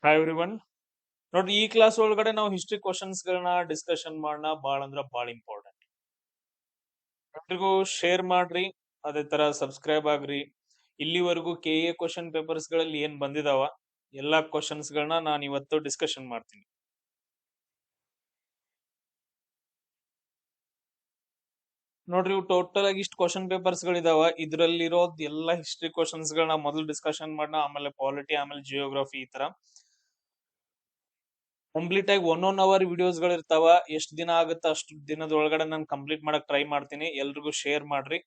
Hi everyone. ನೋಡ್ರಿ, ಈ class ಒಳಗಡೆ ನಾವು ಹಿಸ್ಟ್ರಿ ಕ್ವಶನ್ಸ್ ಗಳನ್ನ ಡಿಸ್ಕಷನ್ ಮಾಡೋಣ. ಬಾಳ ಇಂಪಾರ್ಟೆಂಟ್. ಎಲ್ರಿಗೂ ಶೇರ್ ಮಾಡ್ರಿ, ಅದೇ ತರ ಸಬ್ಸ್ಕ್ರೈಬ್ ಆಗ್ರಿ. ಇಲ್ಲಿವರೆಗೂ KA ಕ್ವಶನ್ ಪೇಪರ್ಸ್ ಗಳಲ್ಲಿ ಏನ್ ಬಂದಿದಾವ ಎಲ್ಲಾ ಕ್ವಶನ್ಸ್ ಗಳನ್ನ ನಾನು ಇವತ್ತು ಡಿಸ್ಕಷನ್ ಮಾಡ್ತೀನಿ. ನೋಡ್ರಿ, ಇವು ಟೋಟಲ್ ಆಗಿ ಇಷ್ಟು ಕ್ವಶನ್ ಪೇಪರ್ಸ್ ಗಳಿದಾವ. ಇದ್ರಲ್ಲಿರೋದ್ ಎಲ್ಲಾ ಹಿಸ್ಟ್ರಿ ಕ್ವಶನ್ಸ್ ಗಳನ್ನ ಮೊದಲು ಡಿಸ್ಕಷನ್ ಮಾಡೋಣ, ಆಮೇಲೆ ಪಾಲಿಟಿ, ಆಮೇಲೆ ಜಿಯೋಗ್ರಫಿ. ಈ ತರ ಕಂಪ್ಲೀಟ್ ಆಗಿ 1 ವಿಡಿಯೋಸ್ ಗಳು ಇರ್ತಾವ. ಎಷ್ಟು ದಿನ ಆಗುತ್ತ ಅಷ್ಟು ದಿನದೊಳಗಡೆ ನಾನು ಕಂಪ್ಲೀಟ್ ಮಾಡಕ್ ಟ್ರೈ ಮಾಡ್ತೀನಿ. ಎಲ್ರಿಗೂ ಶೇರ್ ಮಾಡ್ರಿ.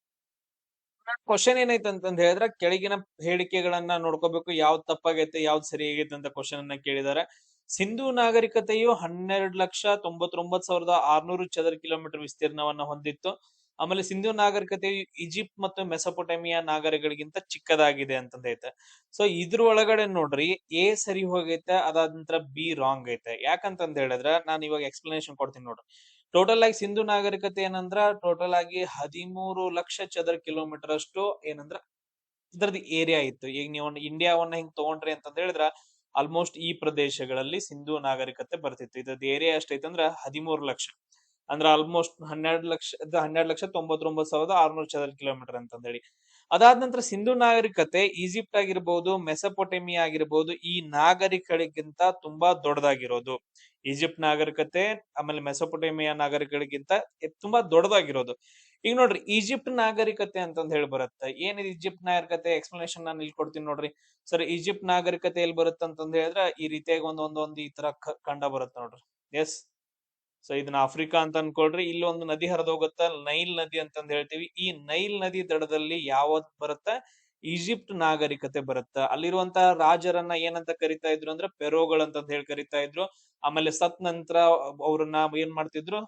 ಕ್ವಶನ್ ಏನೈತೆ ಅಂತಂದ್ ಹೇಳಿದ್ರೆ, ಕೆಳಗಿನ ಹೇಳಿಕೆಗಳನ್ನ ನೋಡ್ಕೋಬೇಕು, ಯಾವ್ದು ತಪ್ಪಾಗೈತೆ ಯಾವ್ದು ಸರಿ ಆಗೈತೆ ಅಂತ ಕ್ವಶನ್ ಅನ್ನ ಕೇಳಿದ್ದಾರೆ. ಸಿಂಧೂ ನಾಗರಿಕತೆಯು 12,99,600 ಚದರ ಕಿಲೋಮೀಟರ್ ವಿಸ್ತೀರ್ಣವನ್ನ ಹೊಂದಿತ್ತು. ಆಮೇಲೆ ಸಿಂಧೂ ನಾಗರಿಕತೆಯು ಈಜಿಪ್ಟ್ ಮತ್ತು ಮೆಸೊಪೊಟೇಮಿಯಾ ನಾಗರಿಕಗಳಿಗಿಂತ ಚಿಕ್ಕದಾಗಿದೆ ಅಂತಂದೈತೆ. ಸೊ ಇದ್ರ ಒಳಗಡೆ ನೋಡ್ರಿ, ಎ ಸರಿ ಹೋಗೈತೆ, ಅದಾದ ನಂತರ ಬಿ ರಾಂಗ್ ಐತೆ. ಯಾಕಂತಂದ್ ಹೇಳಿದ್ರೆ ನಾನು ಇವಾಗ ಎಕ್ಸ್ಪ್ಲನೇಷನ್ ಕೊಡ್ತೀನಿ ನೋಡ್ರಿ. ಟೋಟಲ್ ಆಗಿ ಸಿಂಧು ನಾಗರಿಕತೆ ಏನಂದ್ರ ಟೋಟಲ್ ಆಗಿ 13 ಲಕ್ಷ ಚದರ ಕಿಲೋಮೀಟರ್ ಅಷ್ಟು ಏನಂದ್ರ ಇದ್ರದ್ದು ಏರಿಯಾ ಇತ್ತು. ಈಗ ನೀವು ಇಂಡಿಯಾವನ್ನ ಹಿಂಗ್ ತಗೊಂಡ್ರಿ ಅಂತಂದ ಹೇಳಿದ್ರ ಆಲ್ಮೋಸ್ಟ್ ಈ ಪ್ರದೇಶಗಳಲ್ಲಿ ಸಿಂಧು ನಾಗರಿಕತೆ ಬರ್ತಿತ್ತು. ಇದ್ರದ್ದು ಏರಿಯಾ ಎಷ್ಟೈತೆ ಅಂದ್ರ 13 ಲಕ್ಷ. ಅಂದ್ರೆ ಆಲ್ಮೋಸ್ಟ್ 12,99,600 ಚದರ ಕಿಲೋಮೀಟರ್ ಅಂತಂದ ಹೇಳಿ. ಅದಾದ ನಂತರ ಸಿಂಧು ನಾಗರಿಕತೆ ಈಜಿಪ್ಟ್ ಆಗಿರ್ಬಹುದು, ಮೆಸೊಪೊಟೇಮಿಯಾ ಆಗಿರ್ಬಹುದು, ಈ ನಾಗರಿಕಗಳಿಗಿಂತ ತುಂಬಾ ದೊಡ್ಡದಾಗಿರೋದು. ಈಜಿಪ್ಟ್ ನಾಗರಿಕತೆ ಆಮೇಲೆ ಮೆಸೊಪೊಟೇಮಿಯಾ ನಾಗರಿಕಗಳಿಗಿಂತ ತುಂಬಾ ದೊಡ್ಡದಾಗಿರೋದು. ಈಗ ನೋಡ್ರಿ, ಈಜಿಪ್ಟ್ ನಾಗರಿಕತೆ ಅಂತಂದ್ ಹೇಳಿ ಬರುತ್ತೆ. ಏನಿದೆ ಈಜಿಪ್ಟ್ ನಾಗರಿಕತೆ ಎಕ್ಸ್ಪ್ಲನೇಷನ್ ನಾನು ಇಲ್ಲಿ ಕೊಡ್ತೀನಿ ನೋಡ್ರಿ. ಸರ್, ಈಜಿಪ್ಟ್ ನಾಗರಿಕತೆ ಎಲ್ಲಿ ಬರುತ್ತೆ ಅಂತಂದ್ ಹೇಳಿದ್ರೆ ಈ ರೀತಿಯಾಗಿ ಒಂದೊಂದೊಂದು ಈ ತರ ಕಂಡ ಬರುತ್ತೆ ನೋಡ್ರಿ. ಎಸ್. ಸೊ ಇದನ್ನ ಆಫ್ರಿಕಾ ಅಂತ ಅನ್ಕೊಳ್ರಿ. ಇಲ್ಲಿ ಒಂದು ನದಿ ಹರಿದು ಹೋಗುತ್ತ, ನೈಲ್ ನದಿ ಅಂತಂದ್ ಹೇಳ್ತೀವಿ. ಈ ನೈಲ್ ನದಿ ದಡದಲ್ಲಿ ಯಾವತ್ ಬರುತ್ತ, ಈಜಿಪ್ಟ್ ನಾಗರಿಕತೆ ಬರುತ್ತ. ಅಲ್ಲಿರುವಂತಹ ರಾಜರನ್ನ ಏನಂತ ಕರಿತಾ ಇದ್ರು ಅಂದ್ರೆ ಪೆರೋಗಳಂತ ಹೇಳಿ ಕರಿತಾ ಇದ್ರು. ಆಮೇಲೆ ಸತ್ ನಂತರ ಅವ್ರನ್ನ ಏನ್ ಮಾಡ್ತಿದ್ರು,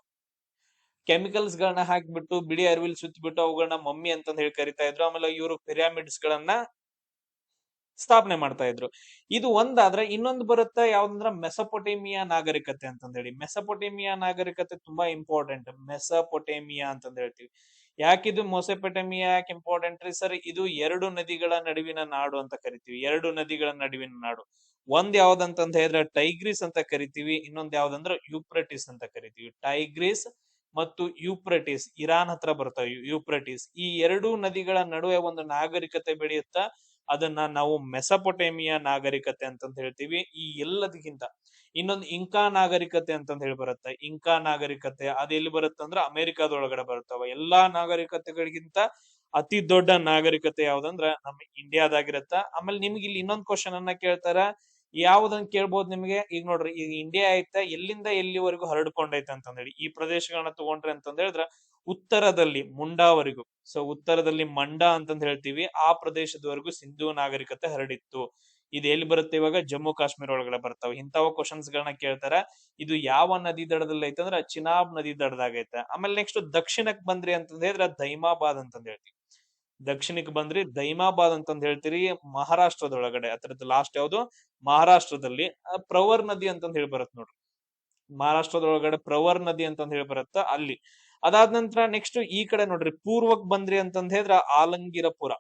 ಕೆಮಿಕಲ್ಸ್ ಗಳನ್ನ ಹಾಕ್ಬಿಟ್ಟು ಬಿಳಿ ಅರಿವಿಲ್ ಸುತ್ತಬಿಟ್ಟು ಅವುಗಳನ್ನ ಮಮ್ಮಿ ಅಂತ ಹೇಳಿ ಕರಿತಾ ಇದ್ರು. ಆಮೇಲೆ ಇವರು ಪಿರಾಮಿಡ್ಸ್ ಗಳನ್ನ ಸ್ಥಾಪನೆ ಮಾಡ್ತಾ ಇದ್ರು. ಇದು ಒಂದಾದ್ರೆ ಇನ್ನೊಂದು ಬರುತ್ತೆ ಯಾವ್ದಂದ್ರ ಮೆಸೊಪೊಟೇಮಿಯಾ ನಾಗರಿಕತೆ ಅಂತಂದ್ ಹೇಳಿ. ಮೆಸೊಪೊಟೇಮಿಯಾ ನಾಗರಿಕತೆ ತುಂಬಾ ಇಂಪಾರ್ಟೆಂಟ್. ಮೆಸೊಪೊಟೇಮಿಯಾ ಅಂತಂದ್ ಹೇಳ್ತೀವಿ. ಯಾಕಿದು ಮೆಸೊಪೊಟೇಮಿಯಾ ಯಾಕೆ ಇಂಪಾರ್ಟೆಂಟ್ ರೀ ಸರ್? ಇದು 2 ನದಿಗಳ ನಡುವಿನ ನಾಡು ಅಂತ ಕರಿತೀವಿ. 2 ನದಿಗಳ ನಡುವಿನ ನಾಡು. ಒಂದ್ ಯಾವ್ದಂತಂದ್ ಹೇಳಿದ್ರೆ ಟೈಗ್ರಿಸ್ ಅಂತ ಕರಿತೀವಿ, ಇನ್ನೊಂದ್ ಯಾವ್ದಂದ್ರ ಯೂಪ್ರಟಿಸ್ ಅಂತ ಕರಿತೀವಿ. ಟೈಗ್ರಿಸ್ ಮತ್ತು ಯೂಪ್ರಟಿಸ್ ಇರಾನ್ ಹತ್ರ ಬರ್ತಾವೆ. ಯೂಪ್ರಟಿಸ್ ಈ 2 ನದಿಗಳ ನಡುವೆ ಒಂದು ನಾಗರಿಕತೆ ಬೆಳೆಯುತ್ತಾ, ಅದನ್ನ ನಾವು ಮೆಸೊಪೊಟೇಮಿಯಾ ನಾಗರಿಕತೆ ಅಂತಂದ್ ಹೇಳ್ತೀವಿ. ಈ ಎಲ್ಲದಕ್ಕಿಂತ ಇನ್ನೊಂದು ಇಂಕಾ ನಾಗರಿಕತೆ ಅಂತಂದ್ ಹೇಳಿ ಬರುತ್ತೆ. ಇಂಕಾ ನಾಗರಿಕತೆ ಅದು ಎಲ್ಲಿ ಬರುತ್ತೆ ಅಂದ್ರೆ ಅಮೆರಿಕಾದೊಳಗಡೆ ಬರ್ತಾವ. ಎಲ್ಲಾ ನಾಗರಿಕತೆಗಳಿಗಿಂತ ಅತಿ ದೊಡ್ಡ ನಾಗರಿಕತೆ ಯಾವ್ದಂದ್ರ ನಮ್ಮ ಇಂಡಿಯಾದಾಗಿರತ್ತ. ಆಮೇಲೆ ನಿಮ್ಗೆ ಇಲ್ಲಿ ಇನ್ನೊಂದು ಕ್ವಶನ್ ಅನ್ನ ಕೇಳ್ತಾರ. ಯಾವ್ದನ್ ಕೇಳ್ಬೋದು ನಿಮ್ಗೆ. ಈಗ ನೋಡ್ರಿ, ಈಗ ಇಂಡಿಯಾ ಐತೆ, ಎಲ್ಲಿಂದ ಎಲ್ಲಿವರೆಗೂ ಹರಡ್ಕೊಂಡೈತೆ ಅಂತಂದ್ ಹೇಳಿ. ಈ ಪ್ರದೇಶಗಳನ್ನ ತಗೊಂಡ್ರಿ ಅಂತಂದ್ ಹೇಳಿದ್ರ ಉತ್ತರದಲ್ಲಿ ಮುಂಡಾವರೆಗೂ, ಸೊ ಉತ್ತರದಲ್ಲಿ ಮಂಡಾ ಅಂತಂದ್ ಹೇಳ್ತೀವಿ, ಆ ಪ್ರದೇಶದವರೆಗೂ ಸಿಂಧೂ ನಾಗರಿಕತೆ ಹರಡಿತ್ತು. ಇದು ಎಲ್ಲಿ ಬರುತ್ತೆ ಇವಾಗ? ಜಮ್ಮು ಕಾಶ್ಮೀರ ಒಳಗಡೆ ಬರ್ತಾವೆ. ಇಂಥವ ಕ್ವಶನ್ಸ್ ಗಳನ್ನ ಕೇಳ್ತಾರ. ಇದು ಯಾವ ನದಿ ದಡದಲ್ಲಿ ಐತೆ ಅಂದ್ರೆ ಚಿನಾಬ್ ನದಿ ದಡದಾಗೈತೆ. ಆಮೇಲೆ ನೆಕ್ಸ್ಟ್ ದಕ್ಷಿಣಕ್ ಬಂದ್ರಿ ಅಂತಂದ್ ಹೇಳಿದ್ರೆ ದೈಮಾಬಾದ್ ಅಂತಂದ್ ಹೇಳ್ತೀವಿ. ದಕ್ಷಿಣಕ್ಕೆ ಬಂದ್ರಿ ದೈಮಾಬಾದ್ ಅಂತಂದ್ ಹೇಳ್ತೀರಿ. ಮಹಾರಾಷ್ಟ್ರದೊಳಗಡೆ ಅದರದ್ದು ಲಾಸ್ಟ್ ಯಾವ್ದು? ಮಹಾರಾಷ್ಟ್ರದಲ್ಲಿ ಪ್ರವರ್ ನದಿ ಅಂತಂದ್ ಹೇಳಿ ಬರುತ್ತೆ ನೋಡ್ರಿ. ಮಹಾರಾಷ್ಟ್ರದೊಳಗಡೆ ಪ್ರವರ್ ನದಿ ಅಂತಂದ್ ಹೇಳಿ ಬರುತ್ತ ಅಲ್ಲಿ. ಅದಾದ ನಂತರ ನೆಕ್ಸ್ಟ್ ಈ ಕಡೆ ನೋಡ್ರಿ, ಪೂರ್ವಕ್ ಬಂದ್ರಿ ಅಂತಂದ್ ಹೇಳಿದ್ರ ಆಲಂಗಿರಪುರ.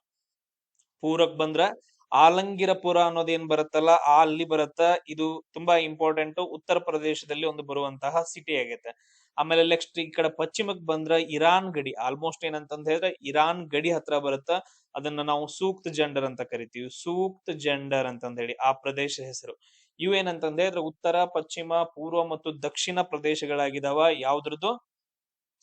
ಪೂರ್ವಕ್ ಬಂದ್ರ ಆಲಂಗಿರಪುರ ಅನ್ನೋದ್ ಏನ್ ಬರುತ್ತಲ್ಲ, ಅಲ್ಲಿ ಬರುತ್ತ. ಇದು ತುಂಬಾ ಇಂಪಾರ್ಟೆಂಟ್. ಉತ್ತರ ಪ್ರದೇಶದಲ್ಲಿ ಒಂದು ಬರುವಂತಹ ಸಿಟಿ ಆಗೈತೆ. ಆಮೇಲೆ ನೆಕ್ಸ್ಟ್ ಈ ಕಡೆ ಪಶ್ಚಿಮಕ್ ಬಂದ್ರ ಇರಾನ್ ಗಡಿ. ಆಲ್ಮೋಸ್ಟ್ ಏನಂತಂದ್ ಹೇಳಿದ್ರೆ ಇರಾನ್ ಗಡಿ ಹತ್ರ ಬರುತ್ತ. ಅದನ್ನ ನಾವು ಸೂಕ್ತ್ ಜೆಂಡರ್ ಅಂತ ಕರಿತೀವಿ. ಸೂಕ್ತ್ ಜೆಂಡರ್ ಅಂತಂದ್ ಹೇಳಿ ಆ ಪ್ರದೇಶ ಹೆಸರು. ಇವೇನಂತಂದ್ ಹೇಳಿದ್ರೆ ಉತ್ತರ, ಪಶ್ಚಿಮ, ಪೂರ್ವ ಮತ್ತು ದಕ್ಷಿಣ ಪ್ರದೇಶಗಳಾಗಿದಾವ. ಯಾವ್ದ್ರದ್ದು?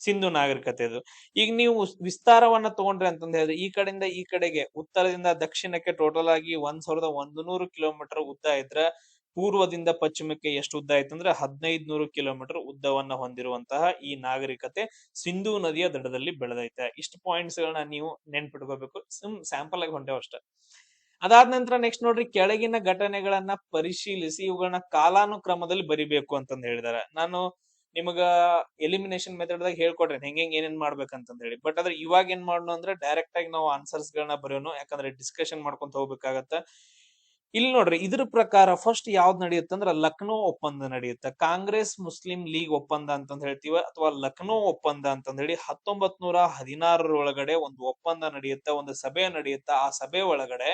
ಸಿಂಧು ನಾಗರಿಕತೆದು. ಈಗ ನೀವು ವಿಸ್ತಾರವನ್ನ ತಗೊಂಡ್ರಿ ಅಂತಂದ್ ಹೇಳಿದ್ರೆ ಈ ಕಡೆಯಿಂದ ಈ ಕಡೆಗೆ, ಉತ್ತರದಿಂದ ದಕ್ಷಿಣಕ್ಕೆ ಟೋಟಲ್ ಆಗಿ 1,100 ಕಿಲೋಮೀಟರ್ ಉದ್ದ ಇದ್ರೆ, ಪೂರ್ವದಿಂದ ಪಶ್ಚಿಮಕ್ಕೆ ಎಷ್ಟು ಉದ್ದ ಆಯ್ತಂದ್ರೆ 1,500 ಕಿಲೋಮೀಟರ್ ಉದ್ದವನ್ನ ಹೊಂದಿರುವಂತಹ ಈ ನಾಗರಿಕತೆ ಸಿಂಧೂ ನದಿಯ ದಡದಲ್ಲಿ ಬೆಳೆದೈತೆ. ಇಷ್ಟು ಪಾಯಿಂಟ್ಸ್ ಗಳನ್ನ ನೀವು ನೆನ್ಪಿಟ್ಕೋಬೇಕು. ಸ್ಯಾಂಪಲ್ ಆಗಿ ಹೊಂಟೇವ್ ಅಷ್ಟೇ. ಅದಾದ ನಂತರ ನೆಕ್ಸ್ಟ್ ನೋಡ್ರಿ, ಕೆಳಗಿನ ಘಟನೆಗಳನ್ನ ಪರಿಶೀಲಿಸಿ ಇವುಗಳನ್ನ ಕಾಲಾನುಕ್ರಮದಲ್ಲಿ ಬರಿಬೇಕು ಅಂತಂದ್ ಹೇಳಿದಾರೆ. ನಾನು ನಿಮಗ ಎಲಿಮಿನೇಷನ್ ಮೆಥಡ್ ದಾಗ ಹೇಳ್ಕೊಡ್ರಿ ಹೆಂಗ್ ಏನೇನ್ ಮಾಡ್ಬೇಕಂತಂದ್ ಹೇಳಿ. ಬಟ್ ಆದ್ರೆ ಇವಾಗ ಏನ್ ಮಾಡೋಣ ಅಂದ್ರೆ ಡೈರೆಕ್ಟ್ ಆಗಿ ನಾವು ಆನ್ಸರ್ಸ್ ಗಳನ್ನ ಬರೆಯೋನು. ಯಾಕಂದ್ರೆ ಡಿಸ್ಕಷನ್ ಮಾಡ್ಕೊಂತ ಹೋಗ್ಬೇಕಾಗತ್ತ. ಇಲ್ಲಿ ನೋಡ್ರಿ, ಇದ್ರ ಪ್ರಕಾರ ಫಸ್ಟ್ ಯಾವ್ದ್ ನಡೆಯುತ್ತೆ ಅಂದ್ರೆ ಲಕ್ನೋ ಒಪ್ಪಂದ ನಡೆಯುತ್ತೆ. ಕಾಂಗ್ರೆಸ್ ಮುಸ್ಲಿಂ ಲೀಗ್ ಒಪ್ಪಂದ ಅಂತಂದ್ ಹೇಳ್ತೀವ, ಅಥವಾ ಲಕ್ನೋ ಒಪ್ಪಂದ ಅಂತಂದ್ ಹೇಳಿ 1916 ಒಳಗಡೆ ಒಂದು ಒಪ್ಪಂದ ನಡೆಯುತ್ತೆ, ಒಂದು ಸಭೆ ನಡೆಯುತ್ತೆ. ಆ ಸಭೆ ಒಳಗಡೆ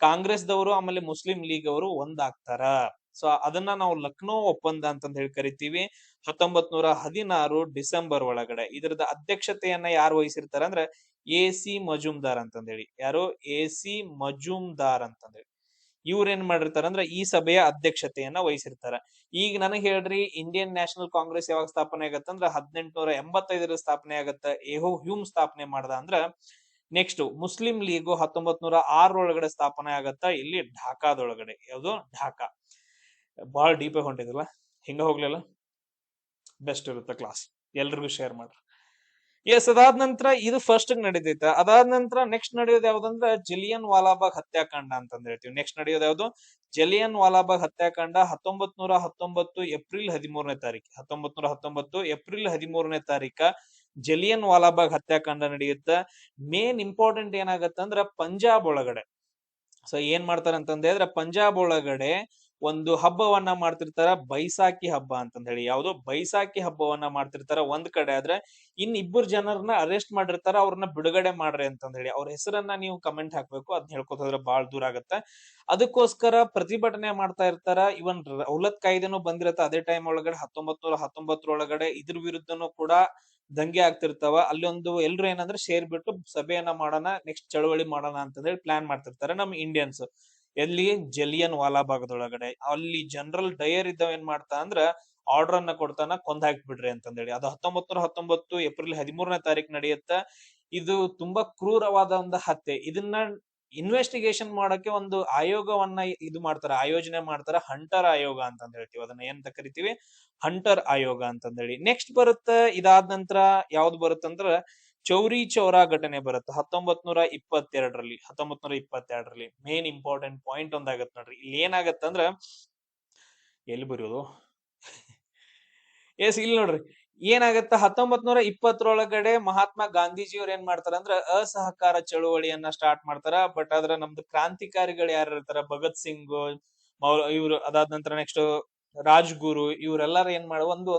ಕಾಂಗ್ರೆಸ್ ದವರು ಆಮೇಲೆ ಮುಸ್ಲಿಂ ಲೀಗ್ ಅವರು ಒಂದಾಗ್ತಾರ. ಸೊ ಅದನ್ನ ನಾವು ಲಕ್ನೋ ಒಪ್ಪಂದ ಅಂತಂದ್ ಹೇಳಿ ಕರಿತೀವಿ. 1916 ಡಿಸೆಂಬರ್ ಒಳಗಡೆ ಇದ್ರದ ಅಧ್ಯಕ್ಷತೆಯನ್ನ ಯಾರು ವಹಿಸಿರ್ತಾರ ಅಂದ್ರೆ ಎ.ಸಿ. ಮಜುಮ್ದಾರ್ ಅಂತಂದೇಳಿ. ಯಾರು? ಎ.ಸಿ. ಮಜುಮ್ದಾರ್ ಅಂತಂದೇಳಿ. ಇವ್ರ ಏನ್ ಮಾಡಿರ್ತಾರ ಅಂದ್ರೆ ಈ ಸಭೆಯ ಅಧ್ಯಕ್ಷತೆಯನ್ನ ವಹಿಸಿರ್ತಾರ. ಈಗ ನನಗ್ ಹೇಳ್ರಿ, ಇಂಡಿಯನ್ ನ್ಯಾಷನಲ್ ಕಾಂಗ್ರೆಸ್ ಯಾವಾಗ ಸ್ಥಾಪನೆ ಆಗತ್ತಂದ್ರ 1885 ಸ್ಥಾಪನೆ ಆಗತ್ತ. ಏಹೋ ಹ್ಯೂಮ್ ಸ್ಥಾಪನೆ ಮಾಡ್ದ ಅಂದ್ರ ನೆಕ್ಸ್ಟ್ ಮುಸ್ಲಿಂ ಲೀಗು 1906 ಒಳಗಡೆ ಸ್ಥಾಪನೆ ಆಗತ್ತ, ಇಲ್ಲಿ ಢಾಕಾದೊಳಗಡೆ. ಯಾವ್ದು? ಢಾಕಾ. ಬಹಳ ಡೀಪ್ ಆಗಿ ಹೊಂಟಿದಿಲ್ಲ, ಹಿಂಗ ಹೋಗ್ಲಿಲ್ಲ, ಬೆಸ್ಟ್ ಇರುತ್ತೆ ಕ್ಲಾಸ್, ಎಲ್ರಿಗೂ ಶೇರ್ ಮಾಡ್ರಿ. ಎಸ್, ಅದಾದ ನಂತರ ಇದು ಫಸ್ಟ್ ನಡೀತೈತ. ಅದಾದ ನಂತರ ನೆಕ್ಸ್ಟ್ ನಡೆಯೋದು ಯಾವ್ದಂದ್ರ ಜಲಿಯನ್ ವಾಲಾಬಾಗ್ ಹತ್ಯಾಕಾಂಡ ಅಂತಂದ್ ಹೇಳ್ತೀವಿ. ನೆಕ್ಸ್ಟ್ ನಡೆಯೋದು ಯಾವ್ದು? ಜಲಿಯನ್ ವಾಲಾಬಾಗ್ ಹತ್ಯಾಕಾಂಡ 1919 ಏಪ್ರಿಲ್ 13ನೇ ತಾರೀಕು. 1919 ಏಪ್ರಿಲ್ 13ನೇ ತಾರೀಕ ಜಲಿಯನ್ ವಾಲಾಬಾಗ್ ಹತ್ಯಾಕಾಂಡ ನಡೆಯುತ್ತ. ಮೇನ್ ಇಂಪಾರ್ಟೆಂಟ್ ಏನಾಗತ್ತಂದ್ರ ಪಂಜಾಬ್ ಒಳಗಡೆ ಸೊ ಏನ್ ಮಾಡ್ತಾರ ಅಂತಂದ ಹೇಳಿದ್ರೆ, ಪಂಜಾಬ್ ಒಳಗಡೆ ಒಂದು ಹಬ್ಬವನ್ನ ಮಾಡ್ತಿರ್ತಾರ, ಬೈಸಾಖಿ ಹಬ್ಬ ಅಂತಂದ್ ಹೇಳಿ. ಯಾವ್ದು? ಬೈಸಾಖಿ ಹಬ್ಬವನ್ನ ಮಾಡ್ತಿರ್ತಾರ ಒಂದ್ ಕಡೆ. ಆದ್ರೆ ಇಬ್ಬರು ಜನರನ್ನ ಅರೆಸ್ಟ್ ಮಾಡಿರ್ತಾರ, ಅವ್ರನ್ನ ಬಿಡುಗಡೆ ಮಾಡ್ರಿ ಅಂತಂದ್ ಹೇಳಿ. ಅವ್ರ ಹೆಸರನ್ನ ನೀವು ಕಮೆಂಟ್ ಹಾಕ್ಬೇಕು, ಅದ್ನ ಹೇಳ್ಕೊತಂದ್ರೆ ಬಾಳ ದೂರ ಆಗತ್ತೆ. ಅದಕ್ಕೋಸ್ಕರ ಪ್ರತಿಭಟನೆ ಮಾಡ್ತಾ ಇರ್ತಾರ. ಇವನ್ ರೌಲತ್ ಕಾಯ್ದೆನೂ ಬಂದಿರತ್ತ ಅದೇ ಟೈಮ್ ಒಳಗಡೆ. 1919 ಒಳಗಡೆ ಇದ್ರ ವಿರುದ್ಧನೂ ಕೂಡ ದಂಗೆ ಆಗ್ತಿರ್ತಾವ. ಅಲ್ಲಿ ಒಂದು ಎಲ್ರು ಏನಂದ್ರೆ ಶೇರ್ ಬಿಟ್ಟು ಸಭೆಯನ್ನ ಮಾಡೋಣ, ನೆಕ್ಸ್ಟ್ ಚಳವಳಿ ಮಾಡೋಣ ಅಂತ ಹೇಳಿ ಪ್ಲಾನ್ ಮಾಡ್ತಿರ್ತಾರೆ ನಮ್ ಇಂಡಿಯನ್ಸ್. ಎಲ್ಲಿ? ಜಲಿಯನ್ ವಾಲಾಬಾಗ್ದೊಳಗಡೆ. ಅಲ್ಲಿ ಜನರಲ್ ಡಯರ್ ಇದ್ದವ್ ಏನ್ ಮಾಡ್ತಾ ಅಂದ್ರ ಆರ್ಡರ್ ಅನ್ನ ಕೊಡ್ತಾನ, ಕೊಂದ್ ಹಾಕ್ಬಿಡ್ರಿ ಅಂತಂದೇಳಿ. ಅದು 1919 ಏಪ್ರಿಲ್ 13ನೇ ತಾರೀಕು ನಡೆಯುತ್ತ. ಇದು ತುಂಬಾ ಕ್ರೂರವಾದ ಒಂದು ಹತ್ಯೆ. ಇದನ್ನ ಇನ್ವೆಸ್ಟಿಗೇಷನ್ ಮಾಡಕ್ಕೆ ಒಂದು ಆಯೋಗವನ್ನ ಇದು ಮಾಡ್ತಾರ, ಆಯೋಜನೆ ಮಾಡ್ತಾರ. ಹಂಟರ್ ಆಯೋಗ ಅಂತಂದ್ ಹೇಳ್ತೀವಿ. ಅದನ್ನ ಏನಂತ ಕರಿತೀವಿ? ಹಂಟರ್ ಆಯೋಗ ಅಂತಂದೇಳಿ. ನೆಕ್ಸ್ಟ್ ಬರುತ್ತ, ಇದಾದ ನಂತರ ಯಾವ್ದು ಬರುತ್ತಂದ್ರ ಚೌರಿ ಚೌರಾ ಘಟನೆ ಬರುತ್ತೆ 1922ರಲ್ಲಿ. 1922ರಲ್ಲಿ ಮೇನ್ ಇಂಪಾರ್ಟೆಂಟ್ ಪಾಯಿಂಟ್ ಒಂದಾಗತ್ ನೋಡ್ರಿ. ಇಲ್ಲಿ ಏನಾಗತ್ತಂದ್ರ, ಎಲ್ಲಿ ಬರೆಯೋದು? ಎಸ್, ಇಲ್ಲಿ ನೋಡ್ರಿ ಏನಾಗತ್ತ. 1920ರೊಳಗಡೆ ಮಹಾತ್ಮ ಗಾಂಧೀಜಿಯವ್ರು ಏನ್ ಮಾಡ್ತಾರಂದ್ರ ಅಸಹಕಾರ ಚಳುವಳಿಯನ್ನ ಸ್ಟಾರ್ಟ್ ಮಾಡ್ತಾರ. ಬಟ್ ಆದ್ರ ನಮ್ದು ಕ್ರಾಂತಿಕಾರಿಗಳು ಯಾರು ಇರ್ತಾರ, ಭಗತ್ ಸಿಂಗ್ ಇವ್ರು, ಅದಾದ ನಂತರ ನೆಕ್ಸ್ಟ್ ರಾಜ್ಗುರು, ಇವರೆಲ್ಲಾರು ಏನ್ ಮಾಡ ಒಂದು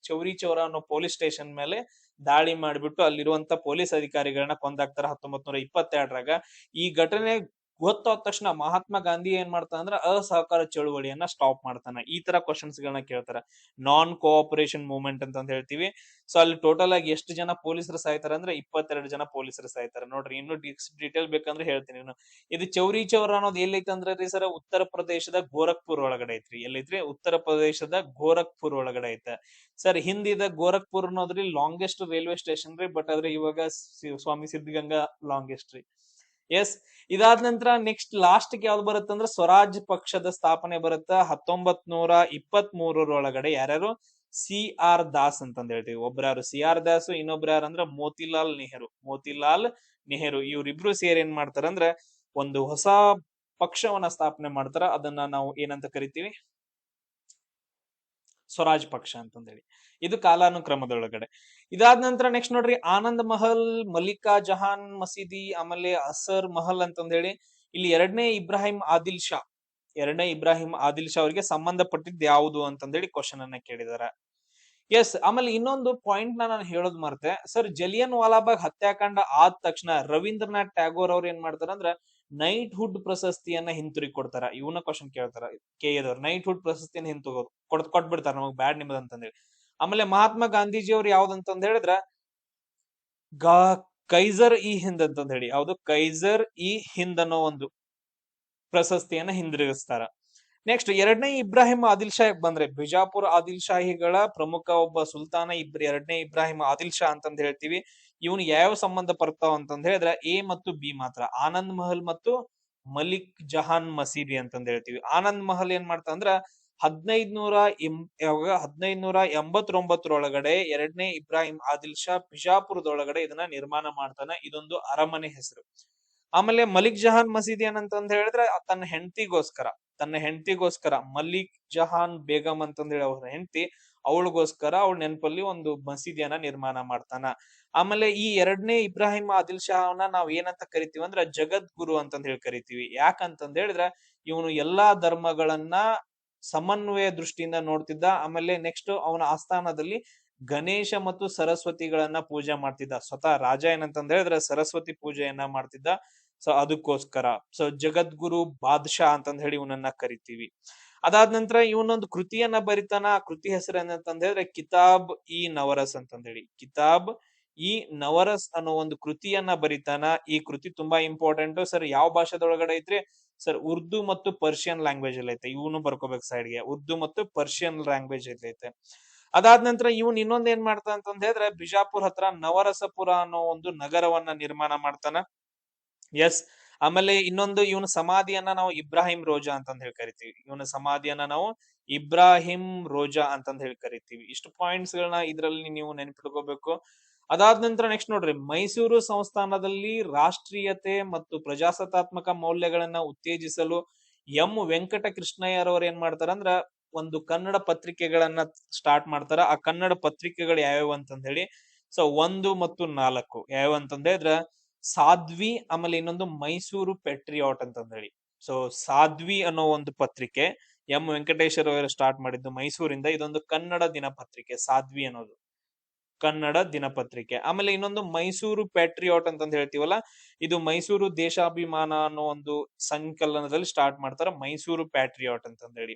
ಚೌರಿ ಚೌರಾ ಅನ್ನೋ ಪೊಲೀಸ್ ಸ್ಟೇಷನ್ ಮೇಲೆ ದಾಳಿ ಮಾಡಿಬಿಟ್ಟು ಅಲ್ಲಿರುವಂತ ಪೊಲೀಸ್ ಅಧಿಕಾರಿಗಳನ್ನ ಕೊಂದಾಕ್ತಾರ 1922ರಾಗ. ಈ ಘಟನೆ ಗೊತ್ತಾದ ತಕ್ಷಣ ಮಹಾತ್ಮ ಗಾಂಧಿ ಏನ್ ಮಾಡ್ತಾನ ಅಂದ್ರ ಅಸಹಕಾರ ಚಳುವಳಿಯನ್ನ ಸ್ಟಾಪ್ ಮಾಡ್ತಾನ. ಈ ತರ ಕ್ವಶನ್ಸ್ ಗಳನ್ನ ಕೇಳ್ತಾರ. ನಾನ್ ಕೋಆಪರೇಷನ್ ಮೂವ್ಮೆಂಟ್ ಅಂತ ಹೇಳ್ತೀವಿ. ಸೊ ಅಲ್ಲಿ ಟೋಟಲ್ ಆಗಿ ಎಷ್ಟು ಜನ ಪೊಲೀಸರು ಸಾಯ್ತಾರ ಅಂದ್ರೆ 22 ಜನ ಪೊಲೀಸರು ಸಾಯ್ತಾರ. ನೋಡ್ರಿ, ಇನ್ನು ಡೀಟೇಲ್ ಬೇಕಂದ್ರೆ ಹೇಳ್ತೀನಿ. ಇದು ಚೌರಿ ಚೌರ ಅನ್ನೋದು ಎಲ್ಲೈತೆ ಅಂದ್ರೆ ರೀ ಸರ್, ಉತ್ತರ ಪ್ರದೇಶದ ಗೋರಖ್ಪುರ್ ಒಳಗಡೆ ಐತ್ರಿ. ಎಲ್ಲೈತ್ರಿ? ಉತ್ತರ ಪ್ರದೇಶದ ಗೋರಖ್ಪುರ್ ಒಳಗಡೆ ಐತೆ ಸರ್. ಹಿಂದಿದ ಗೋರಖ್ಪುರ್ ಅನ್ನೋದ್ರಿ ಲಾಂಗೆಸ್ಟ್ ರೈಲ್ವೆ ಸ್ಟೇಷನ್ ರೀ. ಬಟ್ ಆದ್ರೆ ಇವಾಗ ಸ್ವಾಮಿ ಸಿದ್ಧಗಂಗಾ ಲಾಂಗೆಸ್ಟ್ ರೀ. ಎಸ್, ಇದಾದ ನಂತರ ನೆಕ್ಸ್ಟ್ ಲಾಸ್ಟ್ ಯಾವ್ದು ಬರುತ್ತಂದ್ರೆ ಸ್ವರಾಜ್ ಪಕ್ಷದ ಸ್ಥಾಪನೆ ಬರುತ್ತ 1923ರೊಳಗಡೆ. ಯಾರ್ಯಾರು? ಸಿ.ಆರ್. ದಾಸ್ ಅಂತಂದ್ ಹೇಳ್ತೀವಿ. ಒಬ್ರು ಸಿ.ಆರ್. ದಾಸ್, ಇನ್ನೊಬ್ರು ಯಾರಂದ್ರ ಮೋತಿಲಾಲ್ ನೆಹರು. ಮೋತಿಲಾಲ್ ನೆಹರು ಇವ್ರಿಬ್ರು ಸೇರಿ ಏನ್ ಮಾಡ್ತಾರಂದ್ರೆ ಒಂದು ಹೊಸ ಪಕ್ಷವನ್ನ ಸ್ಥಾಪನೆ ಮಾಡ್ತಾರ. ಅದನ್ನ ನಾವು ಏನಂತ ಕರಿತೀವಿ? ಸ್ವರಾಜ್ ಪಕ್ಷ ಅಂತಂದೇಳಿ. ಇದು ಕಾಲಾನುಕ್ರಮದೊಳಗಡೆ. ಇದಾದ ನಂತರ ನೆಕ್ಸ್ಟ್ ನೋಡ್ರಿ, ಆನಂದ್ ಮಹಲ್, ಮಲ್ಲಿಕಾ ಜಹಾನ್ ಮಸೀದಿ, ಆಮೇಲೆ ಅಸರ್ ಮಹಲ್ ಅಂತಂದೇಳಿ. ಇಲ್ಲಿ ಎರಡನೇ ಇಬ್ರಾಹಿಂ ಆದಿಲ್ ಶಾ ಅವರಿಗೆ ಸಂಬಂಧಪಟ್ಟಿದ್ ಯಾವುದು ಅಂತಂದೇಳಿ ಕ್ವಶನ್ ಅನ್ನ ಕೇಳಿದಾರೆ. ಎಸ್, ಆಮೇಲೆ ಇನ್ನೊಂದು ಪಾಯಿಂಟ್ ನಾನು ಹೇಳೋದ್ ಮರ್ತೆ ಸರ್. ಜಲಿಯನ್ ವಾಲಾಬಾಗ್ ಹತ್ಯಾಕಾಂಡ ಆದ ತಕ್ಷಣ ರವೀಂದ್ರನಾಥ್ ಟ್ಯಾಗೋರ್ ಅವ್ರು ಏನ್ ಮಾಡ್ತಾರ ಅಂದ್ರ ನೈಟ್ ಹುಡ್ ಪ್ರಶಸ್ತಿಯನ್ನ ಹಿಂತಿರುಗಿ ಕೊಡ್ತಾರ. ಇವನ ಕ್ವಶನ್ ಕೇಳ್ತಾರ ಕೆಎದವ್ರು. ನೈಟ್ ಹುಡ್ ಪ್ರಶಸ್ತಿಯನ್ನ ಕೊಟ್ಬಿಡ್ತಾರ, ನಮಗ್ ಬ್ಯಾಡ್ ನಿಮ್ಮದ್ ಅಂತಂದೇಳಿ. ಆಮೇಲೆ ಮಹಾತ್ಮ ಗಾಂಧೀಜಿ ಅವ್ರು ಯಾವ್ದಂತಂದ್ ಹೇಳಿದ್ರ ಕೈಸರ್ ಇ ಹಿಂದ್ ಅಂತಂದ್ ಹೇಳಿ. ಯಾವ್ದು? ಕೈಸರ್ ಇ ಹಿಂದ್ ಅನ್ನೋ ಒಂದು ಪ್ರಶಸ್ತಿಯನ್ನ ಹಿಂದಿರುಗಿಸ್ತಾರ. ನೆಕ್ಸ್ಟ್ ಎರಡನೇ ಇಬ್ರಾಹಿಂ ಆದಿಲ್ ಶಾ ಬಂದ್ರೆ, ಬಿಜಾಪುರ್ ಆದಿಲ್ ಶಾಹಿಗಳ ಪ್ರಮುಖ ಒಬ್ಬ ಸುಲ್ತಾನ ಎರಡನೇ ಇಬ್ರಾಹಿಂ ಆದಿಲ್ ಶಾ ಅಂತಂದ್ ಹೇಳ್ತೀವಿ. ಇವನ್ ಯಾವ ಸಂಬಂಧ ಬರ್ತಾವ ಅಂತಂದ್ ಹೇಳಿದ್ರೆ ಎ ಮತ್ತು ಬಿ ಮಾತ್ರ. ಆನಂದ್ ಮಹಲ್ ಮತ್ತು ಮಲಿಕ್ ಜಹಾನ್ ಮಸೀದಿ ಅಂತಂದ್ ಹೇಳ್ತೀವಿ. ಆನಂದ್ ಮಹಲ್ ಏನ್ ಮಾಡ್ತಾ ಅಂದ್ರ 1589ರೊಳಗಡೆ ಎರಡನೇ ಇಬ್ರಾಹಿಂ ಆದಿಲ್ ಶಾ ಬಿಜಾಪುರದೊಳಗಡೆ ಇದನ್ನ ನಿರ್ಮಾಣ ಮಾಡ್ತಾನ. ಇದೊಂದು ಅರಮನೆ ಹೆಸರು. ಆಮೇಲೆ ಮಲಿಕ್ ಜಹಾನ್ ಮಸೀದಿ ಏನಂತಂದ್ ಹೇಳಿದ್ರೆ ತನ್ನ ಹೆಂಡತಿಗೋಸ್ಕರ ಮಲಿಕ್ ಜಹಾನ್ ಬೇಗಂ ಅಂತಂದೇಳಿ ಅವ್ರ ಹೆಂಡತಿ, ಅವಳಿಗೋಸ್ಕರ ಅವಳ ನೆನಪಲ್ಲಿ ಒಂದು ಮಸೀದಿಯನ್ನ ನಿರ್ಮಾಣ ಮಾಡ್ತಾನ. ಆಮೇಲೆ ಈ ಎರಡನೇ ಇಬ್ರಾಹಿಂ ಆದಿಲ್ ಶಾಹನ ನಾವ್ ಏನಂತ ಕರಿತೀವಿ ಅಂದ್ರ ಜಗದ್ಗುರು ಅಂತಂದ್ ಹೇಳಿ ಕರಿತೀವಿ. ಯಾಕಂತಂದ್ ಹೇಳಿದ್ರೆ ಇವನು ಎಲ್ಲಾ ಧರ್ಮಗಳನ್ನ ಸಮನ್ವಯ ದೃಷ್ಟಿಯಿಂದ ನೋಡ್ತಿದ್ದ. ಆಮೇಲೆ ನೆಕ್ಸ್ಟ್ ಅವನ ಆಸ್ಥಾನದಲ್ಲಿ ಗಣೇಶ ಮತ್ತು ಸರಸ್ವತಿಗಳನ್ನ ಪೂಜೆ ಮಾಡ್ತಿದ್ದ. ಸ್ವತಃ ರಾಜ ಏನಂತಂದ್ ಹೇಳಿದ್ರೆ ಸರಸ್ವತಿ ಪೂಜೆಯನ್ನ ಮಾಡ್ತಿದ್ದ. ಸೊ ಅದಕ್ಕೋಸ್ಕರ ಜಗದ್ಗುರು ಬಾದ್ಶಾ ಅಂತಂದ್ ಹೇಳಿ ಇವನನ್ನ ಕರಿತೀವಿ. ಅದಾದ ನಂತರ ಇವನೊಂದು ಕೃತಿಯನ್ನ ಬರಿತಾನ. ಆ ಕೃತಿ ಹೆಸರು ಏನಂತಂದ ಹೇಳಿದ್ರೆ ಕಿತಾಬ್ ಇ ನವರಸ್ ಅಂತಂದ ಹೇಳಿ. ಕಿತಾಬ್ ಇ ನವರಸ್ ಅನ್ನೋ ಒಂದು ಕೃತಿಯನ್ನ ಬರಿತಾನ. ಈ ಕೃತಿ ತುಂಬಾ ಇಂಪಾರ್ಟೆಂಟ್ ಸರ್. ಯಾವ ಭಾಷೆದೊಳಗಡೆ ಐತ್ರಿ ಸರ್? ಉರ್ದು ಮತ್ತು ಪರ್ಷಿಯನ್ ಲ್ಯಾಂಗ್ವೇಜ್ ಅಲ್ಲಿ ಐತೆ. ಇವನು ಬರ್ಕೋಬೇಕು ಸೈಡ್ಗೆ, ಉರ್ದು ಮತ್ತು ಪರ್ಷಿಯನ್ ಲ್ಯಾಂಗ್ವೇಜ್ ಐತೆ. ಅದಾದ ನಂತರ ಇವನ್ ಇನ್ನೊಂದ್ ಏನ್ ಮಾಡ್ತಾನ ಅಂತಂದ ಹೇಳಿದ್ರೆ ಬಿಜಾಪುರ್ ಹತ್ರ ನವರಸಪುರ ಅನ್ನೋ ಒಂದು ನಗರವನ್ನ ನಿರ್ಮಾಣ ಮಾಡ್ತಾನ. ಎಸ್. ಆಮೇಲೆ ಇನ್ನೊಂದು ಇವನ ಸಮಾಧಿಯನ್ನ ನಾವು ಇಬ್ರಾಹಿಂ ರೋಜಾ ಅಂತಂದ್ ಹೇಳಿ ಕರಿತೀವಿ. ಇವನ ಸಮಾಧಿಯನ್ನ ನಾವು ಇಬ್ರಾಹಿಂ ರೋಜಾ ಅಂತಂದ್ ಹೇಳಿ ಕರಿತೀವಿ. ಇಷ್ಟು ಪಾಯಿಂಟ್ಸ್ ಗಳನ್ನ ಇದ್ರಲ್ಲಿ ನೀವು ನೆನ್ಪಿಟ್ಕೋಬೇಕು. ಅದಾದ ನಂತರ ನೆಕ್ಸ್ಟ್ ನೋಡ್ರಿ, ಮೈಸೂರು ಸಂಸ್ಥಾನದಲ್ಲಿ ರಾಷ್ಟ್ರೀಯತೆ ಮತ್ತು ಪ್ರಜಾಸತ್ತಾತ್ಮಕ ಮೌಲ್ಯಗಳನ್ನ ಉತ್ತೇಜಿಸಲು ಎಂ ವೆಂಕಟಕೃಷ್ಣಯ್ಯರವ್ರು ಏನ್ ಮಾಡ್ತಾರಂದ್ರ ಒಂದು ಕನ್ನಡ ಪತ್ರಿಕೆಗಳನ್ನ ಸ್ಟಾರ್ಟ್ ಮಾಡ್ತಾರ. ಆ ಕನ್ನಡ ಪತ್ರಿಕೆಗಳು ಯಾವ್ಯಾವ ಅಂತಂದ ಹೇಳಿ, ಸೊ 1 ಮತ್ತು 4 ಯಾವ್ಯಾವ ಅಂತಂದ್ರೆ ಸಾಧ್ವಿ, ಆಮೇಲೆ ಇನ್ನೊಂದು ಮೈಸೂರು ಪೆಟ್ರಿಯಾಟ್ ಅಂತಂದ ಹೇಳಿ. ಸೊ ಸಾಧ್ವಿ ಅನ್ನೋ ಒಂದು ಪತ್ರಿಕೆ ಎಂ ವೆಂಕಟೇಶ್ವರ ಅವರು ಸ್ಟಾರ್ಟ್ ಮಾಡಿದ್ದು ಮೈಸೂರಿಂದ. ಇದೊಂದು ಕನ್ನಡ ದಿನಪತ್ರಿಕೆ, ಸಾಧ್ವಿ ಅನ್ನೋದು ಕನ್ನಡ ದಿನಪತ್ರಿಕೆ. ಆಮೇಲೆ ಇನ್ನೊಂದು ಮೈಸೂರು ಪ್ಯಾಟ್ರಿಯಾಟ್ ಅಂತಂದ್ ಹೇಳ್ತೀವಲ್ಲ, ಇದು ಮೈಸೂರು ದೇಶಾಭಿಮಾನ ಅನ್ನೋ ಒಂದು ಸಂಕಲನದಲ್ಲಿ ಸ್ಟಾರ್ಟ್ ಮಾಡ್ತಾರ, ಮೈಸೂರು ಪ್ಯಾಟ್ರಿಯಾಟ್ ಅಂತಂದ್ ಹೇಳಿ.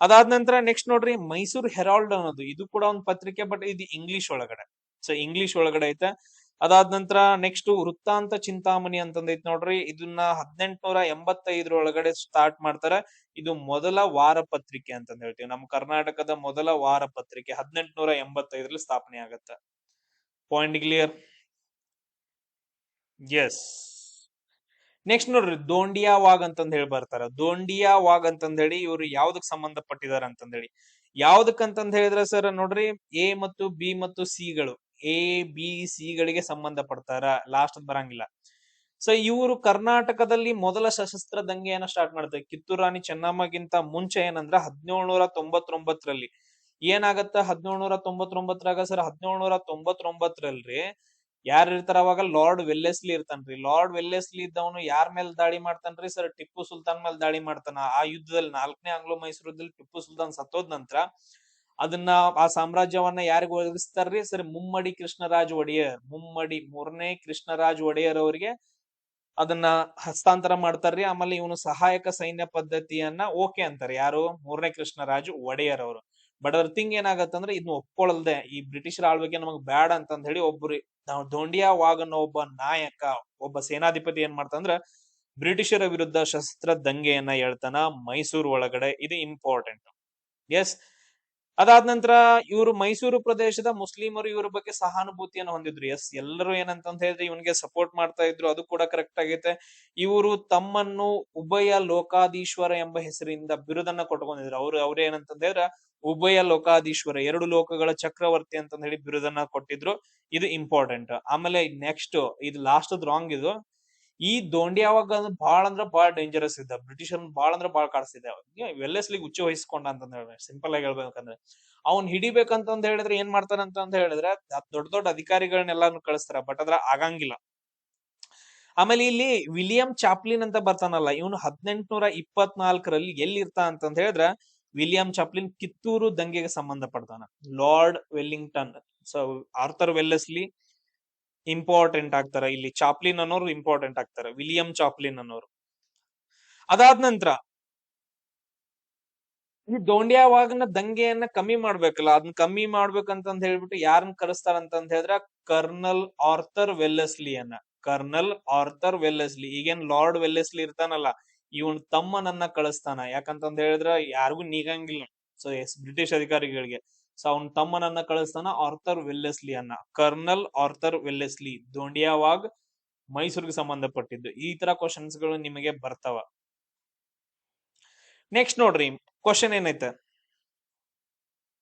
ಅದಾದ ನಂತರ ನೆಕ್ಸ್ಟ್ ನೋಡ್ರಿ, ಮೈಸೂರು ಹೆರಾಲ್ಡ್ ಅನ್ನೋದು ಇದು ಕೂಡ ಒಂದು ಪತ್ರಿಕೆ, ಬಟ್ ಇದು ಇಂಗ್ಲಿಷ್ ಒಳಗಡೆ. ಸೊ ಇಂಗ್ಲಿಷ್ ಒಳಗಡೆ ಐತೆ. ಅದಾದ ನಂತರ ನೆಕ್ಸ್ಟ್ ವೃತ್ತಾಂತ ಚಿಂತಾಮಣಿ ಅಂತಂದೈತಿ ನೋಡ್ರಿ, ಇದನ್ನ 1885 ಒಳಗಡೆ ಸ್ಟಾರ್ಟ್ ಮಾಡ್ತಾರ. ಇದು ಮೊದಲ ವಾರ ಪತ್ರಿಕೆ ಅಂತಂದ್ ಹೇಳ್ತೀವಿ. ನಮ್ಮ ಕರ್ನಾಟಕದ ಮೊದಲ ವಾರ ಪತ್ರಿಕೆ 1885 ಸ್ಥಾಪನೆ ಆಗತ್ತ. Point clear? ಎಸ್. ನೆಕ್ಸ್ಟ್ ನೋಡ್ರಿ, ದೋಂಡಿಯಾ ವಾಗ್ ಅಂತಂದ್ ಹೇಳಿ ಬರ್ತಾರ. ದೋಂಡಿಯಾ ವಾಗ್ ಅಂತಂದ್ ಹೇಳಿ ಇವ್ರು ಯಾವ್ದಕ್ ಸಂಬಂಧಪಟ್ಟಿದಾರ ಅಂತಂದ್ ಹೇಳಿ, ಯಾವ್ದಕ್ಕಂತಂದ್ ಹೇಳಿದ್ರೆ ಸರ್ ನೋಡ್ರಿ, ಎ ಮತ್ತು ಬಿ ಮತ್ತು ಸಿ ಗಳು, ಎ ಬಿ ಸಿ ಗಳಿಗೆ ಸಂಬಂಧ ಪಡ್ತಾರ. ಲಾಸ್ಟ್ ಬರಂಗಿಲ್ಲ. ಸೊ ಇವರು ಕರ್ನಾಟಕದಲ್ಲಿ ಮೊದಲ ಸಶಸ್ತ್ರ ದಂಗೆಯನ್ನ ಸ್ಟಾರ್ಟ್ ಮಾಡ್ತಾರೆ. ಕಿತ್ತೂರು ರಾಣಿ ಚೆನ್ನಮ್ಮಗಿಂತ ಮುಂಚೆ ಏನಂದ್ರ 1799ರಲ್ಲಿ ಏನಾಗತ್ತ, 1799ರಾಗ ಸರ್ 1799ರಲ್ರಿ ಯಾರು ಇರ್ತಾರ ಅವಾಗ ಲಾರ್ಡ್ ವೆಲ್ಲೆಸ್ಲಿ ಇರ್ತಾನ್ರಿ. ಲಾರ್ಡ್ ವೆಲ್ಲೆಸ್ಲಿ ಇದ್ದವನು ಯಾರ ಮೇಲೆ ದಾಳಿ ಮಾಡ್ತಾನ್ರಿ ಸರ್? ಟಿಪ್ಪು ಸುಲ್ತಾನ್ ಮೇಲೆ ದಾಳಿ ಮಾಡ್ತಾನ. ಆ ಯುದ್ಧದಲ್ಲಿ 4ನೇ ಆಂಗ್ಲೋ ಮೈಸೂರು ಯುದ್ಧದಲ್ಲಿ ಟಿಪ್ಪು ಸುಲ್ತಾನ್ ಸತ್ತೋದ್ ನಂತರ ಅದನ್ನ ಆ ಸಾಮ್ರಾಜ್ಯವನ್ನ ಯಾರಿಗ ಒದಗಿಸ್ತಾರ್ರಿ ಸರ್? ಮುಮ್ಮಡಿ ಕೃಷ್ಣರಾಜ್ ಒಡೆಯರ್, ಮುಮ್ಮಡಿ 3ನೇ ಕೃಷ್ಣರಾಜ್ ಒಡೆಯರ್ ಅವರಿಗೆ ಅದನ್ನ ಹಸ್ತಾಂತರ ಮಾಡ್ತಾರ್ರಿ. ಆಮೇಲೆ ಇವನು ಸಹಾಯಕ ಸೈನ್ಯ ಪದ್ಧತಿಯನ್ನ ಓಕೆ ಅಂತಾರೆ. ಯಾರು? 3ನೇ ಕೃಷ್ಣರಾಜು ಒಡೆಯರ್ ಅವರು. ಬಟ್ ಅದ್ರ ಥಿಂಗ್ ಏನಾಗತ್ತಂದ್ರೆ ಇದನ್ನ ಒಪ್ಕೊಳ್ದೆ ಈ ಬ್ರಿಟಿಷರ ಆಳ್ವಿಕೆ ನಮಗ್ ಬ್ಯಾಡ ಅಂತಂದ್ ಹೇಳಿ ಒಬ್ರು ದೋಂಡಿಯಾ ವಾಗ್ ಅನ್ನೋ ಒಬ್ಬ ನಾಯಕ, ಒಬ್ಬ ಸೇನಾಧಿಪತಿ ಏನ್ ಮಾಡ್ತಂದ್ರ ಬ್ರಿಟಿಷರ ವಿರುದ್ಧ ಶಸ್ತ್ರ ದಂಗೆಯನ್ನ ಹೇಳ್ತಾನ ಮೈಸೂರು ಒಳಗಡೆ. ಇದು ಇಂಪಾರ್ಟೆಂಟ್. ಎಸ್. ಅದಾದ ನಂತರ ಇವರು ಮೈಸೂರು ಪ್ರದೇಶದ ಮುಸ್ಲಿಮರು ಇವ್ರ ಬಗ್ಗೆ ಸಹಾನುಭೂತಿಯನ್ನು ಹೊಂದಿದ್ರು. ಎಸ್, ಎಲ್ಲರೂ ಏನಂತ ಹೇಳಿದ್ರೆ ಇವನ್ಗೆ ಸಪೋರ್ಟ್ ಮಾಡ್ತಾ ಇದ್ರು, ಅದು ಕೂಡ ಕರೆಕ್ಟ್ ಆಗೈತೆ. ಇವರು ತಮ್ಮನ್ನು ಉಭಯ ಲೋಕಾಧೀಶ್ವರ ಎಂಬ ಹೆಸರಿಂದ ಬಿರುದನ್ನ ಕೊಟ್ಕೊಂಡಿದ್ರು. ಅವ್ರ ಏನಂತ ಹೇಳಿದ್ರೆ ಉಭಯ ಲೋಕಾಧೀಶ್ವರ, 2 ಲೋಕಗಳ ಚಕ್ರವರ್ತಿ ಅಂತ ಹೇಳಿ ಬಿರುದನ್ನ ಕೊಟ್ಟಿದ್ರು. ಇದು ಇಂಪಾರ್ಟೆಂಟ್. ಆಮೇಲೆ ನೆಕ್ಸ್ಟ್ ಇದು ಲಾಸ್ಟ್ ರಾಂಗ್. ಇದು ಈ ದೋಂಡಿಯಾವಾಗ ಬಾಳ ಅಂದ್ರ ಬಾಳ ಡೇಂಜರಸ್ ಇದ್ದ, ಬ್ರಿಟಿಷರ್ ಬಾಳ ಅಂದ್ರ ಬಾಳ ಕಾಡಿಸಿದ್ದ. ವೆಲ್ಲೆಸ್ಲಿಗೆ ಹುಚ್ಚ ವಹಿಸ್ಕೊಂಡ ಅಂತ ಹೇಳಿದ್ರೆ ಸಿಂಪಲ್ ಆಗಿ ಹೇಳ್ಬೇಕಂದ್ರೆ, ಅವ್ನ್ ಹಿಡಿಬೇಕಂತಂದ್ ಹೇಳಿದ್ರೆ ಏನ್ ಮಾಡ್ತಾರಂತ ಹೇಳಿದ್ರೆ ದೊಡ್ಡ ದೊಡ್ಡ ಅಧಿಕಾರಿಗಳನ್ನೆಲ್ಲಾನು ಕಳಿಸ್ತಾರ, ಬಟ್ ಅದ್ರ ಆಗಂಗಿಲ್ಲ. ಆಮೇಲೆ ಇಲ್ಲಿ ವಿಲಿಯಂ ಚಾಪ್ಲಿನ್ ಅಂತ ಬರ್ತಾನಲ್ಲ, ಇವನು 1824ರಲ್ಲಿ ಎಲ್ಲಿರ್ತಾ ಅಂತಂದ್ ಹೇಳಿದ್ರ ವಿಲಿಯಂ ಚಾಪ್ಲಿನ್ ಕಿತ್ತೂರು ದಂಗೆಗೆ ಸಂಬಂಧ ಪಡ್ತಾನ. Lord Wellington, so Arthur Wellesley important ಆಗ್ತಾರ ಇಲ್ಲಿ. ಚಾಪ್ಲಿನ್ ಅನ್ನೋರು ಇಂಪಾರ್ಟೆಂಟ್ ಆಗ್ತಾರ, ವಿಲಿಯಂ ಚಾಪ್ಲಿನ್ ಅನ್ನೋರು. ಅದಾದ ನಂತರ ಈ ದೋಂಡಿಯಾವಾಗನ ದಂಗೆಯನ್ನ ಕಮ್ಮಿ ಮಾಡ್ಬೇಕಲ್ಲ, ಅದನ್ನ ಕಮ್ಮಿ ಮಾಡ್ಬೇಕಂತಂದ್ ಹೇಳ್ಬಿಟ್ಟು ಯಾರನ್ನ ಕರೆಸ್ತಾರ ಅಂತಂದ್ ಹೇಳಿದ್ರ ಕರ್ನಲ್ ಆರ್ಥರ್ ವೆಲ್ಲೆಸ್ಲಿಯನ್ನ. ಕರ್ನಲ್ ಆರ್ಥರ್ ವೆಲ್ಲೆಸ್ಲಿ, ಈಗೇನ್ ಲಾರ್ಡ್ ವೆಲ್ಲೆಸ್ಲಿ ಇರ್ತಾನಲ್ಲ, ಇವನ್ ತಮ್ಮನನ್ನ ಕಳಿಸ್ತಾನ. ಯಾಕಂತಂದ್ ಹೇಳಿದ್ರ ಯಾರಿಗೂ ನೀಗಂಗಿಲ್ಲ, ಸೊ ಬ್ರಿಟಿಷ್ ಅಧಿಕಾರಿಗಳಿಗೆ. ಸೊ ಅವನ್ ತಮ್ಮನನ್ನ ಕಳಿಸ್ತಾನ, ಆರ್ಥರ್ ವೆಲ್ಲೆಸ್ಲಿ ಅನ್ನ. ಕರ್ನಲ್ ಆರ್ಥರ್ ವೆಲ್ಲೆಸ್ಲಿ, ದೋಂಡಿಯಾವಾಗ್ ಮೈಸೂರಿಗೆ ಸಂಬಂಧಪಟ್ಟಿದ್ದು. ಈ ತರ ಕ್ವಶನ್ಸ್ ಗಳು ನಿಮಗೆ ಬರ್ತಾವ. ನೆಕ್ಸ್ಟ್ ನೋಡ್ರಿ, ಕ್ವಶನ್ ಏನೈತೆ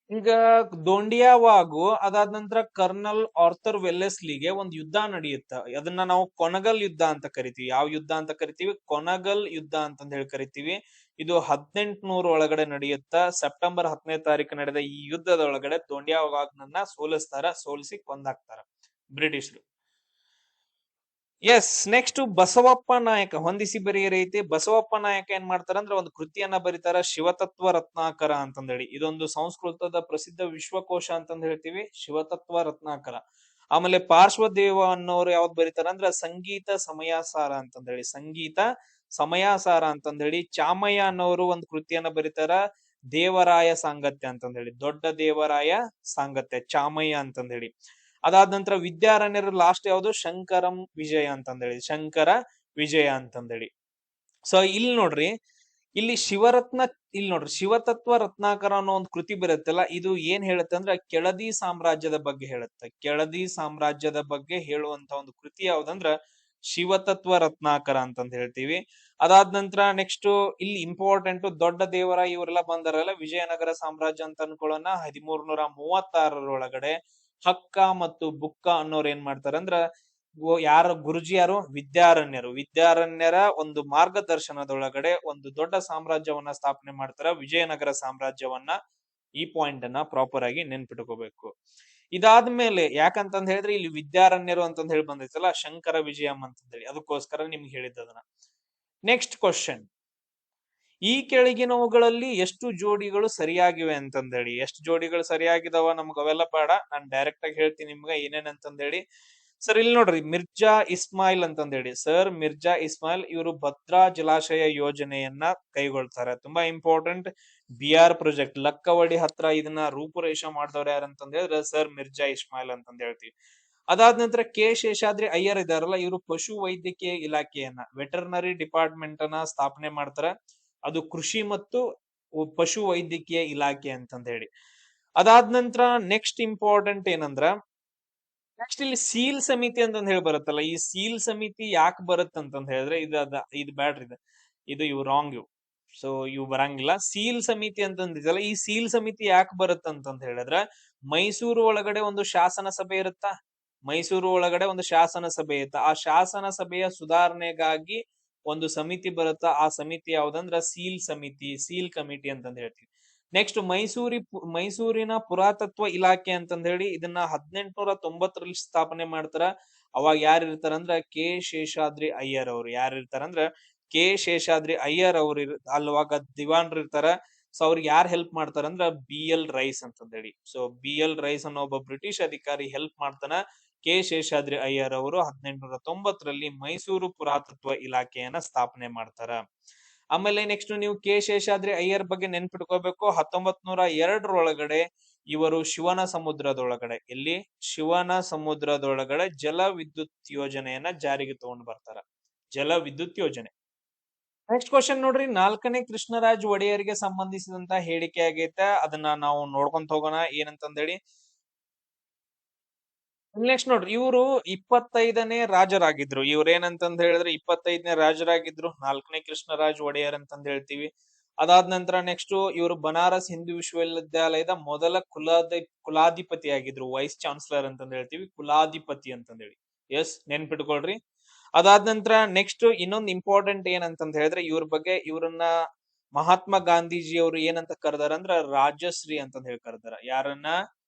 ಈಗ, ದೋಂಡಿಯಾವಾಗು ಅದಾದ ನಂತರ ಕರ್ನಲ್ ಆರ್ಥರ್ ವೆಲ್ಲೆಸ್ಲಿಗೆ ಒಂದ್ ಯುದ್ಧ ನಡೆಯುತ್ತ. ಅದನ್ನ ನಾವು ಕೊನಗಲ್ ಯುದ್ಧ ಅಂತ ಕರಿತೀವಿ. ಯಾವ ಯುದ್ಧ ಅಂತ ಕರಿತೀವಿ? ಕೊನಗಲ್ ಯುದ್ಧ ಅಂತಂದ್ ಹೇಳಿ ಕರಿತೀವಿ. ಇದು 1800 ಒಳಗಡೆ ನಡೆಯುತ್ತ. ಸೆಪ್ಟೆಂಬರ್ 10ನೇ ತಾರೀಕು ನಡೆದ ಈ ಯುದ್ಧದ ಒಳಗಡೆ ದೋಂಡಿಯಾವಾಗ್ನನ್ನ ಸೋಲಿಸಿ ಕೊಂದಾಕ್ತಾರ ಬ್ರಿಟಿಷರು. ಎಸ್. ನೆಕ್ಸ್ಟ್ ಬಸವಪ್ಪ ನಾಯಕ, ಹೊಂದಿಸಿ ಬರೆಯರೈತಿ. ಬಸವಪ್ಪ ನಾಯಕ ಏನ್ ಮಾಡ್ತಾರ ಅಂದ್ರೆ ಒಂದು ಕೃತಿಯನ್ನ ಬರೀತಾರ, ಶಿವತತ್ವ ರತ್ನಾಕರ ಅಂತಂದೇಳಿ. ಇದೊಂದು ಸಂಸ್ಕೃತದ ಪ್ರಸಿದ್ಧ ವಿಶ್ವಕೋಶ ಅಂತಂದ್ ಹೇಳ್ತೀವಿ, ಶಿವತತ್ವ ರತ್ನಾಕರ. ಆಮೇಲೆ ಪಾರ್ಶ್ವದೇವ ಅನ್ನೋರು ಯಾವ್ದು ಬರೀತಾರ ಅಂದ್ರ ಸಂಗೀತ ಸಮಯಸಾರ ಅಂತಂದೇಳಿ, ಸಂಗೀತ ಸಮಯಾಸಾರ ಅಂತಂದ ಹೇಳಿ. ಚಾಮಯ್ಯ ಅನ್ನೋರು ಒಂದು ಕೃತಿಯನ್ನ ಬರೀತಾರ, ದೇವರಾಯ ಸಾಂಗತ್ಯ ಅಂತಂದ ಹೇಳಿ, ದೊಡ್ಡ ದೇವರಾಯ ಸಾಂಗತ್ಯ, ಚಾಮಯ್ಯ ಅಂತಂದ ಹೇಳಿ. ಅದಾದ ನಂತರ ವಿದ್ಯಾರಣ್ಯರ ಲಾಸ್ಟ್ ಯಾವುದು, ಶಂಕರಂ ವಿಜಯ ಅಂತಂದ ಹೇಳಿ, ಶಂಕರ ವಿಜಯ ಅಂತಂದ ಹೇಳಿ. ಸೊ ಇಲ್ಲಿ ನೋಡ್ರಿ, ಇಲ್ಲಿ ಇಲ್ಲಿ ನೋಡ್ರಿ, ಶಿವತತ್ವ ರತ್ನಾಕರ ಅನ್ನೋ ಒಂದು ಕೃತಿ ಬರುತ್ತಲ್ಲ, ಇದು ಏನ್ ಹೇಳುತ್ತೆ ಅಂದ್ರೆ ಕೆಳದಿ ಸಾಮ್ರಾಜ್ಯದ ಬಗ್ಗೆ ಹೇಳುತ್ತೆ. ಕೆಳದಿ ಸಾಮ್ರಾಜ್ಯದ ಬಗ್ಗೆ ಹೇಳುವಂತ ಒಂದು ಕೃತಿ ಯಾವ್ದಂದ್ರ ಶಿವತತ್ವ ರತ್ನಾಕರ ಅಂತಂದ ಹೇಳ್ತೀವಿ. ಅದಾದ ನಂತರ ನೆಕ್ಸ್ಟ್ ಇಲ್ಲಿ ಇಂಪಾರ್ಟೆಂಟ್, ದೊಡ್ಡ ದೇವರ ಇವರೆಲ್ಲ ಬಂದಾರಲ್ಲ ವಿಜಯನಗರ ಸಾಮ್ರಾಜ್ಯ ಅಂತ ಅನ್ಕೊಳ್ಳೋಣ. 1336 ಹಕ್ಕ ಮತ್ತು ಬುಕ್ಕ ಅನ್ನೋರು ಏನ್ ಮಾಡ್ತಾರ ಅಂದ್ರ, ಗುರುಜಿ ಯಾರು, ವಿದ್ಯಾರಣ್ಯರ ಒಂದು ಮಾರ್ಗದರ್ಶನದೊಳಗಡೆ ಒಂದು ದೊಡ್ಡ ಸಾಮ್ರಾಜ್ಯವನ್ನ ಸ್ಥಾಪನೆ ಮಾಡ್ತಾರ, ವಿಜಯನಗರ ಸಾಮ್ರಾಜ್ಯವನ್ನ. ಈ ಪಾಯಿಂಟ್ ಅನ್ನ ಪ್ರಾಪರ್ ಆಗಿ ನೆನ್ಪಿಟ್ಕೋಬೇಕು. ಇದಾದ್ಮೇಲೆ ಯಾಕಂತಂದ್ ಹೇಳಿದ್ರೆ ಇಲ್ಲಿ ವಿದ್ಯಾರಣ್ಯರು ಅಂತಂದ್ ಹೇಳಿ ಬಂದೈತಲ್ಲ, ಶಂಕರ ವಿಜಯಂ ಅಂತಂದ್ ಹೇಳಿ, ಅದಕ್ಕೋಸ್ಕರ ನಿಮ್ಗೆ ಹೇಳಿದ್ದದನ್ನ. ನೆಕ್ಸ್ಟ್ ಕ್ವಶನ್, ಈ ಕೆಳಗಿನವುಗಳಲ್ಲಿ ಎಷ್ಟು ಜೋಡಿಗಳು ಸರಿಯಾಗಿವೆ ಅಂತಂದ್ ಹೇಳಿ. ಎಷ್ಟು ಜೋಡಿಗಳು ಸರಿಯಾಗಿದಾವ ನಮ್ಗೆ ಅವೆಲ್ಲ ಬೇಡ, ನಾನು ಡೈರೆಕ್ಟ್ ಆಗಿ ಹೇಳ್ತೀನಿ ನಿಮ್ಗೆ ಏನೇನ್ ಅಂತಂದ್ ಹೇಳಿ. ಸರ್ ಇಲ್ಲಿ ನೋಡ್ರಿ, ಮಿರ್ಜಾ ಇಸ್ಮಾಯಿಲ್ ಅಂತಂದ್ ಹೇಳಿ, ಸರ್ ಮಿರ್ಜಾ ಇಸ್ಮಾಯಿಲ್ ಇವರು ಭದ್ರಾ ಜಲಾಶಯ ಯೋಜನೆಯನ್ನ ಕೈಗೊಳ್ತಾರೆ. ತುಂಬಾ ಇಂಪಾರ್ಟೆಂಟ್, BR ಪ್ರಾಜೆಕ್ಟ್ ಲಕ್ಕವಡಿ ಹತ್ರ ಇದನ್ನ ರೂಪುರೇಷ ಮಾಡಿದವ್ರು ಯಾರಂತಂದ್ ಹೇಳಿದ್ರೆ ಸರ್ ಮಿರ್ಜಾ ಇಸ್ಮಾಯಿಲ್ ಅಂತಂದ್ ಹೇಳ್ತೀವಿ. ಅದಾದ ನಂತರ ಕೆ ಶೇಷಾದ್ರಿ ಅಯ್ಯರ್ ಇದಾರಲ್ಲ, ಇವರು ಪಶು ವೈದ್ಯಕೀಯ ಇಲಾಖೆಯನ್ನ, ವೆಟರ್ನರಿ ಡಿಪಾರ್ಟ್ಮೆಂಟ್ ಅನ್ನ ಸ್ಥಾಪನೆ ಮಾಡ್ತಾರೆ. ಅದು ಕೃಷಿ ಮತ್ತು ಪಶು ವೈದ್ಯಕೀಯ ಇಲಾಖೆ ಅಂತಂದ ಹೇಳಿ. ಅದಾದ ನಂತರ ನೆಕ್ಸ್ಟ್ ಇಂಪಾರ್ಟೆಂಟ್ ಏನಂದ್ರ, ನೆಕ್ಸ್ಟ್ ಇಲ್ಲಿ ಸೀಲ್ ಸಮಿತಿ ಅಂತಂದ್ ಹೇಳಿ ಬರುತ್ತಲ್ಲ, ಈ ಸೀಲ್ ಸಮಿತಿ ಯಾಕೆ ಬರುತ್ತಂತಂದ್ ಹೇಳಿದ್ರೆ ಇದು ಬ್ಯಾಡ್ರಿ, ಇವು ರಾಂಗ್, ಸೊ ಇವು ಬರಂಗಿಲ್ಲ. ಸೀಲ್ ಸಮಿತಿ ಅಂತಂದಿದಲ್ಲ, ಈ ಸೀಲ್ ಸಮಿತಿ ಯಾಕೆ ಬರುತ್ತಂತಂದ್ ಹೇಳಿದ್ರೆ, ಮೈಸೂರು ಒಳಗಡೆ ಒಂದು ಶಾಸನ ಸಭೆ ಇರುತ್ತಾ, ಮೈಸೂರು ಒಳಗಡೆ ಒಂದು ಶಾಸನ ಸಭೆ ಇರುತ್ತ, ಆ ಶಾಸನ ಸಭೆಯ ಸುಧಾರಣೆಗಾಗಿ ಒಂದು ಸಮಿತಿ ಬರುತ್ತಾ, ಆ ಸಮಿತಿ ಯಾವ್ದಂದ್ರ ಸೀಲ್ ಸಮಿತಿ, ಸೀಲ್ ಕಮಿಟಿ ಅಂತಂದ್ ಹೇಳ್ತೀವಿ. ನೆಕ್ಸ್ಟ್ ಮೈಸೂರಿನ ಪುರಾತತ್ವ ಇಲಾಖೆ ಅಂತಂದ್ ಹೇಳಿ, ಇದನ್ನ 1890ರಲ್ಲಿ ಸ್ಥಾಪನೆ ಮಾಡ್ತಾರ. ಅವಾಗ ಯಾರು ಇರ್ತಾರಂದ್ರ ಕೆ ಶೇಷಾದ್ರಿ ಅಯ್ಯರ್ ಅವ್ರು. ಯಾರು ಇರ್ತಾರಂದ್ರ ಕೆ ಶೇಷಾದ್ರಿ ಅಯ್ಯರ್ ಅವ್ರು ಅಲ್ವಾಗ ದಿವಾನ್ರು ಇರ್ತಾರ. ಸೊ ಅವ್ರಿಗೆ ಯಾರು ಹೆಲ್ಪ್ ಮಾಡ್ತಾರಂದ್ರ BL ರೈಸ್ ಅಂತಂದ್ ಹೇಳಿ. ಸೊ BL ರೈಸ್ ಅನ್ನೋ ಒಬ್ಬ ಬ್ರಿಟಿಷ್ ಅಧಿಕಾರಿ ಹೆಲ್ಪ್ ಮಾಡ್ತಾನ ಕೆ ಶೇಷಾದ್ರಿ ಅಯ್ಯರ್ ಅವರು 1890ರಲ್ಲಿ ಮೈಸೂರು ಪುರಾತತ್ವ ಇಲಾಖೆಯನ್ನ ಸ್ಥಾಪನೆ ಮಾಡ್ತಾರ. ಆಮೇಲೆ ನೆಕ್ಸ್ಟ್ ನೀವು ಕೆ ಶೇಷಾದ್ರಿ ಅಯ್ಯರ್ ಬಗ್ಗೆ ನೆನ್ಪಿಟ್ಕೋಬೇಕು, 1902 ಇವರು ಶಿವನ ಸಮುದ್ರದೊಳಗಡೆ, ಎಲ್ಲಿ ಶಿವನ ಸಮುದ್ರದೊಳಗಡೆ ಜಲ ವಿದ್ಯುತ್ ಯೋಜನೆಯನ್ನ ಜಾರಿಗೆ ತಗೊಂಡು ಬರ್ತಾರ, ಜಲ ವಿದ್ಯುತ್ ಯೋಜನೆ. ನೆಕ್ಸ್ಟ್ ಕ್ವಶನ್ ನೋಡ್ರಿ, 4ನೇ ಕೃಷ್ಣರಾಜ ಒಡೆಯರಿಗೆ ಸಂಬಂಧಿಸಿದಂತ ಹೇಳಿಕೆ ಆಗೈತೆ, ಅದನ್ನ ನಾವು ನೋಡ್ಕೊಂತ ಹೋಗೋಣ ಏನಂತಂದ್ ಹೇಳಿ. ನೆಕ್ಸ್ಟ್ ನೋಡ್ರಿ, ಇವರು 25ನೇ ರಾಜರಾಗಿದ್ರು. ಇವ್ರೇನಂತಂದ್ ಹೇಳಿದ್ರೆ 25ನೇ ರಾಜರಾಗಿದ್ರು, 4ನೇ ಕೃಷ್ಣರಾಜ ಒಡೆಯರ್ ಅಂತಂದ್ ಹೇಳ್ತೀವಿ. ಅದಾದ ನಂತರ ನೆಕ್ಸ್ಟ್ ಇವರು ಬನಾರಸ್ ಹಿಂದೂ ವಿಶ್ವವಿದ್ಯಾಲಯದ ಮೊದಲ ಕುಲಾಧಿಪತಿ ಆಗಿದ್ರು, ವೈಸ್ ಚಾನ್ಸಲರ್ ಅಂತಂದ್ ಹೇಳ್ತೀವಿ, ಕುಲಾಧಿಪತಿ ಅಂತಂದ್ ಹೇಳಿ. ಎಸ್, ನೆನ್ಪಿಟ್ಕೊಳ್ರಿ. ಅದಾದ ನಂತರ ನೆಕ್ಸ್ಟ್ ಇನ್ನೊಂದು ಇಂಪಾರ್ಟೆಂಟ್ ಏನಂತಂದ್ ಹೇಳಿದ್ರೆ, ಇವ್ರ ಬಗ್ಗೆ, ಇವ್ರನ್ನ ಮಹಾತ್ಮ ಗಾಂಧೀಜಿ ಅವರು ಏನಂತ ಕರೆದಾರ ಅಂದ್ರ ರಾಜಶ್ರೀ ಅಂತಂದ್ ಹೇಳಿ ಕರೆದಾರ. ಯಾರನ್ನ?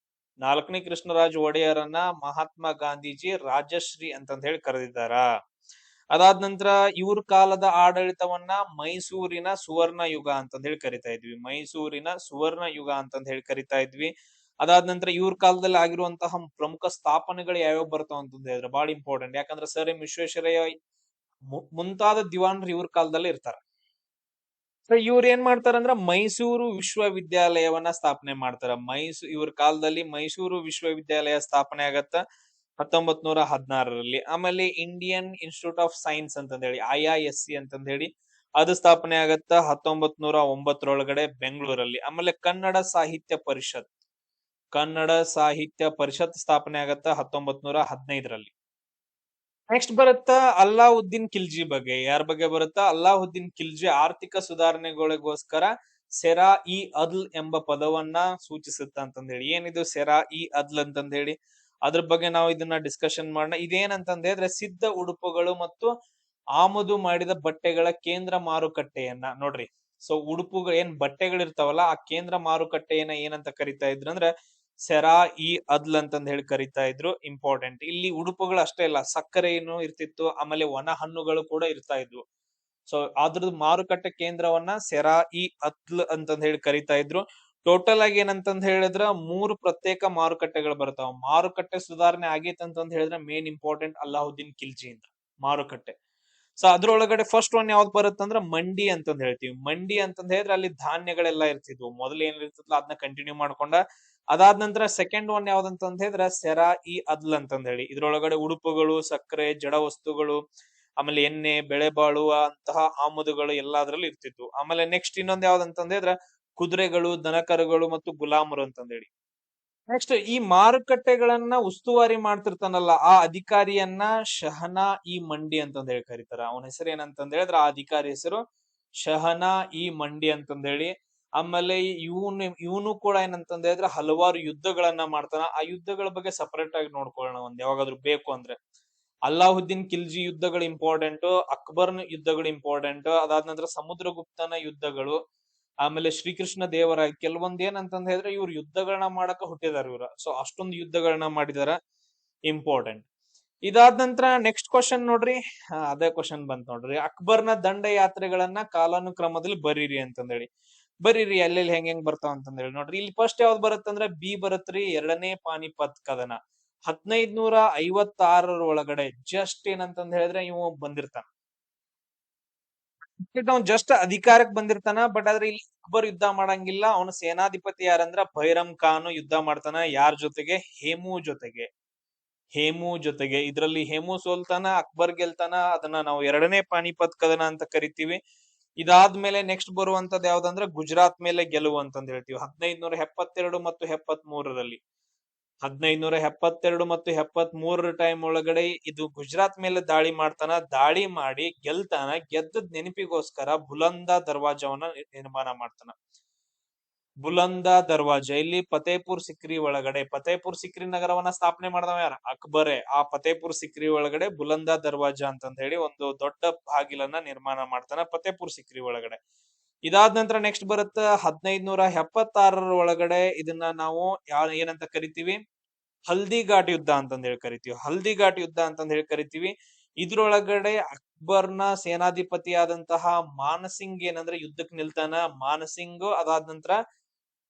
4ನೇ ಕೃಷ್ಣರಾಜ ಒಡೆಯರನ್ನ ಮಹಾತ್ಮ ಗಾಂಧೀಜಿ ರಾಜಶ್ರೀ ಅಂತಂದ್ ಹೇಳಿ ಕರೆದಿದ್ದಾರ. ಅದಾದ ನಂತರ ಇವ್ರ ಕಾಲದ ಆಡಳಿತವನ್ನ ಮೈಸೂರಿನ ಸುವರ್ಣ ಯುಗ ಅಂತಂದ್ ಹೇಳಿ ಕರಿತಾ ಇದ್ವಿ, ಮೈಸೂರಿನ ಸುವರ್ಣ ಯುಗ ಅಂತಂದ್ ಹೇಳಿ ಕರಿತಾ ಇದ್ವಿ. ಅದಾದ ನಂತರ ಇವ್ರ ಕಾಲದಲ್ಲಿ ಆಗಿರುವಂತಹ ಪ್ರಮುಖ ಸ್ಥಾಪನೆಗಳು ಯಾವ್ಯಾವ ಬರ್ತಾವ ಅಂತಂದ್ ಹೇಳಿದ್ರೆ ಬಹಳ ಇಂಪಾರ್ಟೆಂಟ್, ಯಾಕಂದ್ರೆ ಸರ್ ಎಂ ವಿಶ್ವೇಶ್ವರಯ್ಯ ಮುಂತಾದ ದಿವಾನ್ರು ಇವ್ರ ಕಾಲದಲ್ಲಿ ಇರ್ತಾರ. ಇವ್ರ ಏನ್ ಮಾಡ್ತಾರಂದ್ರ ಮೈಸೂರು ವಿಶ್ವವಿದ್ಯಾಲಯವನ್ನ ಸ್ಥಾಪನೆ ಮಾಡ್ತಾರ. ಇವ್ರ ಕಾಲದಲ್ಲಿ ಮೈಸೂರು ವಿಶ್ವವಿದ್ಯಾಲಯ ಸ್ಥಾಪನೆ ಆಗತ್ತ 1916ರಲ್ಲಿ. ಆಮೇಲೆ ಇಂಡಿಯನ್ ಇನ್ಸ್ಟಿಟ್ಯೂಟ್ ಆಫ್ ಸೈನ್ಸ್ ಅಂತಂದ್ ಹೇಳಿ, IISc ಅಂತಂದ್ ಹೇಳಿ ಅದು ಸ್ಥಾಪನೆ ಆಗತ್ತ 1909 ಬೆಂಗಳೂರಲ್ಲಿ. ಆಮೇಲೆ ಕನ್ನಡ ಸಾಹಿತ್ಯ ಪರಿಷತ್ ಸ್ಥಾಪನೆ ಆಗತ್ತ 1915ರಲ್ಲಿ. ನೆಕ್ಸ್ಟ್ ಬರುತ್ತಾ ಅಲ್ಲಾವುದ್ದೀನ್ ಖಿಲ್ಜಿ ಬಗ್ಗೆ. ಯಾರ ಬಗ್ಗೆ ಬರುತ್ತಾ? ಅಲ್ಲಾವುದ್ದೀನ್ ಖಿಲ್ಜಿ ಆರ್ಥಿಕ ಸುಧಾರಣೆಗಳಿಗೋಸ್ಕರ ಸೆರಾ ಇ ಅದ್ಲ್ ಎಂಬ ಪದವನ್ನ ಸೂಚಿಸುತ್ತ ಅಂತಂದ್ ಹೇಳಿ. ಏನಿದು ಸೆರಾ ಇ ಅದ್ಲ್ ಅಂತಂದ್ ಹೇಳಿ, ಅದ್ರ ಬಗ್ಗೆ ನಾವು ಇದನ್ನ ಡಿಸ್ಕಷನ್ ಮಾಡೋಣ. ಇದೇನಂತಂದ್ ಹೇಳಿದ್ರೆ ಸಿದ್ಧ ಉಡುಪುಗಳು ಮತ್ತು ಆಮದು ಮಾಡಿದ ಬಟ್ಟೆಗಳ ಕೇಂದ್ರ ಮಾರುಕಟ್ಟೆಯನ್ನ ನೋಡ್ರಿ. ಸೊ ಉಡುಪುಗಳು ಏನ್ ಬಟ್ಟೆಗಳಿರ್ತಾವಲ್ಲ, ಆ ಕೇಂದ್ರ ಮಾರುಕಟ್ಟೆಯನ್ನ ಏನಂತ ಕರಿತಾ ಇದ್ರು ಅಂದ್ರೆ ಸೆರಾ ಇ ಅದ್ಲ್ ಅಂತಂದ್ ಹೇಳಿ ಕರಿತಾ ಇದ್ರು. ಇಂಪಾರ್ಟೆಂಟ್, ಇಲ್ಲಿ ಉಡುಪುಗಳು ಅಷ್ಟೇ ಇಲ್ಲ, ಸಕ್ಕರೆ ಏನು ಇರ್ತಿತ್ತು, ಆಮೇಲೆ ವನ ಹಣ್ಣುಗಳು ಕೂಡ ಇರ್ತಾ ಇದ್ವು. ಸೊ ಅದ್ರದ್ದು ಮಾರುಕಟ್ಟೆ ಕೇಂದ್ರವನ್ನ ಸೆರಾ ಇ ಅದ್ಲ್ ಅಂತಂದ್ ಹೇಳಿ ಕರಿತಾ ಇದ್ರು. ಟೋಟಲ್ ಆಗಿ ಏನಂತಂದ್ ಹೇಳಿದ್ರ 3 ಪ್ರತ್ಯೇಕ ಮಾರುಕಟ್ಟೆಗಳು ಬರ್ತಾವ. ಮಾರುಕಟ್ಟೆ ಸುಧಾರಣೆ ಆಗೈತೆ ಅಂತಂದ್ ಹೇಳಿದ್ರೆ ಮೇನ್ ಇಂಪಾರ್ಟೆಂಟ್ ಅಲ್ಲಾವುದ್ದೀನ್ ಖಿಲ್ಜಿ ಇಂದ ಮಾರುಕಟ್ಟೆ. ಸೊ ಅದ್ರೊಳಗಡೆ ಫಸ್ಟ್ ಒನ್ ಯಾವ್ದು ಬರುತ್ತಂದ್ರ ಮಂಡಿ ಅಂತಂದ್ ಹೇಳ್ತೀವಿ. ಮಂಡಿ ಅಂತಂದ್ ಹೇಳಿದ್ರೆ ಅಲ್ಲಿ ಧಾನ್ಯಗಳೆಲ್ಲ ಇರ್ತಿದ್ವು. ಮೊದಲು ಏನ್ ಇರ್ತಿದ್ಲ ಅದನ್ನ ಕಂಟಿನ್ಯೂ ಮಾಡ್ಕೊಂಡ ಅದಾದ ನಂತರ ಸೆಕೆಂಡ್ ಒನ್ ಯಾವ್ದಂತಂದ್ ಹೇಳಿದ್ರೆ ಸೆರಾ ಇ ಅದ್ಲ್ ಅಂತಂದ್ ಹೇಳಿ. ಇದ್ರೊಳಗಡೆ ಉಡುಪುಗಳು, ಸಕ್ಕರೆ, ಜಡ ವಸ್ತುಗಳು, ಆಮೇಲೆ ಎಣ್ಣೆ, ಬೆಳೆ ಬಾಳುವ ಅಂತಹ ಆಮದುಗಳು ಎಲ್ಲ ಅದ್ರಲ್ಲಿ ಇರ್ತಿದ್ವು. ಆಮೇಲೆ ನೆಕ್ಸ್ಟ್ ಇನ್ನೊಂದ್ ಯಾವ್ದಂತಂದ್ ಹೇಳಿದ್ರೆ ಕುದುರೆಗಳು, ದನಕರುಗಳು ಮತ್ತು ಗುಲಾಮರು ಅಂತಂದ್ ಹೇಳಿ. ನೆಕ್ಸ್ಟ್ ಈ ಮಾರುಕಟ್ಟೆಗಳನ್ನ ಉಸ್ತುವಾರಿ ಮಾಡ್ತಿರ್ತಾನಲ್ಲ ಆ ಅಧಿಕಾರಿಯನ್ನ ಶಹನಾ ಇ ಮಂಡಿ ಅಂತಂದ್ ಹೇಳಿ ಕರೀತಾರ. ಅವನ ಹೆಸರು ಏನಂತಂದ್ ಹೇಳಿದ್ರೆ ಆ ಅಧಿಕಾರಿ ಹೆಸರು ಶಹನಾ ಇ ಮಂಡಿ ಅಂತಂದ್ ಹೇಳಿ. ಆಮೇಲೆ ಇವನು ಕೂಡ ಏನಂತಂದ್ ಹೇಳಿದ್ರೆ ಹಲವಾರು ಯುದ್ಧಗಳನ್ನ ಮಾಡ್ತಾನ. ಆ ಯುದ್ಧಗಳ ಬಗ್ಗೆ ಸಪರೇಟ್ ಆಗಿ ನೋಡ್ಕೊಳ್ಳೋಣ ಒಂದ್ ಯಾವಾಗಾದ್ರೂ ಬೇಕು ಅಂದ್ರೆ. ಅಲ್ಲಾವುದ್ದೀನ್ ಖಿಲ್ಜಿ ಯುದ್ಧಗಳು ಇಂಪಾರ್ಟೆಂಟ್, ಅಕ್ಬರ್ನ ಯುದ್ಧಗಳು ಇಂಪಾರ್ಟೆಂಟ್, ಅದಾದ ನಂತರ ಸಮುದ್ರಗುಪ್ತನ ಯುದ್ಧಗಳು, ಆಮೇಲೆ ಶ್ರೀಕೃಷ್ಣ ದೇವರಾಯ ಕೆಲವೊಂದ್ ಏನಂತಂದ್ ಹೇಳಿದ್ರೆ ಇವ್ರು ಯುದ್ಧಗಳನ್ನ ಮಾಡಕ ಹುಟ್ಟಿದಾರ ಇವ್ರ. ಸೊ ಅಷ್ಟೊಂದು ಯುದ್ಧಗಳನ್ನ ಮಾಡಿದಾರ, ಇಂಪಾರ್ಟೆಂಟ್. ಇದಾದ ನಂತರ ನೆಕ್ಸ್ಟ್ ಕ್ವಶನ್ ನೋಡ್ರಿ. ಅದೇ ಕ್ವಶನ್ ಬಂತ್ ನೋಡ್ರಿ. ಅಕ್ಬರ್ನ ದಂಡಯಾತ್ರೆಗಳನ್ನ ಕಾಲಾನುಕ್ರಮದಲ್ಲಿ ಬರೀರಿ ಅಂತಂದ್ ಹೇಳಿ. ಬರೀರಿ ಎಲ್ಲೆಲ್ಲಿ ಹೆಂಗ್ ಬರ್ತಾವ ಅಂತಂದ್ ಹೇಳಿ ನೋಡ್ರಿ. ಇಲ್ಲಿ ಫಸ್ಟ್ ಯಾವ್ದು ಬರುತ್ತಂದ್ರ ಬಿ ಬರತ್ರಿ, ಎರಡನೇ ಪಾನಿಪತ್ ಕದನ 1556 ಒಳಗಡೆ. ಜಸ್ಟ್ ಏನಂತಂದ್ ಹೇಳಿದ್ರೆ ಇವ ಬಂದಿರ್ತಾನ, ಅವ್ನು ಜಸ್ಟ್ ಅಧಿಕಾರಕ್ಕೆ ಬಂದಿರ್ತಾನ. ಬಟ್ ಆದ್ರೆ ಇಲ್ಲಿ ಅಕ್ಬರ್ ಯುದ್ಧ ಮಾಡಂಗಿಲ್ಲ. ಅವನ ಸೇನಾಧಿಪತಿ ಯಾರಂದ್ರ ಬೈರಮ್ ಖಾನ್ ಯುದ್ಧ ಮಾಡ್ತಾನ. ಯಾರ ಜೊತೆಗೆ? ಹೇಮು ಜೊತೆಗೆ. ಇದ್ರಲ್ಲಿ ಹೇಮು ಸೋಲ್ತಾನ, ಅಕ್ಬರ್ ಗೆಲ್ತಾನ. ಅದನ್ನ ನಾವು ಎರಡನೇ ಪಾನಿಪತ್ ಕದನ ಅಂತ ಕರಿತೀವಿ. ಇದಾದ್ಮೇಲೆ ನೆಕ್ಸ್ಟ್ ಬರುವಂತದ್ ಯಾವ್ದಂದ್ರೆ ಗುಜರಾತ್ ಮೇಲೆ ಗೆಲುವು ಅಂತಂದ್ ಹೇಳ್ತೀವಿ 1572 ಮತ್ತು 73ರಲ್ಲಿ. 1572 ಮತ್ತು 73 ಟೈಮ್ ಒಳಗಡೆ ಇದು ಗುಜರಾತ್ ಮೇಲೆ ದಾಳಿ ಮಾಡ್ತಾನ. ದಾಳಿ ಮಾಡಿ ಗೆಲ್ತಾನ. ಗೆದ್ದದ್ ನೆನಪಿಗೋಸ್ಕರ ಬುಲಂದ ದರ್ವಾಜವನ್ನ ನಿರ್ಮಾಣ ಮಾಡ್ತಾನ. ಬುಲಂದ ದರ್ವಾಜ ಇಲ್ಲಿ ಫತೇಪುರ್ ಸಿಕ್ರಿ ಒಳಗಡೆ. ಫತೇಪುರ್ ಸಿಕ್ರಿ ನಗರವನ್ನ ಸ್ಥಾಪನೆ ಮಾಡಿದವ ಯಾರ? ಅಕ್ಬರೇ. ಆ ಫತೇಪುರ್ ಸಿಕ್ರಿ ಒಳಗಡೆ ಬುಲಂದ ದರ್ವಾಜ ಅಂತಂದ್ ಹೇಳಿ ಒಂದು ದೊಡ್ಡ ಬಾಗಿಲನ್ನ ನಿರ್ಮಾಣ ಮಾಡ್ತಾನ ಫತೇಪುರ್ ಸಿಕ್ರಿ ಒಳಗಡೆ. ಇದಾದ ನಂತರ ನೆಕ್ಸ್ಟ್ ಬರುತ್ತ 1576 ಒಳಗಡೆ. ಇದನ್ನ ನಾವು ಏನಂತ ಕರಿತೀವಿ? ಹಲ್ದಿ ಘಾಟ್ ಯುದ್ಧ ಅಂತಂದ್ ಹೇಳಿ ಕರಿತೀವಿ. ಹಲ್ದಿ ಘಾಟ್ ಯುದ್ಧ ಅಂತಂದ್ ಹೇಳಿ ಕರಿತೀವಿ. ಇದ್ರೊಳಗಡೆ ಅಕ್ಬರ್ನ ಸೇನಾಧಿಪತಿ ಆದಂತಹ ಮಾನಸಿಂಗ್ ಏನಂದ್ರೆ ಯುದ್ಧಕ್ಕೆ ನಿಲ್ತಾನ. ಮಾನಸಿಂಗ್ ಅದಾದ ನಂತರ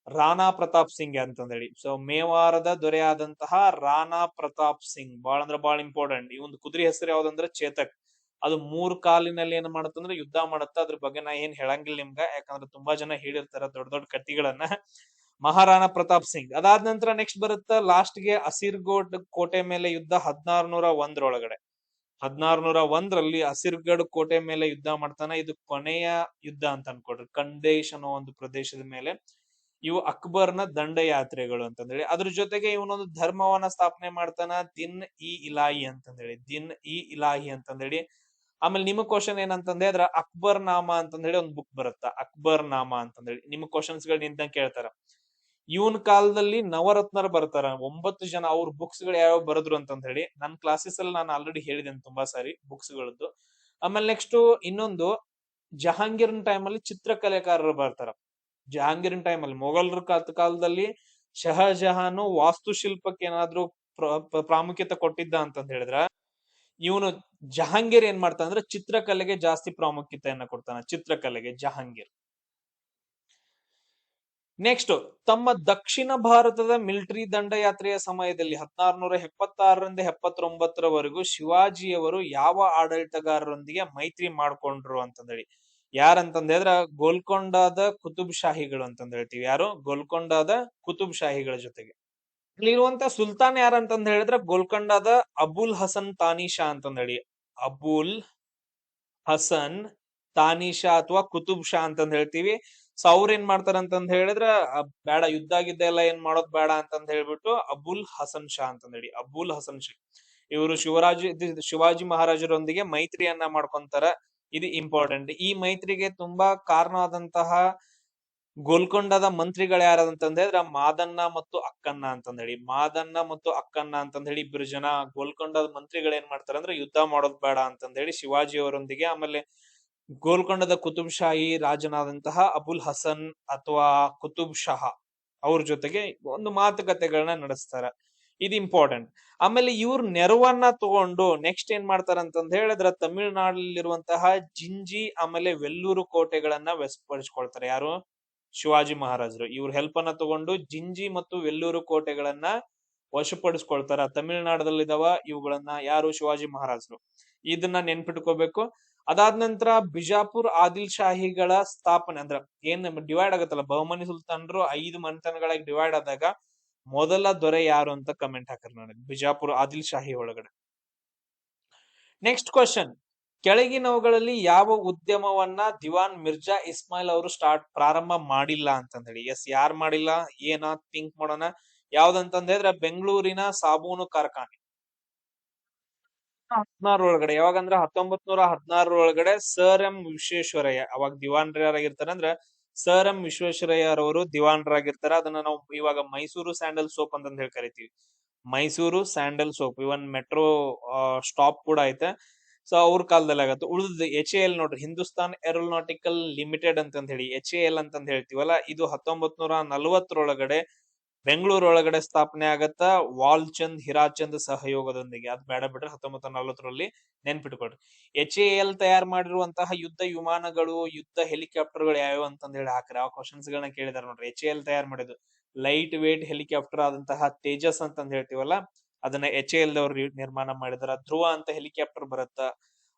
ರಾಣಾ ಪ್ರತಾಪ್ ಸಿಂಗ್ ಅಂತಂದ್ ಹೇಳಿ. ಸೊ ಮೇವಾರದ ದೊರೆ ಆದಂತಹ ರಾಣಾ ಪ್ರತಾಪ್ ಸಿಂಗ್ ಬಾಳ ಅಂದ್ರ ಬಾಳ ಇಂಪಾರ್ಟೆಂಟ್. ಈ ಒಂದು ಕುದುರೆ ಹೆಸರು ಯಾವ್ದಂದ್ರೆ ಚೇತಕ್. ಅದು 3 ಕಾಲಿನಲ್ಲಿ ಏನ್ ಮಾಡತ್ತಂದ್ರೆ ಯುದ್ಧ ಮಾಡತ್ತ. ಅದ್ರ ಬಗ್ಗೆ ನಾ ಏನ್ ಹೇಳಂಗಿಲ್ಲ ನಿಮ್ಗ, ಯಾಕಂದ್ರೆ ತುಂಬಾ ಜನ ಹೇಳಿರ್ತಾರ ದೊಡ್ಡ ದೊಡ್ಡ ಕತ್ತಿಗಳನ್ನ. ಮಹಾರಾಣಾ ಪ್ರತಾಪ್ ಸಿಂಗ್. ಅದಾದ ನಂತರ ನೆಕ್ಸ್ಟ್ ಬರುತ್ತ ಲಾಸ್ಟ್ ಗೆ ಅಸಿರ್ಗೋಡ್ ಕೋಟೆ ಮೇಲೆ ಯುದ್ಧ 1601 1601ರಲ್ಲಿ ಅಸಿರ್ಗಢ್ ಕೋಟೆ ಮೇಲೆ ಯುದ್ಧ ಮಾಡ್ತಾನ. ಇದು ಕೊನೆಯ ಯುದ್ಧ ಅಂತ ಅನ್ಕೊಡ್ರಿ. ಖಂಡೇಶ್ ಅನ್ನೋ ಒಂದು ಪ್ರದೇಶದ ಮೇಲೆ. ಇವು ಅಕ್ಬರ್ನ ದಂಡಯಾತ್ರೆಗಳು ಅಂತಂದೇಳಿ. ಅದ್ರ ಜೊತೆಗೆ ಇವನೊಂದು ಧರ್ಮವನ್ನ ಸ್ಥಾಪನೆ ಮಾಡ್ತಾನ, ದಿನ್ ಇ ಇಲಾಹಿ ಅಂತಂದೇಳಿ. ದಿನ್ ಇ ಇಲಾಹಿ ಅಂತಂದೇಳಿ. ಆಮೇಲೆ ನಿಮಗ್ ಕ್ವಶನ್ ಏನಂತಂದ್ರೆ ಅಕ್ಬರ್ ನಾಮ ಅಂತಂದೇಳಿ ಒಂದು ಬುಕ್ ಬರುತ್ತ. ಅಕ್ಬರ್ ನಾಮ ಅಂತಂದೇಳಿ ನಿಮಗ್ ಕ್ವಶನ್ಸ್ ಗಳು ನಿಂತ ಕೇಳ್ತಾರ. ಇವನ್ ಕಾಲದಲ್ಲಿ ನವರತ್ನರು ಬರ್ತಾರ 9 ಜನ. ಅವ್ರ ಬುಕ್ಸ್ ಗಳು ಯಾವ್ಯಾವ ಬರೆದ್ರು ಅಂತಂದ್ ಹೇಳಿ ನನ್ ಕ್ಲಾಸಸ್ ಅಲ್ಲಿ ನಾನು ಆಲ್ರೆಡಿ ಹೇಳಿದ್ದೇನೆ ತುಂಬಾ ಸಾರಿ ಬುಕ್ಸ್ ಗಳದ್ದು. ಆಮೇಲೆ ನೆಕ್ಸ್ಟ್ ಇನ್ನೊಂದು ಜಹಾಂಗೀರ್ನ ಟೈಮ್ ಅಲ್ಲಿ ಚಿತ್ರಕಲೆಕಾರರು ಬರ್ತಾರ. ಜಹಾಂಗೀರ್ನ ಟೈಮ್ ಅಲ್ಲಿ ಮೊಘಲರ ಕಾಲದಲ್ಲಿ ಶಹಜಹಾನು ವಾಸ್ತುಶಿಲ್ಪಕ್ಕೆ ಏನಾದ್ರು ಪ್ರಾಮುಖ್ಯತೆ ಕೊಟ್ಟಿದ್ದ ಅಂತಂದ್ ಹೇಳಿದ್ರ, ಇವನು ಜಹಾಂಗೀರ್ ಏನ್ ಮಾಡ್ತಾನ ಅಂದ್ರೆ ಚಿತ್ರಕಲೆಗೆ ಜಾಸ್ತಿ ಪ್ರಾಮುಖ್ಯತೆಯನ್ನ ಕೊಡ್ತಾನ. ಚಿತ್ರಕಲೆಗೆ ಜಹಾಂಗೀರ್. ನೆಕ್ಸ್ಟ್ ತಮ್ಮ ದಕ್ಷಿಣ ಭಾರತದ ಮಿಲಿಟರಿ ದಂಡಯಾತ್ರೆಯ ಸಮಯದಲ್ಲಿ 1676ರಿಂದ 79ರವರೆಗೂ ಶಿವಾಜಿಯವರು ಯಾವ ಆಡಳಿತಗಾರರೊಂದಿಗೆ ಮೈತ್ರಿ ಮಾಡ್ಕೊಂಡ್ರು ಅಂತಂದೇಳಿ. ಯಾರಂತಂದ್ರೆ ಗೋಲ್ಕೊಂಡಾದ ಕುತುಬ್ ಶಾಹಿಗಳು ಅಂತಂದ್ ಹೇಳ್ತೀವಿ. ಯಾರು? ಗೋಲ್ಕೊಂಡಾದ ಕುತುಬ್ ಶಾಹಿಗಳ ಜೊತೆಗೆ. ಇಲ್ಲಿರುವಂತ ಸುಲ್ತಾನ್ ಯಾರಂತಂದ್ ಹೇಳಿದ್ರೆ ಗೋಲ್ಕೊಂಡಾದ ಅಬುಲ್ ಹಸನ್ ತಾನಿಷಾ ಅಂತಂದ್ ಹೇಳಿ. ಅಬುಲ್ ಹಸನ್ ತಾನಿಷಾ ಅಥವಾ ಕುತುಬ್ ಶಾ ಅಂತಂದ್ ಹೇಳ್ತೀವಿ. ಸೊ ಅವ್ರ ಏನ್ ಮಾಡ್ತಾರ ಅಂತಂದ್ ಹೇಳಿದ್ರ ಬೇಡ ಯುದ್ಧ ಗಿದ್ದ ಎಲ್ಲ ಏನ್ ಮಾಡೋದ್ ಬೇಡ ಅಂತಂದ್ ಹೇಳ್ಬಿಟ್ಟು ಅಬುಲ್ ಹಸನ್ ಶಾ ಅಂತಂದ್ ಹೇಳಿ. ಅಬುಲ್ ಹಸನ್ ಶಾ ಇವರು ಶಿವಾಜಿ ಮಹಾರಾಜರೊಂದಿಗೆ ಮೈತ್ರಿಯನ್ನ ಮಾಡ್ಕೊಂತಾರ. ಇದು ಇಂಪಾರ್ಟೆಂಟ್. ಈ ಮೈತ್ರಿಗೆ ತುಂಬಾ ಕಾರಣವಾದಂತಹ ಗೋಲ್ಕೊಂಡದ ಮಂತ್ರಿಗಳು ಯಾರಂತಂದ್ ಹೇಳಿದ್ರ ಮಾದನ್ನ ಮತ್ತು ಅಕ್ಕನ್ನ ಅಂತಂದ್ ಹೇಳಿ. ಮಾದನ್ನ ಮತ್ತು ಅಕ್ಕನ್ನ ಅಂತಂದ್ ಹೇಳಿ ಇಬ್ಬರು ಜನ ಗೋಲ್ಕೊಂಡದ ಮಂತ್ರಿಗಳು ಏನ್ ಮಾಡ್ತಾರ ಅಂದ್ರೆ ಯುದ್ಧ ಮಾಡೋದ್ ಬೇಡ ಅಂತಂದ್ ಹೇಳಿ ಶಿವಾಜಿ ಅವರೊಂದಿಗೆ, ಆಮೇಲೆ ಗೋಲ್ಕೊಂಡದ ಕುತುಬ್ ಶಾಹಿ ರಾಜನಾದಂತಹ ಅಬುಲ್ ಹಸನ್ ಅಥವಾ ಕುತುಬ್ ಶಹ ಅವ್ರ ಜೊತೆಗೆ ಒಂದು ಮಾತುಕತೆಗಳನ್ನ ನಡೆಸ್ತಾರ. ಇದು ಇಂಪಾರ್ಟೆಂಟ್. ಆಮೇಲೆ ಇವ್ರ ನೆರವನ್ನ ತಗೊಂಡು ನೆಕ್ಸ್ಟ್ ಏನ್ ಮಾಡ್ತಾರ ಅಂತಂದ್ ಹೇಳಿದ್ರ ತಮಿಳುನಾಡಲ್ಲಿರುವಂತಹ ಜಿಂಜಿ ಆಮೇಲೆ ವೆಲ್ಲೂರು ಕೋಟೆಗಳನ್ನ ವಶಪಡಿಸ್ಕೊಳ್ತಾರೆ. ಯಾರು? ಶಿವಾಜಿ ಮಹಾರಾಜರು. ಇವ್ರ ಹೆಲ್ಪ್ ಅನ್ನ ತಗೊಂಡು ಜಿಂಜಿ ಮತ್ತು ವೆಲ್ಲೂರು ಕೋಟೆಗಳನ್ನ ವಶಪಡಿಸ್ಕೊಳ್ತಾರ. ತಮಿಳುನಾಡದಲ್ಲಿದಾವ ಇವುಗಳನ್ನ. ಯಾರು? ಶಿವಾಜಿ ಮಹಾರಾಜರು. ಇದನ್ನ ನೆನ್ಪಿಟ್ಕೋಬೇಕು. ಅದಾದ ನಂತರ ಬಿಜಾಪುರ್ ಆದಿಲ್ ಶಾಹಿಗಳ ಸ್ಥಾಪನೆ ಅಂದ್ರ ಏನ್ ಡಿವೈಡ್ ಆಗತ್ತಲ್ಲ, ಬಹುಮನಿ ಸುಲ್ತಾನರು 5 ಮನೆತನಗಳಾಗಿ ಡಿವೈಡ್ ಆದಾಗ ಮೊದಲ ದೊರೆ ಯಾರು ಅಂತ ಕಮೆಂಟ್ ಹಾಕ್ರಿ ನನಗೆ, ಬಿಜಾಪುರ್ ಆದಿಲ್ ಶಾಹಿ ಒಳಗಡೆ. ನೆಕ್ಸ್ಟ್ ಕ್ವಶನ್, ಕೆಳಗಿನವುಗಳಲ್ಲಿ ಯಾವ ಉದ್ಯಮವನ್ನ ದಿವಾನ್ ಮಿರ್ಜಾ ಇಸ್ಮಾಯಿಲ್ ಅವರು ಪ್ರಾರಂಭ ಮಾಡಿಲ್ಲ ಅಂತಂದ ಹೇಳಿ. ಎಸ್, ಯಾರು ಮಾಡಿಲ್ಲ, ಏನ ಥಿಂಕ್ ಮಾಡೋಣ. ಯಾವ್ದಂತಂದ ಹೇಳಿದ್ರೆ ಬೆಂಗಳೂರಿನ ಸಾಬೂನು ಕಾರ್ಖಾನೆ 16 ಒಳಗಡೆ. ಯಾವಾಗಂದ್ರ 1916 ಸರ್ ಎಂ ವಿಶ್ವೇಶ್ವರಯ್ಯ, ಅವಾಗ ದಿವಾನ್ರಾಗಿರ್ತಾರ ಅಂದ್ರ ಸರ್ ಎಂ ವಿಶ್ವೇಶ್ವರಯ್ಯರವರು ದಿವಾನ್ರಾಗಿರ್ತಾರ. ಅದನ್ನ ನಾವು ಇವಾಗ ಮೈಸೂರು ಸ್ಯಾಂಡಲ್ ಸೋಪ್ ಅಂತಂದ್ ಹೇಳಿ ಕರಿತೀವಿ. ಮೈಸೂರು ಸ್ಯಾಂಡಲ್ ಸೋಪ್, ಇವನ್ ಮೆಟ್ರೋ ಸ್ಟಾಪ್ ಕೂಡ ಐತೆ. ಸೊ ಅವ್ರ ಕಾಲದಲ್ಲಿ ಆಗತ್ತೆ. ಉಳಿದ HAL ನೋಡ್ರಿ, ಹಿಂದೂಸ್ತಾನ್ ಏರೋನಾಟಿಕಲ್ ಲಿಮಿಟೆಡ್ ಅಂತಂದ್ ಹೇಳಿ HAL ಅಂತಂದ್ ಹೇಳ್ತೀವಲ್ಲ, ಇದು 1940 ಬೆಂಗಳೂರು ಒಳಗಡೆ ಸ್ಥಾಪನೆ ಆಗತ್ತ, ವಾಲ್ಚಂದ್ ಹಿರಾಚಂದ್ ಸಹಯೋಗದೊಂದಿಗೆ. ಅದ್ ಬೇಡ ಬಿಟ್ರೆ 1940 ನೆನ್ಪಿಟ್ಕೊಳ್ರಿ. HAL ತಯಾರು ಮಾಡಿರುವಂತಹ ಯುದ್ಧ ವಿಮಾನಗಳು, ಯುದ್ಧ ಹೆಲಿಕಾಪ್ಟರ್ಗಳು ಯಾವ್ಯಾವ ಅಂತಂದ್ ಹೇಳಿ ಹಾಕ್ರಿ. ಆ ಕ್ವಶನ್ಸ್ ಗಳನ್ನ ಕೇಳಿದಾರೆ ನೋಡ್ರಿ. HAL ತಯಾರು ಮಾಡಿದ್ದು ಲೈಟ್ ವೇಟ್ ಹೆಲಿಕಾಪ್ಟರ್ ಆದಂತಹ ತೇಜಸ್ ಅಂತಂದ್ ಹೇಳ್ತೀವಲ್ಲ, ಅದನ್ನ HAL ದವ್ರು ನಿರ್ಮಾಣ ಮಾಡಿದಾರ. ಧ್ರುವ ಅಂತ ಹೆಲಿಕಾಪ್ಟರ್ ಬರುತ್ತ,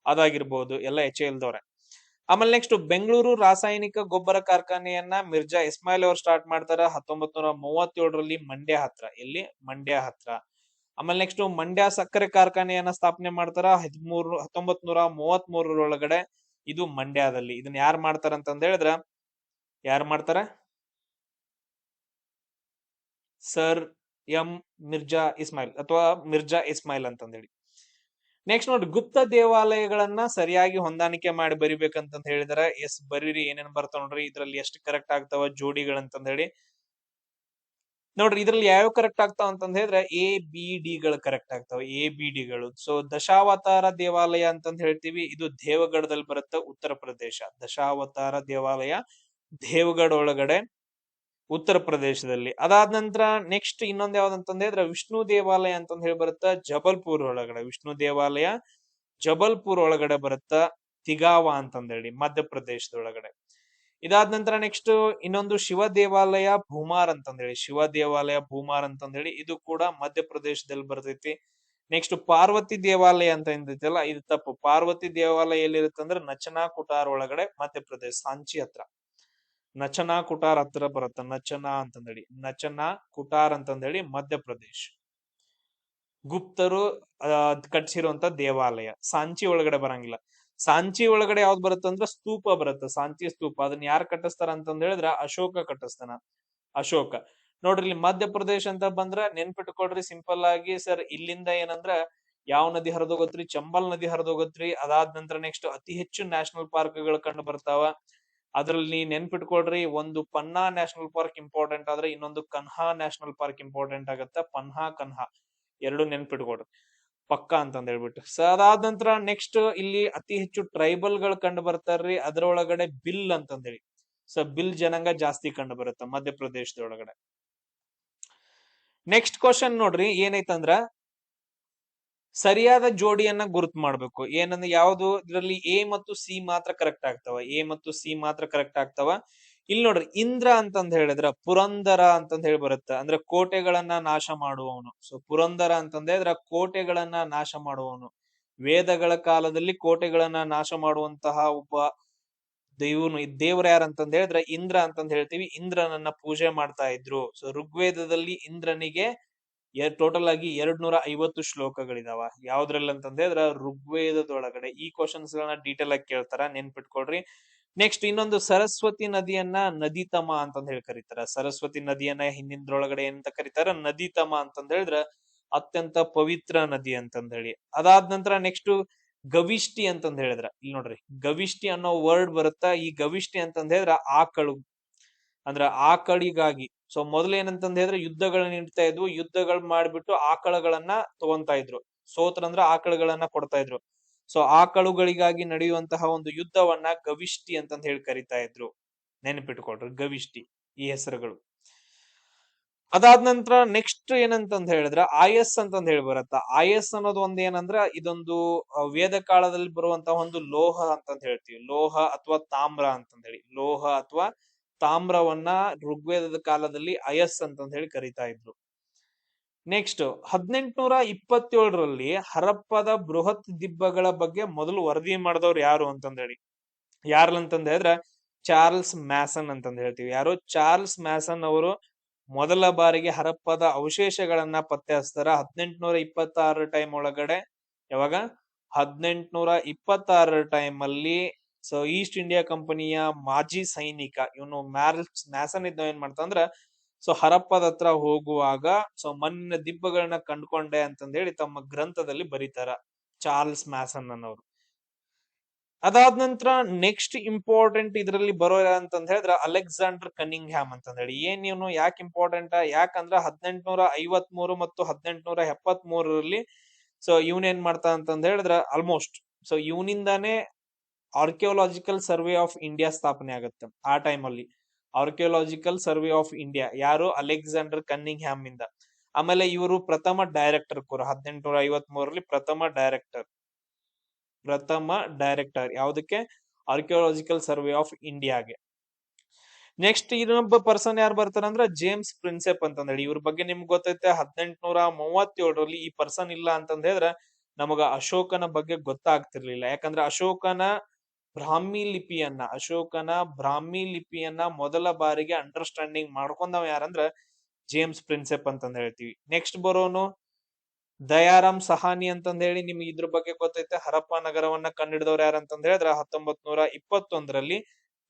ಅದಾಗಿರ್ಬೋದು, ಎಲ್ಲ HAL ದವ್ರೆ. ಆಮೇಲೆ ನೆಕ್ಸ್ಟ್, ಬೆಂಗಳೂರು ರಾಸಾಯನಿಕ ಗೊಬ್ಬರ ಕಾರ್ಖಾನೆಯನ್ನ ಮಿರ್ಜಾ ಇಸ್ಮಾಯಿಲ್ ಅವರು ಸ್ಟಾರ್ಟ್ ಮಾಡ್ತಾರ 1937 ಮಂಡ್ಯ ಹತ್ರ. ಎಲ್ಲಿ? ಮಂಡ್ಯ ಹತ್ರ. ಆಮೇಲೆ ನೆಕ್ಸ್ಟ್, ಮಂಡ್ಯ ಸಕ್ಕರೆ ಕಾರ್ಖಾನೆಯನ್ನ ಸ್ಥಾಪನೆ ಮಾಡ್ತಾರ 1933 ಇದು ಮಂಡ್ಯದಲ್ಲಿ. ಇದನ್ನ ಯಾರು ಮಾಡ್ತಾರ ಅಂತಂದ ಹೇಳಿದ್ರ, ಯಾರು ಮಾಡ್ತಾರ? ಸರ್ ಎಂ ಮಿರ್ಜಾ ಇಸ್ಮಾಯಿಲ್ ಅಥವಾ ಮಿರ್ಜಾ ಇಸ್ಮಾಯಿಲ್ ಅಂತಂದ ಹೇಳಿ. ನೆಕ್ಸ್ಟ್ ನೋಡಿ, ಗುಪ್ತ ದೇವಾಲಯಗಳನ್ನ ಸರಿಯಾಗಿ ಹೊಂದಾಣಿಕೆ ಮಾಡಿ ಬರಿಬೇಕಂತ ಹೇಳಿದಾರೆ. ಎಸ್, ಬರೀರಿ. ಏನೇನ್ ಬರ್ತಾವ ನೋಡ್ರಿ, ಇದ್ರಲ್ಲಿ ಎಷ್ಟು ಕರೆಕ್ಟ್ ಆಗ್ತಾವ ಜೋಡಿಗಳಂತಂದ ಹೇಳಿ ನೋಡ್ರಿ. ಇದ್ರಲ್ಲಿ ಯಾವ್ಯಾವ ಕರೆಕ್ಟ್ ಆಗ್ತಾವ ಅಂತಂದ ಹೇಳಿದ್ರೆ ABD ಗಳು ಕರೆಕ್ಟ್ ಆಗ್ತಾವ, ABD ಗಳು. ಸೊ ದಶಾವತಾರ ದೇವಾಲಯ ಅಂತಂದ ಹೇಳ್ತೀವಿ, ಇದು ದೇವಗಢದಲ್ಲಿ ಬರುತ್ತೆ, ಉತ್ತರ ಪ್ರದೇಶ. ದಶಾವತಾರ ದೇವಾಲಯ ದೇವಗಢ ಒಳಗಡೆ, ಉತ್ತರ ಪ್ರದೇಶದಲ್ಲಿ. ಅದಾದ ನಂತರ ನೆಕ್ಸ್ಟ್ ಇನ್ನೊಂದ್ ಯಾವ್ದಂತಂದ ಹೇಳಿದ್ರೆ ವಿಷ್ಣು ದೇವಾಲಯ ಅಂತಂದ್ ಹೇಳಿ ಬರುತ್ತ, ಜಬಲ್ಪುರ್ ಒಳಗಡೆ. ವಿಷ್ಣು ದೇವಾಲಯ ಜಬಲ್ಪುರ್ ಒಳಗಡೆ ಬರುತ್ತ, ತಿಗಾವ ಅಂತಂದೇಳಿ, ಮಧ್ಯಪ್ರದೇಶದೊಳಗಡೆ. ಇದಾದ ನಂತರ ನೆಕ್ಸ್ಟ್ ಇನ್ನೊಂದು ಶಿವ ದೇವಾಲಯ ಭೂಮಾರ್ ಅಂತಂದೇಳಿ, ಶಿವ ದೇವಾಲಯ ಭೂಮಾರ್ ಅಂತಂದೇಳಿ, ಇದು ಕೂಡ ಮಧ್ಯಪ್ರದೇಶದಲ್ಲಿ ಬರ್ತೈತಿ. ನೆಕ್ಸ್ಟ್ ಪಾರ್ವತಿ ದೇವಾಲಯ ಅಂತ ಏನಿದೆಯಲ್ಲ, ಇದು ತಪ್ಪು. ಪಾರ್ವತಿ ದೇವಾಲಯ ಎಲ್ಲಿರುತ್ತಂದ್ರೆ ನಚನಾ ಕುಟಾರ್ ಒಳಗಡೆ, ಮಧ್ಯಪ್ರದೇಶ, ಸಾಂಚಿ ಹತ್ರ. ನಚನಾ ಕುಟಾರ್ ಹತ್ರ ಬರುತ್ತ, ನಚನಾ ಅಂತಂದೇಳಿ, ನಚನಾ ಕುಟಾರ್ ಅಂತಂದೇಳಿ, ಮಧ್ಯಪ್ರದೇಶ್. ಗುಪ್ತರು ಕಟ್ಸಿರುವಂತ ದೇವಾಲಯ. ಸಾಂಚಿ ಒಳಗಡೆ ಬರಂಗಿಲ್ಲ. ಸಾಂಚಿ ಒಳಗಡೆ ಯಾವ್ದು ಬರುತ್ತಂದ್ರ ಸ್ತೂಪ ಬರುತ್ತೆ, ಸಾಂಚಿ ಸ್ತೂಪ. ಅದನ್ನ ಯಾರು ಕಟ್ಟಿಸ್ತಾರ ಅಂತಂದ ಹೇಳಿದ್ರ ಅಶೋಕ ಕಟ್ಟಿಸ್ತಾನ, ಅಶೋಕ. ನೋಡ್ರಿ, ಇಲ್ಲಿ ಮಧ್ಯಪ್ರದೇಶ ಅಂತ ಬಂದ್ರ ನೆನ್ಪಿಟ್ಕೊಡ್ರಿ ಸಿಂಪಲ್ ಆಗಿ. ಸರ್, ಇಲ್ಲಿಂದ ಏನಂದ್ರ ಯಾವ ನದಿ ಹರಿದೋಗತ್ರಿ? ಚಂಬಲ್ ನದಿ ಹರಿದೋಗತ್ರಿ. ಅದಾದ ನಂತರ ನೆಕ್ಸ್ಟ್ ಅತಿ ಹೆಚ್ಚು ನ್ಯಾಷನಲ್ ಪಾರ್ಕ್ ಗಳು ಕಂಡು ಬರ್ತಾವ. ಅದ್ರಲ್ಲಿ ನೆನ್ಪಿಟ್ಕೊಡ್ರಿ, ಒಂದು ಪನ್ನಾ ನ್ಯಾಷನಲ್ ಪಾರ್ಕ್ ಇಂಪಾರ್ಟೆಂಟ್ ಆದ್ರೆ ಇನ್ನೊಂದು ಕನ್ಹಾ ನ್ಯಾಷನಲ್ ಪಾರ್ಕ್ ಇಂಪಾರ್ಟೆಂಟ್ ಆಗತ್ತ. ಪನ್ಹಾ, ಕನ್ಹಾ ಎರಡು ನೆನ್ಪಿಟ್ಕೊಡ್ರಿ ಪಕ್ಕಾ ಅಂತಂದ್ ಹೇಳ್ಬಿಟ್ಟು. ಸೊ ಅದಾದ ನಂತರ ನೆಕ್ಸ್ಟ್ ಇಲ್ಲಿ ಅತಿ ಹೆಚ್ಚು ಟ್ರೈಬಲ್ ಗಳು ಕಂಡು ಬರ್ತಾರ್ರಿ. ಅದರೊಳಗಡೆ ಬಿಲ್ ಅಂತಂದೇಳಿ, ಸೊ ಬಿಲ್ ಜನಾಂಗ ಜಾಸ್ತಿ ಕಂಡು ಬರುತ್ತೆ ಮಧ್ಯಪ್ರದೇಶದೊಳಗಡೆ. ನೆಕ್ಸ್ಟ್ ಕ್ವಶನ್ ನೋಡ್ರಿ, ಏನೈತಂದ್ರ ಸರಿಯಾದ ಜೋಡಿಯನ್ನ ಗುರುತು ಮಾಡ್ಬೇಕು. ಏನಂದ್ರೆ ಯಾವ್ದು ಇದರಲ್ಲಿ A ಮತ್ತು C ಮಾತ್ರ ಕರೆಕ್ಟ್ ಆಗ್ತಾವ, A ಮತ್ತು C ಮಾತ್ರ ಕರೆಕ್ಟ್ ಆಗ್ತಾವ. ಇಲ್ಲಿ ನೋಡ್ರಿ, ಇಂದ್ರ ಅಂತಂದ್ ಹೇಳಿದ್ರ ಪುರಂದರ ಅಂತಂದ್ ಹೇಳಿ ಬರುತ್ತೆ, ಅಂದ್ರೆ ಕೋಟೆಗಳನ್ನ ನಾಶ ಮಾಡುವವನು. ಸೊ ಪುರಂದರ ಅಂತಂದ್ ಹೇಳಿದ್ರ ಕೋಟೆಗಳನ್ನ ನಾಶ ಮಾಡುವವನು. ವೇದಗಳ ಕಾಲದಲ್ಲಿ ಕೋಟೆಗಳನ್ನ ನಾಶ ಮಾಡುವಂತಹ ಒಬ್ಬ ದೇವ್ರ ಯಾರಂತಂದ್ ಹೇಳಿದ್ರೆ ಇಂದ್ರ ಅಂತಂದ್ ಹೇಳ್ತೀವಿ. ಇಂದ್ರನನ್ನ ಪೂಜೆ ಮಾಡ್ತಾ ಇದ್ರು. ಸೊ ಋಗ್ವೇದದಲ್ಲಿ ಇಂದ್ರನಿಗೆ ಟೋಟಲ್ ಆಗಿ 250 ಶ್ಲೋಕಗಳಿದಾವ. ಯಾವ್ದ್ರಲ್ಲಿ ಅಂತಂದ್ ಹೇಳಿದ್ರ ಋಗ್ವೇದದೊಳಗಡೆ. ಈ ಕ್ವಶನ್ಸ್ ಗಳನ್ನ ಡೀಟೇಲ್ ಆಗಿ ಕೇಳ್ತಾರ, ನೆನ್ಪಿಟ್ಕೊಳ್ರಿ. ನೆಕ್ಸ್ಟ್ ಇನ್ನೊಂದು, ಸರಸ್ವತಿ ನದಿಯನ್ನ ನದಿತಮ ಅಂತಂದ್ ಹೇಳಿ ಕರೀತಾರ. ಸರಸ್ವತಿ ನದಿಯನ್ನ ಹಿಂದಿನದ್ರೊಳಗಡೆ ಏನಂತ ಕರೀತಾರ? ನದಿತಮ ಅಂತಂದ್ ಹೇಳಿದ್ರ ಅತ್ಯಂತ ಪವಿತ್ರ ನದಿ ಅಂತಂದ್ ಹೇಳಿ. ಅದಾದ ನಂತರ ನೆಕ್ಸ್ಟ್ ಗವಿಷ್ಟಿ ಅಂತಂದ್ ಹೇಳಿದ್ರ, ಇಲ್ಲಿ ನೋಡ್ರಿ ಗವಿಷ್ಟಿ ಅನ್ನೋ ವರ್ಡ್ ಬರುತ್ತಾ. ಈ ಗವಿಷ್ಟಿ ಅಂತಂದ್ ಹೇಳಿದ್ರ ಆಕಳು, ಅಂದ್ರ ಆಕಳಿಗಾಗಿ. ಸೊ ಮೊದಲ ಏನಂತಂದ್ ಹೇಳಿದ್ರೆ ಯುದ್ಧಗಳನ್ನ ನೀಡ್ತಾ ಇದ್ವು. ಯುದ್ಧಗಳು ಮಾಡ್ಬಿಟ್ಟು ಆಕಳಗಳನ್ನ ತಗೊಂತಾ ಇದ್ರು. ಸೋತ್ರಂದ್ರ ಆಕಳುಗಳನ್ನ ಕೊಡ್ತಾ ಇದ್ರು. ಸೊ ಆಕಳುಗಳಿಗಾಗಿ ನಡೆಯುವಂತಹ ಒಂದು ಯುದ್ಧವನ್ನ ಗವಿಷ್ಟಿ ಅಂತಂದ್ ಹೇಳಿ ಕರಿತಾ ಇದ್ರು. ನೆನಪಿಟ್ಕೊಳ್ರಿ, ಗವಿಷ್ಟಿ ಈ ಹೆಸರುಗಳು. ಅದಾದ ನಂತರ ನೆಕ್ಸ್ಟ್ ಏನಂತಂದ್ ಹೇಳಿದ್ರ ಆಯಸ್ ಅಂತಂದ್ ಹೇಳಿ ಬರತ್ತ. ಆಯಸ್ ಅನ್ನೋದು ಒಂದ್ ಏನಂದ್ರ ಇದೊಂದು ವೇದ ಕಾಲದಲ್ಲಿ ಬರುವಂತಹ ಒಂದು ಲೋಹ ಅಂತಂದ್ ಹೇಳ್ತೀವಿ. ಲೋಹ ಅಥವಾ ತಾಮ್ರ ಅಂತಂದ್ ಹೇಳಿ, ಲೋಹ ಅಥವಾ ತಾಮ್ರವನ್ನ ಋಗ್ವೇದದ ಕಾಲದಲ್ಲಿ ಅಯಸ್ ಅಂತಂದ್ ಹೇಳಿ ಕರಿತಾ ಇದ್ರು. ನೆಕ್ಸ್ಟ್ 1827ರಲ್ಲಿ ಹರಪ್ಪದ ಬೃಹತ್ ದಿಬ್ಬಗಳ ಬಗ್ಗೆ ಮೊದಲು ವರದಿ ಮಾಡಿದವ್ರು ಯಾರು ಅಂತಂದೇಳಿ, ಯಾರ್ಲಂತಂದ ಹೇಳಿದ್ರ ಚಾರ್ಲ್ಸ್ ಮ್ಯಾಸನ್ ಅಂತಂದ್ ಹೇಳ್ತೀವಿ. ಯಾರು? ಚಾರ್ಲ್ಸ್ ಮ್ಯಾಸನ್ ಅವರು ಮೊದಲ ಬಾರಿಗೆ ಹರಪ್ಪದ ಅವಶೇಷಗಳನ್ನ ಪತ್ತೆ ಹಚ್ತಾರ 1826 ಟೈಮ್ ಒಳಗಡೆ. ಯಾವಾಗ? 1826 ಟೈಮ್ ಅಲ್ಲಿ. ಸೊ ಈಸ್ಟ್ ಇಂಡಿಯಾ ಕಂಪನಿಯ ಮಾಜಿ ಸೈನಿಕ ಇವನು ಮ್ಯಾಸನ್ ಇದ್ದ ಏನ್ ಮಾಡ್ತಂದ್ರ, ಸೊ ಹರಪ್ಪದ ಹತ್ರ ಹೋಗುವಾಗ ಸೊ ಮಣ್ಣಿನ ದಿಬ್ಬಗಳನ್ನ ಕಂಡುಕೊಂಡೆ ಅಂತಂದ ಹೇಳಿ ತಮ್ಮ ಗ್ರಂಥದಲ್ಲಿ ಬರೀತಾರ ಚಾರ್ಲ್ಸ್ ಮ್ಯಾಸನ್ ಅನ್ನೋರು. ಅದಾದ ನಂತರ ನೆಕ್ಸ್ಟ್ ಇಂಪಾರ್ಟೆಂಟ್ ಇದರಲ್ಲಿ ಬರೋ ಅಂತಂದ್ ಹೇಳಿದ್ರ ಅಲೆಕ್ಸಾಂಡರ್ ಕನ್ನಿಂಗ್ ಹ್ಯಾಮ್ ಅಂತಂದ್ ಹೇಳಿ. ಏನ್ ಇವನು ಯಾಕೆ ಇಂಪಾರ್ಟೆಂಟ್? ಯಾಕಂದ್ರ 1853 ಮತ್ತು 1873ರಲ್ಲಿ ಸೊ ಇವನ್ ಏನ್ ಮಾಡ್ತಾ ಅಂತಂದ್ ಹೇಳಿದ್ರ ಆಲ್ಮೋಸ್ಟ್ ಸೊ ಇವನಿಂದಾನೇ ಆರ್ಕಿಯೋಲಾಜಿಕಲ್ ಸರ್ವೆ ಆಫ್ ಇಂಡಿಯಾ ಸ್ಥಾಪನೆ ಆಗುತ್ತೆ ಆ ಟೈಮ್ ಅಲ್ಲಿ. ಆರ್ಕಿಯೋಲಾಜಿಕಲ್ ಸರ್ವೆ ಆಫ್ ಇಂಡಿಯಾ ಯಾರು? ಅಲೆಕ್ಸಾಂಡರ್ ಕನ್ನಿಂಗ್ ಹ್ಯಾಮ್ ಇಂದ. ಆಮೇಲೆ ಇವರು ಪ್ರಥಮ ಡೈರೆಕ್ಟರ್ ಕೂಡ 1853ರಲ್ಲಿ ಪ್ರಥಮ ಡೈರೆಕ್ಟರ್ ಯಾವ್ದಕ್ಕೆ? ಆರ್ಕಿಯೋಲಾಜಿಕಲ್ ಸರ್ವೆ ಆಫ್ ಇಂಡಿಯಾಗೆ. ನೆಕ್ಸ್ಟ್ ಇನ್ನೊಬ್ಬ ಪರ್ಸನ್ ಯಾರು ಬರ್ತಾರ ಅಂದ್ರ ಜೇಮ್ಸ್ ಪ್ರಿನ್ಸೆಪ್ ಅಂತಂದೇಳಿ. ಇವ್ರ ಬಗ್ಗೆ ನಿಮ್ಗೆ ಗೊತ್ತೈತೆ 1837ರಲ್ಲಿ ಈ ಪರ್ಸನ್ ಇಲ್ಲ ಅಂತಂದ ಹೇಳಿದ್ರೆ ನಮಗ ಅಶೋಕನ ಬಗ್ಗೆ ಗೊತ್ತಾಗ್ತಿರ್ಲಿಲ್ಲ. ಯಾಕಂದ್ರೆ ಅಶೋಕನ ಬ್ರಾಹ್ಮಿ ಲಿಪಿಯನ್ನ ಮೊದಲ ಬಾರಿಗೆ ಅಂಡರ್ಸ್ಟ್ಯಾಂಡಿಂಗ್ ಮಾಡ್ಕೊಂಡವ್ ಯಾರಂದ್ರ ಜೇಮ್ಸ್ ಪ್ರಿನ್ಸೆಪ್ ಅಂತಂದ ಹೇಳ್ತೀವಿ. ನೆಕ್ಸ್ಟ್ ಬರೋನು ದಯಾರಾಮ್ ಸಹಾನಿ ಅಂತಂದ ಹೇಳಿ. ನಿಮ್ಗೆ ಇದ್ರ ಬಗ್ಗೆ ಗೊತ್ತೈತೆ. ಹರಪ್ಪ ನಗರವನ್ನ ಕಂಡಿಡಿದವ್ರು ಯಾರಂತಂದ ಹೇಳಿದ್ರ 1921ರಲ್ಲಿ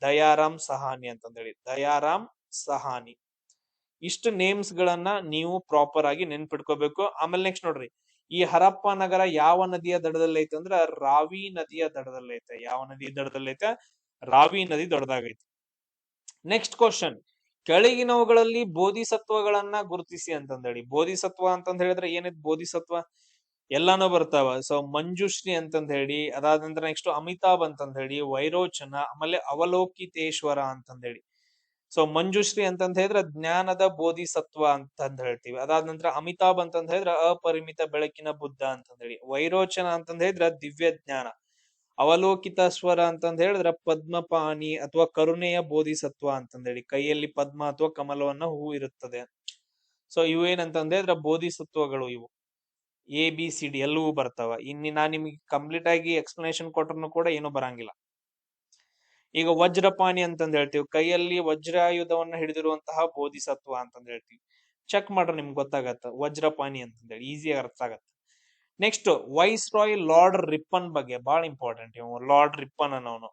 ದಯಾರಾಮ್ ಸಹಾನಿ ಅಂತಂದ ಹೇಳಿ. ದಯಾರಾಮ್ ಸಹಾನಿ. ಇಷ್ಟು ನೇಮ್ಸ್ ಗಳನ್ನ ನೀವು ಪ್ರಾಪರ್ ಆಗಿ ನೆನ್ಪಿಟ್ಕೋಬೇಕು. ಆಮೇಲೆ ನೆಕ್ಸ್ಟ್ ನೋಡ್ರಿ, ಈ ಹರಪ್ಪ ನಗರ ಯಾವ ನದಿಯ ದಡದಲ್ಲಿ ಐತೆ ಅಂದ್ರ ರಾವಿ ನದಿಯ ದಡದಲ್ಲಿ ಐತೆ. ಯಾವ ನದಿ ದಡದಲ್ಲಿ ಐತೆ? ರಾವಿ ನದಿ ದಡದಾಗೈತೆ. ನೆಕ್ಸ್ಟ್ ಕ್ವಶನ್, ಕೆಳಗಿನವುಗಳಲ್ಲಿ ಬೋಧಿಸತ್ವಗಳನ್ನ ಗುರುತಿಸಿ ಅಂತಂದೇಳಿ. ಬೋಧಿಸತ್ವ ಅಂತಂದ್ ಹೇಳಿದ್ರೆ ಏನಿದ್ ಬೋಧಿಸತ್ವ? ಎಲ್ಲಾನು ಬರ್ತಾವ. ಸೊ ಮಂಜುಶ್ರೀ ಅಂತಂದ್ ಹೇಳಿ, ಅದಾದ ನಂತರ ನೆಕ್ಸ್ಟ್ ಅಮಿತಾಬ್ ಅಂತಂದ್ ಹೇಳಿ, ವೈರೋಚನ, ಆಮೇಲೆ ಅವಲೋಕಿತೇಶ್ವರ ಅಂತಂದ್ ಹೇಳಿ. ಸೊ ಮಂಜುಶ್ರೀ ಅಂತಂದ್ ಹೇಳಿದ್ರೆ ಜ್ಞಾನದ ಬೋಧಿಸತ್ವ ಅಂತಂದ್ ಹೇಳ್ತೀವಿ. ಅದಾದ ನಂತರ ಅಮಿತಾಬ್ ಅಂತಂದ್ ಹೇಳಿದ್ರೆ ಅಪರಿಮಿತ ಬೆಳಕಿನ ಬುದ್ಧ ಅಂತಂದ್ ಹೇಳಿ. ವೈರೋಚನ ಅಂತಂದ್ ಹೇಳಿದ್ರೆ ದಿವ್ಯ ಜ್ಞಾನ. ಅವಲೋಕಿತ ಸ್ವರ ಅಂತಂದ್ ಹೇಳಿದ್ರ ಪದ್ಮಪಾಣಿ ಅಥವಾ ಕರುಣೆಯ ಬೋಧಿಸತ್ವ ಅಂತಂದ್ ಹೇಳಿ. ಕೈಯಲ್ಲಿ ಪದ್ಮ ಅಥವಾ ಕಮಲವನ್ನ ಹೂ ಇರುತ್ತದೆ. ಸೊ ಇವೇನಂತಂದ್ ಹೇಳಿದ್ರ ಬೋಧಿಸತ್ವಗಳು. ಇವು ABCD ಎಲ್ಲವೂ ಬರ್ತಾವ. ಇನ್ನು ನಾ ನಿಮ್ಗೆ ಕಂಪ್ಲೀಟ್ ಆಗಿ ಎಕ್ಸ್ಪ್ಲನೇಷನ್ ಕೊಟ್ರು ಕೂಡ ಏನು ಬರಂಗಿಲ್ಲ. ಈಗ ವಜ್ರಪಾಣಿ ಅಂತಂದ್ ಹೇಳ್ತೀವಿ. ಕೈಯಲ್ಲಿ ವಜ್ರಾಯುಧವನ್ನ ಹಿಡಿದಿರುವಂತಹ ಬೋಧಿಸತ್ವ ಅಂತಂದ್ ಹೇಳ್ತೀವಿ. ಚೆಕ್ ಮಾಡ್ರಿ, ನಿಮ್ಗೆ ಗೊತ್ತಾಗತ್ತ ವಜ್ರಪಾಣಿ ಅಂತಂದ್ ಹೇಳಿ. ಈಸಿ ಅರ್ಥ ಆಗತ್ತ. Next viceroy Lord Ripon ಬಗ್ಗೆ ಬಹಳ ಇಂಪಾರ್ಟೆಂಟ್. ಲಾರ್ಡ್ ರಿಪ್ಪನ್ ಅನ್ನೋನು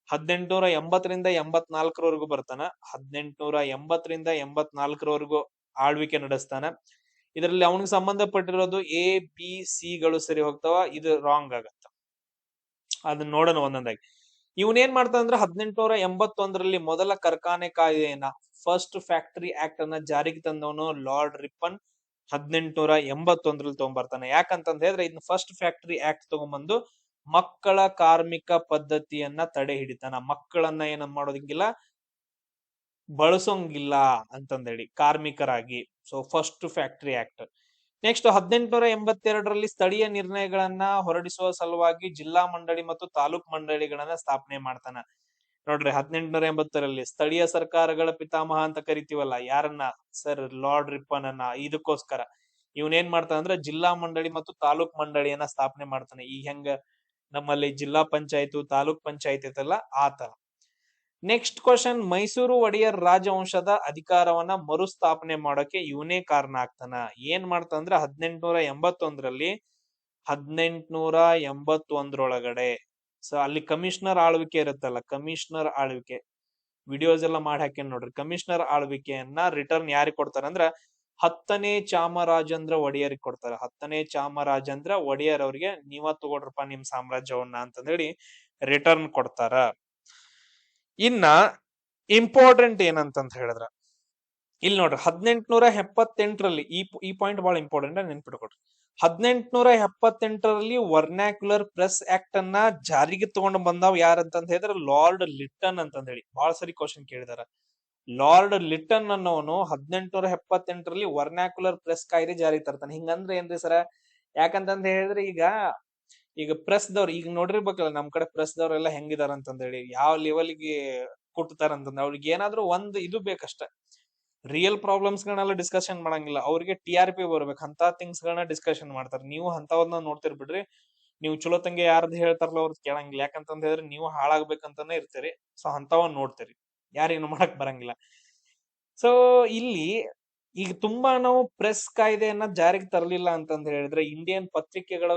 1880ರಿಂದ 84ರವರೆಗೂ ಬರ್ತಾನ. 1880ರಿಂದ 84ರವರೆಗೂ ಆಳ್ವಿಕೆ ನಡೆಸ್ತಾನ. ಇದರಲ್ಲಿ ಅವನಿಗೆ ಸಂಬಂಧಪಟ್ಟಿರೋದು ABCಗಳು ಸರಿ ಹೋಗ್ತಾವ, ಇದು ರಾಂಗ್ ಆಗತ್ತ. ಅದನ್ನ ನೋಡೋಣ ಒಂದೊಂದಾಗಿ. ಇವನೇನ್ ಮಾಡ್ತಾನ ಅಂದ್ರೆ 1881ರಲ್ಲಿ ಮೊದಲ ಕಾರ್ಖಾನೆ ಕಾಯ್ದೆಯನ್ನ, ಫಸ್ಟ್ ಫ್ಯಾಕ್ಟರಿ ಆಕ್ಟ್ ಅನ್ನ ಜಾರಿಗೆ ತಂದವನು ಲಾರ್ಡ್ ರಿಪ್ಪನ್ 1881ರಲ್ಲಿ ತಗೊಂಡ್ಬರ್ತಾನೆ. ಯಾಕಂತಂದ ಹೇಳಿದ್ರೆ ಇದನ್ನ ಫಸ್ಟ್ ಫ್ಯಾಕ್ಟರಿ ಆಕ್ಟ್ ತಗೊಂಡ್ಬಂದು ಮಕ್ಕಳ ಕಾರ್ಮಿಕ ಪದ್ಧತಿಯನ್ನ ತಡೆ ಹಿಡಿತಾನ. ಮಕ್ಕಳನ್ನ ಏನ ಮಾಡೋದಂಗಿಲ್ಲ, ಬಳಸೋಂಗಿಲ್ಲ ಅಂತಂದೇಳಿ ಕಾರ್ಮಿಕರಾಗಿ. So first factory act. Next 1882ರಲ್ಲಿ ಸ್ಥಳೀಯ ನಿರ್ಣಯಗಳನ್ನ ಹೊರಡಿಸುವ ಸಲುವಾಗಿ ಜಿಲ್ಲಾ ಮಂಡಳಿ ಮತ್ತು ತಾಲೂಕ್ ಮಂಡಳಿಗಳನ್ನ ಸ್ಥಾಪನೆ ಮಾಡ್ತಾನ. ನೋಡ್ರಿ 1880ರಲ್ಲಿ ಸ್ಥಳೀಯ ಸರ್ಕಾರಗಳ ಪಿತಾಮಹ ಅಂತ ಕರಿತೀವಲ್ಲ ಯಾರನ್ನ? ಸರ್ ಲಾರ್ಡ್ ರಿಪ್ಪನ್ ಅನ್ನ. ಇದಕ್ಕೋಸ್ಕರ ಇವನೇನ್ ಮಾಡ್ತಾನ ಅಂದ್ರೆ ಜಿಲ್ಲಾ ಮಂಡಳಿ ಮತ್ತು ತಾಲೂಕ್ ಮಂಡಳಿಯನ್ನ ಸ್ಥಾಪನೆ ಮಾಡ್ತಾನೆ. ಈ ಹೆಂಗ ನಮ್ಮಲ್ಲಿ ಜಿಲ್ಲಾ ಪಂಚಾಯತ್ ತಾಲೂಕ್ ಪಂಚಾಯತ್ ಐತಲ್ಲ ಆ ತರ. ನೆಕ್ಸ್ಟ್ ಕ್ವಶನ್, ಮೈಸೂರು ಒಡೆಯರ್ ರಾಜವಂಶದ ಅಧಿಕಾರವನ್ನ ಮರುಸ್ಥಾಪನೆ ಮಾಡೋಕೆ ಇವನೇ ಕಾರಣ ಆಗ್ತಾನ. ಏನ್ ಮಾಡ್ತಾನಂದ್ರ 1881ರೊಳಗಡೆ ಸೊ ಅಲ್ಲಿ ಕಮಿಷನರ್ ಆಳ್ವಿಕೆ ಇರುತ್ತಲ್ಲ, ಕಮಿಷನರ್ ಆಳ್ವಿಕೆ ವಿಡಿಯೋಸ್ ಎಲ್ಲ ಮಾಡಿ ಹಾಕೇನ್ ನೋಡ್ರಿ. ಕಮಿಷನರ್ ಆಳ್ವಿಕೆಯನ್ನ ರಿಟರ್ನ್ ಯಾರಿಗೆ ಕೊಡ್ತಾರ ಅಂದ್ರ 10ನೇ ಚಾಮರಾಜೇಂದ್ರ ಒಡೆಯರಿಗೆ ಕೊಡ್ತಾರ. 10ನೇ ಚಾಮರಾಜೇಂದ್ರ ಒಡೆಯರ್ ಅವ್ರಿಗೆ ನೀವ ತಗೊಳ್ರಪ್ಪ ನಿಮ್ ಸಾಮ್ರಾಜ್ಯವನ್ನ ಅಂತಂದೇಳಿ ರಿಟರ್ನ್ ಕೊಡ್ತಾರ. ಇನ್ನ ಇಂಪಾರ್ಟೆಂಟ್ ಏನಂತಂತ ಹೇಳಿದ್ರ ಇಲ್ಲಿ ನೋಡ್ರಿ 1878ರಲ್ಲಿ ಈ ಪಾಯಿಂಟ್ ಬಹಳ ಇಂಪಾರ್ಟೆಂಟ್ ನೆನ್ಪಿಟ್ಕೊಡ್ರಿ. 1878ರಲ್ಲಿ ವರ್ನಾಕ್ಯುಲರ್ ಪ್ರೆಸ್ ಆಕ್ಟ್ ಅನ್ನ ಜಾರಿಗೆ ತಗೊಂಡು ಬಂದಾವ್ ಯಾರಂತಂತ ಹೇಳಿದ್ರೆ ಲಾರ್ಡ್ ಲಿಟ್ಟನ್ ಅಂತಂದ ಹೇಳಿ. ಬಹಳ ಸರಿ ಕ್ವಶನ್ ಕೇಳಿದಾರ. ಲಾರ್ಡ್ ಲಿಟ್ಟನ್ ಅನ್ನೋನು 1878ರಲ್ಲಿ ವರ್ನಾಕ್ಯುಲರ್ ಪ್ರೆಸ್ ಕಾಯ್ದೆ ಜಾರಿಗೆ ತರ್ತಾನೆ. ಹಿಂಗಂದ್ರೆ ಏನ್ರಿ ಸರ? ಯಾಕಂತಂದ ಹೇಳಿದ್ರೆ ಈಗ ಪ್ರೆಸ್ ದವ್ರು ಈಗ ನೋಡಿರ್ಬೇಕಲ್ಲ ನಮ್ ಕಡೆ ಪ್ರೆಸ್ ದವ್ರೆಲ್ಲ ಹೆಂಗಿದಾರ ಅಂತಂದ ಹೇಳಿ, ಯಾವ ಲೆವೆಲ್ಗೆ ಕೊಡ್ತಾರ ಅಂತಂದ ಅವ್ರಿಗೆ ಏನಾದ್ರು ಒಂದ್ ಇದು ಬೇಕಷ್ಟ. ರಿಯಲ್ ಪ್ರಾಬ್ಲಮ್ಸ್ ಗಳನ್ನೆಲ್ಲ ಡಿಸ್ಕಷನ್ ಮಾಡಂಗಿಲ್ಲ. ಅವ್ರಿಗೆ TRP ಬರ್ಬೇಕು ಅಂತ ಥಿಂಗ್ಸ್ ಗಳನ್ನ ಡಿಸ್ಕಷನ್ ಮಾಡ್ತಾರೆ. ನೀವು ಅಂತವನ್ನ ನೋಡ್ತಿರ್ ಬಿಡ್ರಿ. ನೀವು ಚಲೋ ತಂಗೆ ಯಾರ್ದು ಹೇಳ್ತಾರಲ್ಲ ಅವ್ರದ್ದು ಕೇಳಂಗಿಲ್ಲ. ಯಾಕಂತಂದ ಹೇಳಿದ್ರೆ ನೀವು ಹಾಳಾಗ್ಬೇಕಂತಾನೆ ಇರ್ತೀರಿ. ಸೊ ಅಂತವನ್ನ ನೋಡ್ತೀರಿ, ಯಾರೇನು ಮಾಡಕ್ ಬರಂಗಿಲ್ಲ. ಸೊ ಇಲ್ಲಿ ಈಗ ತುಂಬಾ ನಾವು ಪ್ರೆಸ್ ಕಾಯ್ದೆಯನ್ನ ಜಾರಿಗೆ ತರಲಿಲ್ಲ ಅಂತಂದ ಹೇಳಿದ್ರೆ ಇಂಡಿಯನ್ ಪತ್ರಿಕೆಗಳ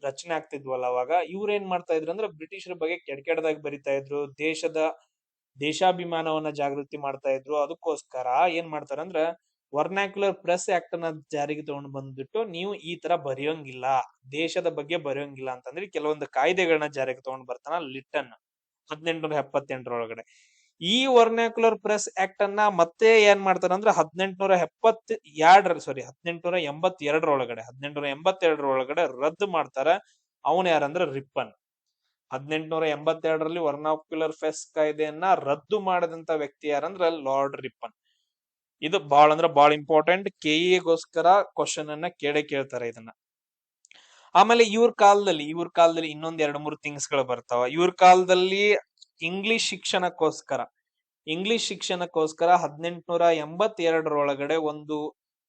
ರಚನೆ ಆಗ್ತಿದ್ವಲ್ಲ, ಅವಾಗ ಇವ್ರ ಏನ್ ಮಾಡ್ತಾ ಇದ್ರು ಅಂದ್ರೆ ಬ್ರಿಟಿಷರ ಬಗ್ಗೆ ಕೆಡದಾಗಿ ಬರಿತಾ ಇದ್ರು, ದೇಶಾಭಿಮಾನವನ್ನ ಜಾಗೃತಿ ಮಾಡ್ತಾ ಇದ್ರು. ಅದಕ್ಕೋಸ್ಕರ ಏನ್ ಮಾಡ್ತಾರ ಅಂದ್ರ ವರ್ನಾಕ್ಯುಲರ್ ಪ್ರೆಸ್ ಆಕ್ಟ್ ಅನ್ನ ಜಾರಿಗೆ ತಗೊಂಡ್ ಬಂದ್ಬಿಟ್ಟು ನೀವು ಈ ತರ ಬರೆಯೋಂಗಿಲ್ಲ, ದೇಶದ ಬಗ್ಗೆ ಬರೆಯೋಂಗಿಲ್ಲ ಅಂತಂದ್ರೆ ಕೆಲವೊಂದು ಕಾಯ್ದೆಗಳನ್ನ ಜಾರಿಗೆ ತಗೊಂಡ್ ಬರ್ತಾನ ಲಿಟ್ಟನ್ 1878 ಈ ವರ್ನಾಕ್ಯುಲರ್ ಪ್ರೆಸ್ ಆಕ್ಟ್ ಅನ್ನ ಮತ್ತೆ ಏನ್ ಮಾಡ್ತಾರ ಅಂದ್ರೆ 1882 ರದ್ದು ಮಾಡ್ತಾರ. ಅವನ್ ಯಾರಂದ್ರ ರಿಪ್ಪನ್. 1882 ವರ್ನಾಕ್ಯುಲರ್ ಪ್ರೆಸ್ ಕಾಯ್ದೆಯನ್ನ ರದ್ದು ಮಾಡದಂತ ವ್ಯಕ್ತಿ ಯಾರಂದ್ರ ಲಾರ್ಡ್ ರಿಪ್ಪನ್. ಇದು ಬಾಳ ಇಂಪಾರ್ಟೆಂಟ್. ಕೆಇಎಗೋಸ್ಕರ ಕ್ವಶನ್ ಅನ್ನ ಕೇಳ್ತಾರೆ ಇದನ್ನ. ಆಮೇಲೆ ಇವ್ರ ಕಾಲದಲ್ಲಿ ಇನ್ನೊಂದ್ 2-3 ಥಿಂಗ್ಸ್ ಗಳು ಬರ್ತಾವ. ಇವ್ರ ಕಾಲದಲ್ಲಿ ಇಂಗ್ಲಿಷ್ ಶಿಕ್ಷಣಕ್ಕೋಸ್ಕರ 1882 ಒಂದು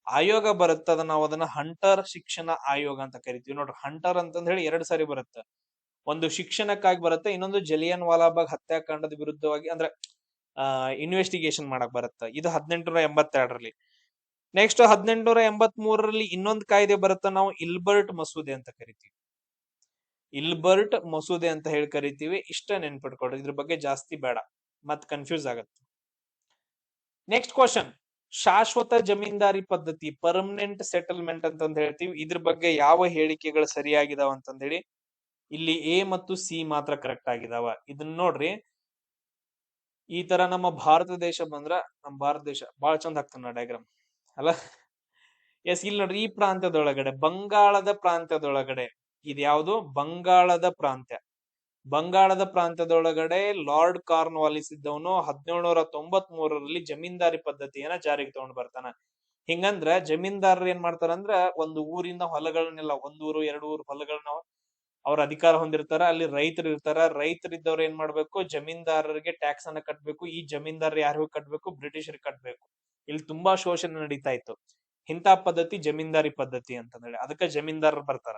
ಆಯೋಗ ಬರುತ್ತೆ. ನಾವು ಅದನ್ನ ಹಂಟರ್ ಶಿಕ್ಷಣ ಆಯೋಗ ಅಂತ ಕರಿತೀವಿ. ನೋಡ್ರಿ, ಹಂಟರ್ ಅಂತಂದ್ ಹೇಳಿ 2 ಸಾರಿ ಬರುತ್ತೆ. ಒಂದು ಶಿಕ್ಷಣಕ್ಕಾಗಿ ಬರುತ್ತೆ, ಇನ್ನೊಂದು ಜಲಿಯನ್ ವಾಲಾಬಾಗ್ ಹತ್ಯಾಕಾಂಡದ ವಿರುದ್ಧವಾಗಿ ಅಂದ್ರೆ ಇನ್ವೆಸ್ಟಿಗೇಷನ್ ಮಾಡಕ್ ಬರುತ್ತೆ. ಇದು 1882. ನೆಕ್ಸ್ಟ್ 1883 ಇನ್ನೊಂದು ಕಾಯ್ದೆ ಬರುತ್ತೆ, ನಾವು ಇಲ್ಬರ್ಟ್ ಮಸೂದೆ ಅಂತ ಕರಿತೀವಿ. ಇಲ್ಬರ್ಟ್ ಮಸೂದೆ ಅಂತ ಹೇಳಿ ಕರಿತೀವಿ. ಇಷ್ಟ ನೆನ್ಪಿಟ್ಕೊಡ್ರಿ, ಇದ್ರ ಬಗ್ಗೆ ಜಾಸ್ತಿ ಬೇಡ, ಮತ್ ಕನ್ಫ್ಯೂಸ್ ಆಗತ್ತೆ. ನೆಕ್ಸ್ಟ್ ಕ್ವಶನ್, ಶಾಶ್ವತ ಜಮೀನ್ದಾರಿ ಪದ್ಧತಿ, ಪರ್ಮನೆಂಟ್ ಸೆಟಲ್ಮೆಂಟ್ ಅಂತಂದ್ ಹೇಳ್ತೀವಿ. ಇದ್ರ ಬಗ್ಗೆ ಯಾವ ಹೇಳಿಕೆಗಳು ಸರಿಯಾಗಿದಾವ ಅಂತಂದ್ ಹೇಳಿ ಇಲ್ಲಿ ಎ ಮತ್ತು ಸಿ ಮಾತ್ರ ಕರೆಕ್ಟ್ ಆಗಿದಾವ. ಇದನ್ನ ನೋಡ್ರಿ, ಈ ತರ ನಮ್ಮ ಭಾರತ ದೇಶ ಬಂದ್ರ, ನಮ್ಮ ಭಾರತ ದೇಶ ಬಹಳ ಚಂದ ಆಗ್ತಾನ ಡಯಾಗ್ರಾಮ್ ಅಲ್ಲ. ಎಸ್, ಇಲ್ಲಿ ನೋಡ್ರಿ, ಈ ಪ್ರಾಂತ್ಯದೊಳಗಡೆ ಬಂಗಾಳದ ಪ್ರಾಂತ್ಯದೊಳಗಡೆ ಇದು ಯಾವುದು? ಬಂಗಾಳದ ಪ್ರಾಂತ್ಯದೊಳಗಡೆ ಲಾರ್ಡ್ ಕಾರ್ನ್ವಾಲಿಸ್ ಇದ್ದವನು 1793 ಜಮೀನ್ದಾರಿ ಪದ್ಧತಿಯನ್ನ ಜಾರಿಗೆ ತಗೊಂಡ್ ಬರ್ತಾನ. ಹಿಂಗಂದ್ರ ಜಮೀನ್ದಾರರು ಏನ್ ಮಾಡ್ತಾರಂದ್ರ ಒಂದು ಊರಿಂದ ಹೊಲಗಳನ್ನೆಲ್ಲ, 1 ಊರು 2 ಊರು ಹೊಲಗಳನ್ನ ಅವ್ರ ಅಧಿಕಾರ ಹೊಂದಿರ್ತಾರ. ಅಲ್ಲಿ ರೈತರು ಇರ್ತಾರ. ರೈತರಿದ್ದವ್ರು ಏನ್ ಮಾಡ್ಬೇಕು? ಜಮೀನ್ದಾರರಿಗೆ ಟ್ಯಾಕ್ಸ್ ಅನ್ನ ಕಟ್ಬೇಕು. ಈ ಜಮೀನ್ದಾರರು ಯಾರಿಗೂ ಕಟ್ಬೇಕು? ಬ್ರಿಟಿಷರಿಗೆ ಕಟ್ಬೇಕು. ಇಲ್ಲಿ ತುಂಬಾ ಶೋಷಣೆ ನಡೀತಾ ಇತ್ತು. ಇಂಥ ಪದ್ಧತಿ ಜಮೀನ್ದಾರಿ ಪದ್ಧತಿ ಅಂತ ಹೇಳಿ ಅದಕ್ಕೆ ಜಮೀನ್ದಾರರು ಬರ್ತಾರ.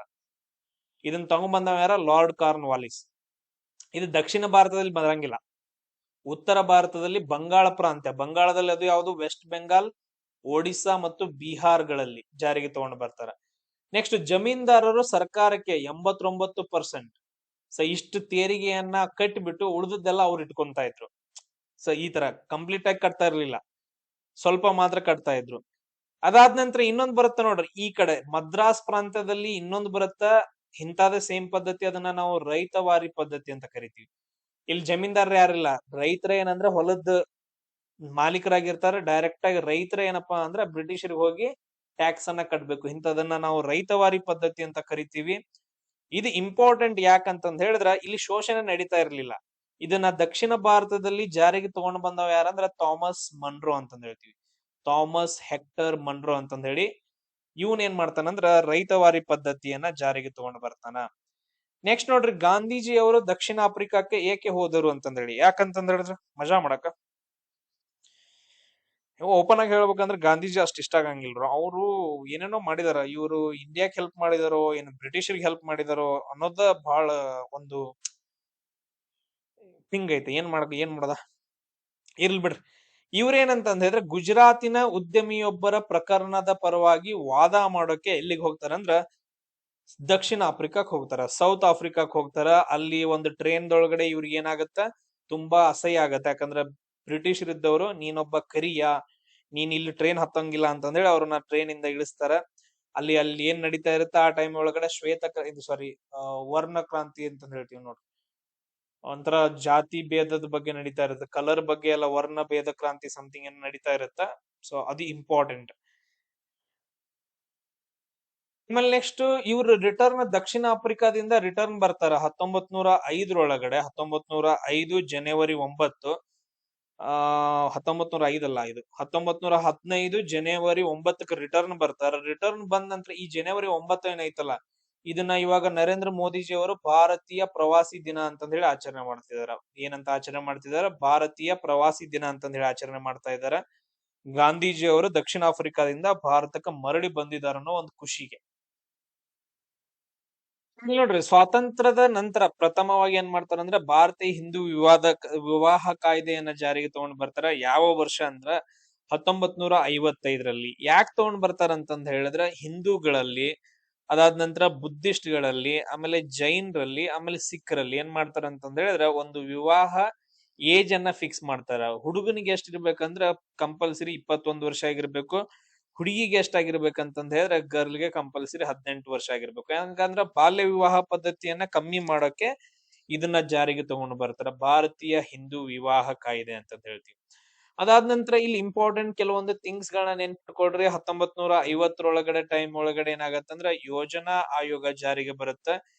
ಇದನ್ನ ತಗೊಂಡ್ಬಂದವ ಯಾರ? Lord Cornwallis. ಇದು ದಕ್ಷಿಣ ಭಾರತದಲ್ಲಿ ಬರಂಗಿಲ್ಲ. ಉತ್ತರ ಭಾರತದಲ್ಲಿ ಬಂಗಾಳ ಪ್ರಾಂತ್ಯ, ಬಂಗಾಳದಲ್ಲಿ ಅದು ಯಾವುದು? ವೆಸ್ಟ್ ಬೆಂಗಾಲ್, ಒಡಿಸ್ಸಾ ಮತ್ತು ಬಿಹಾರ್ಗಳಲ್ಲಿ ಜಾರಿಗೆ ತಗೊಂಡು ಬರ್ತಾರ. ನೆಕ್ಸ್ಟ್, ಜಮೀನ್ದಾರರು ಸರ್ಕಾರಕ್ಕೆ 89% ಇಷ್ಟು ತೆರಿಗೆಯನ್ನ ಕಟ್ಟಿಬಿಟ್ಟು ಉಳಿದದ್ದೆಲ್ಲ ಅವ್ರು ಇಟ್ಕೊಂತಾ ಇದ್ರು. ಈ ತರ ಕಂಪ್ಲೀಟ್ ಆಗಿ ಕಟ್ತಾ ಇರ್ಲಿಲ್ಲ, ಸ್ವಲ್ಪ ಮಾತ್ರ ಕಟ್ತಾ ಇದ್ರು. ಅದಾದ ನಂತರ ಇನ್ನೊಂದು ಬರುತ್ತೆ ನೋಡ್ರಿ, ಈ ಕಡೆ ಮದ್ರಾಸ್ ಪ್ರಾಂತ್ಯದಲ್ಲಿ ಇನ್ನೊಂದು ಬರುತ್ತ ಇಂತಾದ ಸೇಮ್ ಪದ್ಧತಿ. ಅದನ್ನ ನಾವು ರೈತವಾರಿ ಪದ್ಧತಿ ಅಂತ ಕರಿತೀವಿ. ಇಲ್ಲಿ ಜಮೀನ್ದಾರರು ಯಾರಿಲ್ಲ, ರೈತರ ಏನಂದ್ರೆ ಹೊಲದ ಮಾಲೀಕರಾಗಿರ್ತಾರೆ. ಡೈರೆಕ್ಟ್ ಆಗಿ ರೈತರ ಏನಪ್ಪಾ ಅಂದ್ರೆ ಬ್ರಿಟಿಷರಿಗೆ ಹೋಗಿ ಟ್ಯಾಕ್ಸ್ ಅನ್ನ ಕಟ್ಬೇಕು. ಇಂಥದನ್ನ ನಾವು ರೈತವಾರಿ ಪದ್ಧತಿ ಅಂತ ಕರಿತೀವಿ. ಇದು ಇಂಪಾರ್ಟೆಂಟ್ ಯಾಕಂತಂದ್ ಹೇಳಿದ್ರ ಇಲ್ಲಿ ಶೋಷಣೆ ನಡೀತಾ ಇರ್ಲಿಲ್ಲ. ಇದನ್ನ ದಕ್ಷಿಣ ಭಾರತದಲ್ಲಿ ಜಾರಿಗೆ ತಗೊಂಡ್ ಬಂದವ ಯಾರಂದ್ರ ಥಾಮಸ್ ಮನ್ರೋ ಅಂತಂದ್ ಹೇಳ್ತೀವಿ. ಥಾಮಸ್ ಹೆಕ್ಟರ್ ಮನ್ರೋ ಅಂತಂದ್ ಹೇಳಿ ಇವನ್ ಏನ್ ಮಾಡ್ತಾನಂದ್ರ ರೈತವಾರಿ ಪದ್ಧತಿಯನ್ನ ಜಾರಿಗೆ ತಗೊಂಡ್ ಬರ್ತಾನ. ನೆಕ್ಸ್ಟ್ ನೋಡ್ರಿ, ಗಾಂಧೀಜಿ ಅವರು ದಕ್ಷಿಣ ಆಫ್ರಿಕಾಕ್ಕೆ ಏಕೆ ಹೋದರು ಅಂತಂದ್ ಹೇಳಿ. ಯಾಕಂತಂದ್ ಹೇಳಿದ್ರ ಮಜಾ ಮಾಡಕ. ಓಪನ್ ಆಗಿ ಹೇಳ್ಬೇಕಂದ್ರೆ ಗಾಂಧೀಜಿ ಅಷ್ಟ್ ಇಷ್ಟ ಆಗಂಗಿಲ್ರು. ಅವರು ಏನೇನೋ ಮಾಡಿದಾರ. ಇವರು ಇಂಡಿಯಾಕ್ ಹೆಲ್ಪ್ ಮಾಡಿದಾರೋ ಏನು ಬ್ರಿಟಿಷರಿಗೆ ಹೆಲ್ಪ್ ಮಾಡಿದಾರೋ ಅನ್ನೋದ ಬಹಳ ಒಂದು ಥಿಂಗ್ ಐತೆ. ಏನ್ ಮಾಡದ ಇರ್ಲಿ ಬಿಡ್ರಿ. ಇವ್ರೇನಂತಂದ್ ಹೇಳಿದ್ರೆ ಗುಜರಾತಿನ ಉದ್ಯಮಿಯೊಬ್ಬರ ಪ್ರಕರಣದ ಪರವಾಗಿ ವಾದ ಮಾಡೋಕೆ ಎಲ್ಲಿಗೆ ಹೋಗ್ತಾರಂದ್ರ ದಕ್ಷಿಣ ಆಫ್ರಿಕಾಕ್ ಹೋಗ್ತಾರ, ಸೌತ್ ಆಫ್ರಿಕಾಕ್ ಹೋಗ್ತಾರ. ಅಲ್ಲಿ ಒಂದು ಟ್ರೈನ್ದೊಳಗಡೆ ಇವ್ರಿಗೆ ಏನಾಗತ್ತ, ತುಂಬಾ ಅಸಹ್ಯ ಆಗತ್ತ. ಯಾಕಂದ್ರ ಬ್ರಿಟಿಷರ್ ಇದ್ದವರು ನೀನೊಬ್ಬ ಕರಿಯ, ನೀನ್ ಇಲ್ಲಿ ಟ್ರೈನ್ ಹತ್ತಂಗಿಲ್ಲ ಅಂತಂದೇಳಿ ಅವ್ರನ್ನ ಟ್ರೈನ್ ಇಂದ ಇಳಿಸ್ತಾರ. ಅಲ್ಲಿ ಏನ್ ನಡೀತಾ ಇರುತ್ತೆ ಆ ಟೈಮ್ ಒಳಗಡೆ ವರ್ಣ ಕ್ರಾಂತಿ ಅಂತ ಹೇಳ್ತೀವಿ ನೋಡ್ರಿ. ಒಂಥರ ಜಾತಿ ಭೇದದ ಬಗ್ಗೆ ನಡೀತಾ ಇರುತ್ತೆ, ಕಲರ್ ಬಗ್ಗೆ ಎಲ್ಲ ವರ್ಣ ಭೇದ ಕ್ರಾಂತಿ ಸಮಥಿಂಗ್ ಏನ್ ನಡೀತಾ ಇರುತ್ತ. ಸೊ ಅದು ಇಂಪಾರ್ಟೆಂಟ್. ಆಮೇಲೆ ನೆಕ್ಸ್ಟ್ ಇವ್ರು ರಿಟರ್ನ್ ದಕ್ಷಿಣ ಆಫ್ರಿಕಾದಿಂದ ರಿಟರ್ನ್ ಬರ್ತಾರ 1905 ಜನವರಿ 9. 1905 ಅಲ್ಲ, ಇದು 1915 ಜನವರಿ 9ಕ್ಕೆ ರಿಟರ್ನ್ ಬರ್ತಾರ. ರಿಟರ್ನ್ ಬಂದ ನಂತರ ಈ ಜನವರಿ 9 ಏನೈತಲ್ಲ, ಇದನ್ನ ಇವಾಗ ನರೇಂದ್ರ ಮೋದಿಜಿ ಅವರು ಭಾರತೀಯ ಪ್ರವಾಸಿ ದಿನ ಅಂತಂದ್ ಹೇಳಿ ಆಚರಣೆ ಮಾಡ್ತಿದಾರ. ಏನಂತ ಆಚರಣೆ ಮಾಡ್ತಿದಾರ? ಭಾರತೀಯ ಪ್ರವಾಸಿ ದಿನ ಅಂತಂದ್ ಹೇಳಿ ಆಚರಣೆ ಮಾಡ್ತಾ ಇದಾರ. ಗಾಂಧೀಜಿ ಅವರು ದಕ್ಷಿಣ ಆಫ್ರಿಕಾದಿಂದ ಭಾರತಕ್ಕೆ ಮರಳಿ ಬಂದಿದ್ದಾರೆ ಅನ್ನೋ ಒಂದು ಖುಷಿಗೆ. ಇಲ್ಲಿ ನೋಡ್ರಿ, ಸ್ವಾತಂತ್ರ್ಯದ ನಂತರ ಪ್ರಥಮವಾಗಿ ಏನ್ ಮಾಡ್ತಾರಂದ್ರೆ ಭಾರತೀಯ ಹಿಂದೂ ವಿವಾಹ ಕಾಯ್ದೆಯನ್ನ ಜಾರಿಗೆ ತಗೊಂಡ್ ಬರ್ತಾರ. ಯಾವ ವರ್ಷ ಅಂದ್ರ 1955ರಲ್ಲಿ. ಯಾಕೆ ತಗೊಂಡ್ ಬರ್ತಾರಂತಂದ್ ಹೇಳಿದ್ರೆ, ಹಿಂದೂಗಳಲ್ಲಿ, ಅದಾದ ನಂತರ ಬುದ್ಧಿಸ್ಟ್ ಗಳಲ್ಲಿ, ಆಮೇಲೆ ಜೈನ್ರಲ್ಲಿ, ಆಮೇಲೆ ಸಿಖ್ರಲ್ಲಿ ಏನ್ ಮಾಡ್ತಾರ ಅಂತಂದ್ ಹೇಳಿದ್ರೆ ಒಂದು ವಿವಾಹ ಏಜ್ ಅನ್ನ ಫಿಕ್ಸ್ ಮಾಡ್ತಾರ. ಹುಡುಗನಿಗೆ ಎಷ್ಟಿರ್ಬೇಕಂದ್ರ ಕಂಪಲ್ಸರಿ 21 ವರ್ಷ ಆಗಿರ್ಬೇಕು. ಹುಡುಗಿಗೆ ಎಷ್ಟಾಗಿರ್ಬೇಕಂತಂದ್ ಹೇಳಿದ್ರೆ ಗರ್ಲ್ಗೆ ಕಂಪಲ್ಸರಿ 18 ವರ್ಷ ಆಗಿರ್ಬೇಕು. ಯಾಕಂದ್ರ ಬಾಲ್ಯ ವಿವಾಹ ಪದ್ಧತಿಯನ್ನ ಕಮ್ಮಿ ಮಾಡೋಕೆ ಇದನ್ನ ಜಾರಿಗೆ ತಗೊಂಡು ಬರ್ತಾರ, ಭಾರತೀಯ ಹಿಂದೂ ವಿವಾಹ ಕಾಯ್ದೆ ಅಂತ ಹೇಳ್ತೀವಿ. ಅದಾದ ನಂತರ ಇಲ್ಲಿ ಇಂಪಾರ್ಟೆಂಟ್ ಕೆಲವೊಂದು ಥಿಂಗ್ಸ್ ಗಳನ್ನ ನೆನ್ಪಿಟ್ಕೊಡ್ರಿ. 1950ರೊಳಗಡೆ ಟೈಮ್ ಒಳಗಡೆ ಏನಾಗತ್ತಂದ್ರ ಯೋಜನಾ ಆಯೋಗ ಜಾರಿಗೆ ಬರುತ್ತ.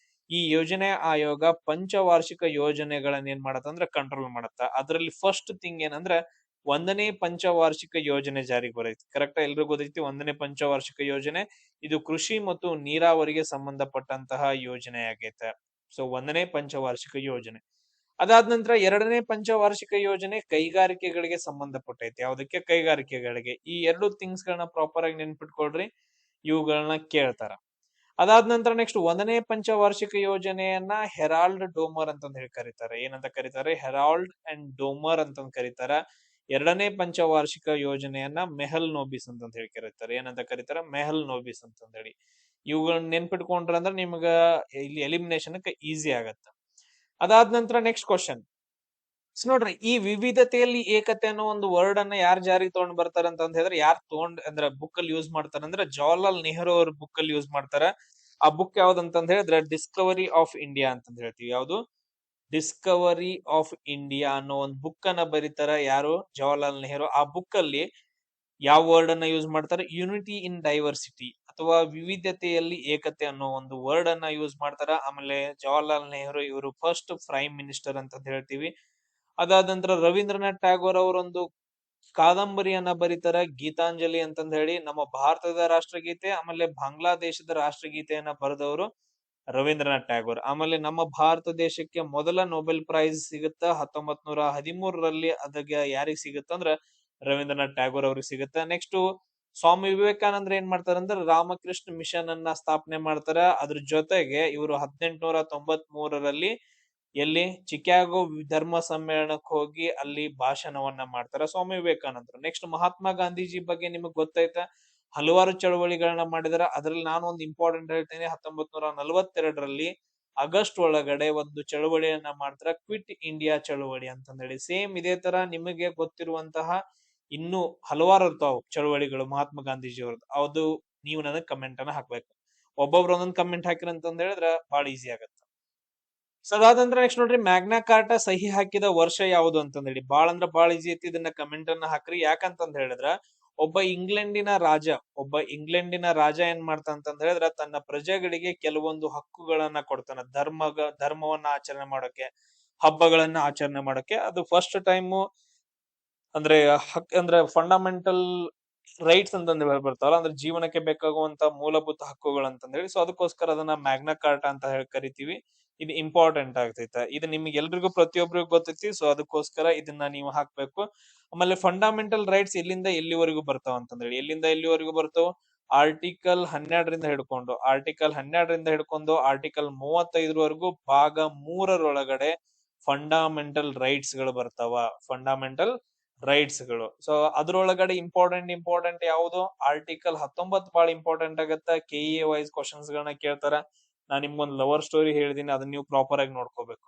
ಈ ಯೋಜನೆ ಆಯೋಗ ಪಂಚವಾರ್ಷಿಕ ಯೋಜನೆಗಳನ್ನ ಏನ್ ಮಾಡತ್ತಂದ್ರ ಕಂಟ್ರೋಲ್ ಮಾಡತ್ತ. ಅದ್ರಲ್ಲಿ ಫಸ್ಟ್ ಥಿಂಗ್ ಏನಂದ್ರ 1ನೇ ಪಂಚವಾರ್ಷಿಕ ಯೋಜನೆ ಜಾರಿಗೆ ಬರೈತಿ. ಕರೆಕ್ಟ್, ಎಲ್ರಿಗೂ ಗೊತ್ತೈತಿ 1ನೇ ಪಂಚವಾರ್ಷಿಕ ಯೋಜನೆ. ಇದು ಕೃಷಿ ಮತ್ತು ನೀರಾವರಿಗೆ ಸಂಬಂಧಪಟ್ಟಂತಹ ಯೋಜನೆ ಆಗೈತೆ. ಸೊ 1ನೇ ಪಂಚವಾರ್ಷಿಕ ಯೋಜನೆ. ಅದಾದ ನಂತರ 2ನೇ ಪಂಚವಾರ್ಷಿಕ ಯೋಜನೆ ಕೈಗಾರಿಕೆಗಳಿಗೆ ಸಂಬಂಧಪಟ್ಟೈತಿ. ಯಾವ್ದಕ್ಕೆ? ಕೈಗಾರಿಕೆಗಳಿಗೆ. ಈ ಎರಡು ಥಿಂಗ್ಸ್ ಗಳನ್ನ ಪ್ರಾಪರ್ ಆಗಿ ನೆನ್ಪಿಟ್ಕೊಳ್ರಿ, ಇವುಗಳನ್ನ ಕೇಳ್ತಾರ. ಅದಾದ ನಂತರ ನೆಕ್ಸ್ಟ್ 1ನೇ ಪಂಚವಾರ್ಷಿಕ ಯೋಜನೆಯನ್ನ ಹೆರಾಲ್ಡ್ ಡೋಮರ್ ಅಂತಂದ್ ಹೇಳಿ ಕರೀತಾರೆ. ಏನಂತ ಕರೀತಾರೆ? ಹೆರಾಲ್ಡ್ ಅಂಡ್ ಡೋಮರ್ ಅಂತಂದ್ ಕರೀತಾರ. 2ನೇ ಪಂಚವಾರ್ಷಿಕ ಯೋಜನೆಯನ್ನ ಮೆಹಲ್ ನೋಬಿಸ್ ಅಂತಂದ್ ಹೇಳಿ ಕರೀತಾರೆ. ಏನಂತ ಕರೀತಾರ? ಮೆಹಲ್ ನೋಬಿಸ್ ಅಂತಂದ್ ಹೇಳಿ. ಇವುಗಳನ್ನ ನೆನ್ಪಿಟ್ಕೊಂಡ್ರ ಅಂದ್ರೆ ನಿಮ್ಗ ಇಲ್ಲಿ ಎಲಿಮಿನೇಷನ್ ಈಸಿ ಆಗತ್ತ. ಅದಾದ ನಂತರ ನೆಕ್ಸ್ಟ್ ಕ್ವಶನ್ ನೋಡ್ರಿ, ಈ ವಿವಿಧತೆಯಲ್ಲಿ ಏಕತೆ ಅನ್ನೋ ಒಂದು ವರ್ಡ್ ಅನ್ನ ಯಾರು ಜಾರಿಗೆ ತಗೊಂಡ್ ಬರ್ತಾರ ಅಂತ ಹೇಳಿದ್ರೆ, ಯಾರು ಅಂದ್ರೆ ಬುಕ್ ಅಲ್ಲಿ ಯೂಸ್ ಮಾಡ್ತಾರ ಅಂದ್ರೆ ಜವಾಹರ್ಲಾಲ್ ನೆಹರು ಅವ್ರ ಬುಕ್ ಅಲ್ಲಿ ಯೂಸ್ ಮಾಡ್ತಾರ. ಆ ಬುಕ್ ಯಾವ್ದಂತಂದ್ ಹೇಳಿದ್ರೆ ಡಿಸ್ಕವರಿ ಆಫ್ ಇಂಡಿಯಾ ಅಂತಂದ್ ಹೇಳ್ತೀವಿ. ಯಾವ್ದು? ಡಿಸ್ಕವರಿ ಆಫ್ ಇಂಡಿಯಾ ಅನ್ನೋ ಒಂದು ಬುಕ್ ಅನ್ನ ಬರೀತಾರ. ಯಾರು? ಜವಾಹರ್ಲಾಲ್ ನೆಹರು. ಆ ಬುಕ್ ಅಲ್ಲಿ ಯಾವ ವರ್ಡ್ ಅನ್ನ ಯೂಸ್ ಮಾಡ್ತಾರೆ? ಯುನಿಟಿ ಇನ್ ಡೈವರ್ಸಿಟಿ ಅಥವಾ ವಿವಿಧತೆಯಲ್ಲಿ ಏಕತೆ ಅನ್ನೋ ಒಂದು ವರ್ಡ್ ಅನ್ನ ಯೂಸ್ ಮಾಡ್ತಾರ. ಆಮೇಲೆ ಜವಾಹರ್ಲಾಲ್ ನೆಹರು ಇವರು ಫಸ್ಟ್ ಪ್ರೈಮ್ ಮಿನಿಸ್ಟರ್ ಅಂತ ಹೇಳ್ತೀವಿ. ಅದಾದ ನಂತರ ರವೀಂದ್ರನಾಥ್ ಟ್ಯಾಗೋರ್ ಅವರೊಂದು ಕಾದಂಬರಿಯನ್ನ ಬರೀತಾರ, ಗೀತಾಂಜಲಿ ಅಂತಂದ್ ಹೇಳಿ. ನಮ್ಮ ಭಾರತದ ರಾಷ್ಟ್ರಗೀತೆ ಆಮೇಲೆ ಬಾಂಗ್ಲಾದೇಶದ ರಾಷ್ಟ್ರಗೀತೆಯನ್ನ ಬರೆದವರು ರವೀಂದ್ರನಾಥ್ ಟ್ಯಾಗೋರ್. ಆಮೇಲೆ ನಮ್ಮ ಭಾರತ ದೇಶಕ್ಕೆ ಮೊದಲ ನೊಬೆಲ್ ಪ್ರೈಸ್ ಸಿಗುತ್ತ 1913ರಲ್ಲಿ. ಅದಕ್ಕೆ ಯಾರಿಗ್ ಸಿಗುತ್ತಂದ್ರ ರವೀಂದ್ರನಾಥ್ ಟ್ಯಾಗೋರ್ ಅವ್ರಿಗೆ ಸಿಗುತ್ತ. ನೆಕ್ಸ್ಟ್ ಸ್ವಾಮಿ ವಿವೇಕಾನಂದ್ರ ಏನ್ ಮಾಡ್ತಾರಂದ್ರ ರಾಮಕೃಷ್ಣ ಮಿಷನ್ ಅನ್ನ ಸ್ಥಾಪನೆ ಮಾಡ್ತಾರ. ಅದ್ರ ಜೊತೆಗೆ ಇವರು 1893ರಲ್ಲಿ ಎಲ್ಲಿ ಚಿಕಾಗೋ ಧರ್ಮ ಸಮ್ಮೇಳನಕ್ಕೆ ಹೋಗಿ ಅಲ್ಲಿ ಭಾಷಣವನ್ನ ಮಾಡ್ತಾರ ಸ್ವಾಮಿ ವಿವೇಕಾನಂದರು. ನೆಕ್ಸ್ಟ್ ಮಹಾತ್ಮ ಗಾಂಧೀಜಿ ಬಗ್ಗೆ ನಿಮಗ್ ಗೊತ್ತೈತಾ? ಹಲವಾರು ಚಳವಳಿಗಳನ್ನ ಮಾಡಿದಾರ. ಅದ್ರಲ್ಲಿ ನಾನು ಒಂದು ಇಂಪಾರ್ಟೆಂಟ್ ಹೇಳ್ತೇನೆ. 1942ರಲ್ಲಿ ಆಗಸ್ಟ್ ಒಳಗಡೆ ಒಂದು ಚಳವಳಿಯನ್ನ ಮಾಡ್ತಾರ, ಕ್ವಿಟ್ ಇಂಡಿಯಾ ಚಳವಳಿ ಅಂತಂದೇಳಿ. ಸೇಮ್ ಇದೇ ತರ ನಿಮಗೆ ಗೊತ್ತಿರುವಂತಹ ಇನ್ನು ಹಲವಾರು ಇರ್ತಾವ ಚಳವಳಿಗಳು ಮಹಾತ್ಮ ಗಾಂಧೀಜಿ ಅವ್ರದ್ದು. ಅದು ನೀವು ನನಗ್ ಕಮೆಂಟ್ ಅನ್ನ ಹಾಕ್ಬೇಕು. ಒಬ್ಬೊಬ್ರು ಒಂದೊಂದ್ ಕಮೆಂಟ್ ಹಾಕಿರ ಅಂತಂದ್ ಹೇಳಿದ್ರ ಬಹಳ ಈಸಿ ಆಗತ್ತ. ಸೊ ಅದಾದಂದ್ರೆ ನೆಕ್ಸ್ಟ್ ನೋಡ್ರಿ, ಮ್ಯಾಗ್ನಾ ಕಾರ್ಟಾ ಸಹಿ ಹಾಕಿದ ವರ್ಷ ಯಾವುದು ಅಂತಂದ್ ಹೇಳಿ. ಬಾಳ ಅಂದ್ರ ಬಾಳ ಈಸಿ ಐತಿ. ಇದನ್ನ ಕಮೆಂಟ್ ಅನ್ನ ಹಾಕ್ರಿ. ಯಾಕಂತಂದ್ ಹೇಳಿದ್ರ ಒಬ್ಬ ಇಂಗ್ಲೆಂಡಿನ ರಾಜ ಏನ್ ಮಾಡ್ತಾನ ಅಂತಂದ್ ಹೇಳಿದ್ರ ತನ್ನ ಪ್ರಜೆಗಳಿಗೆ ಕೆಲವೊಂದು ಹಕ್ಕುಗಳನ್ನ ಕೊಡ್ತಾನ. ಧರ್ಮವನ್ನ ಆಚರಣೆ ಮಾಡೋಕೆ, ಹಬ್ಬಗಳನ್ನ ಆಚರಣೆ ಮಾಡೋಕೆ. ಅದು ಫಸ್ಟ್ ಟೈಮ್ ಅಂದ್ರೆ ಅಂದ್ರೆ ಫಂಡಮೆಂಟಲ್ ರೈಟ್ಸ್ ಅಂತಂದ್ ಬರ್ತಾವಲ್ಲ, ಅಂದ್ರೆ ಜೀವನಕ್ಕೆ ಬೇಕಾಗುವಂತ ಮೂಲಭೂತ ಹಕ್ಕುಗಳು ಅಂತಂದ್ ಹೇಳಿ. ಸೊ ಅದಕ್ಕೋಸ್ಕರ ಅದನ್ನ ಮ್ಯಾಗ್ನಾ ಕಾರ್ಟಾ ಅಂತ ಹೇಳಿ ಕರಿತೀವಿ. ಇದು ಇಂಪಾರ್ಟೆಂಟ್ ಆಗ್ತೈತೆ. ಇದು ನಿಮ್ಗೆ ಎಲ್ರಿಗೂ ಪ್ರತಿಯೊಬ್ಬರಿಗೂ ಗೊತ್ತೈತಿ. ಸೊ ಅದಕ್ಕೋಸ್ಕರ ಇದನ್ನ ನೀವು ಹಾಕ್ಬೇಕು. ಆಮೇಲೆ ಫಂಡಮೆಂಟಲ್ ರೈಟ್ಸ್ ಎಲ್ಲಿಂದ ಎಲ್ಲಿವರೆಗೂ ಬರ್ತಾವ ಅಂತಂದ್ರೆ, ಎಲ್ಲಿಂದ ಎಲ್ಲಿವರೆಗೂ ಬರ್ತಾವ? ಆರ್ಟಿಕಲ್ 12ರಿಂದ ಹಿಡ್ಕೊಂಡು ಆರ್ಟಿಕಲ್ 35ವರೆಗೂ ಭಾಗ 3ರೊಳಗಡೆ ಫಂಡಮೆಂಟಲ್ ರೈಟ್ಸ್ ಗಳು ಬರ್ತಾವ. ಫಂಡಮೆಂಟಲ್ ರೈಟ್ಸ್ ಗಳು. ಸೊ ಅದ್ರೊಳಗಡೆ ಇಂಪಾರ್ಟೆಂಟ್ ಯಾವುದು? ಆರ್ಟಿಕಲ್ 19 ಬಹಳ ಇಂಪಾರ್ಟೆಂಟ್ ಆಗತ್ತ. ಕೆಇಎ ವೈಸ್ ಕ್ವಶನ್ಸ್ ಗಳನ್ನ ಕೇಳ್ತಾರ. ನಾನ್ ನಿಮ್ಗೊಂದು ಲವರ್ ಸ್ಟೋರಿ ಹೇಳಿದೀನಿ, ಅದನ್ನ ನೀವು ಪ್ರಾಪರ್ ಆಗಿ ನೋಡ್ಕೋಬೇಕು.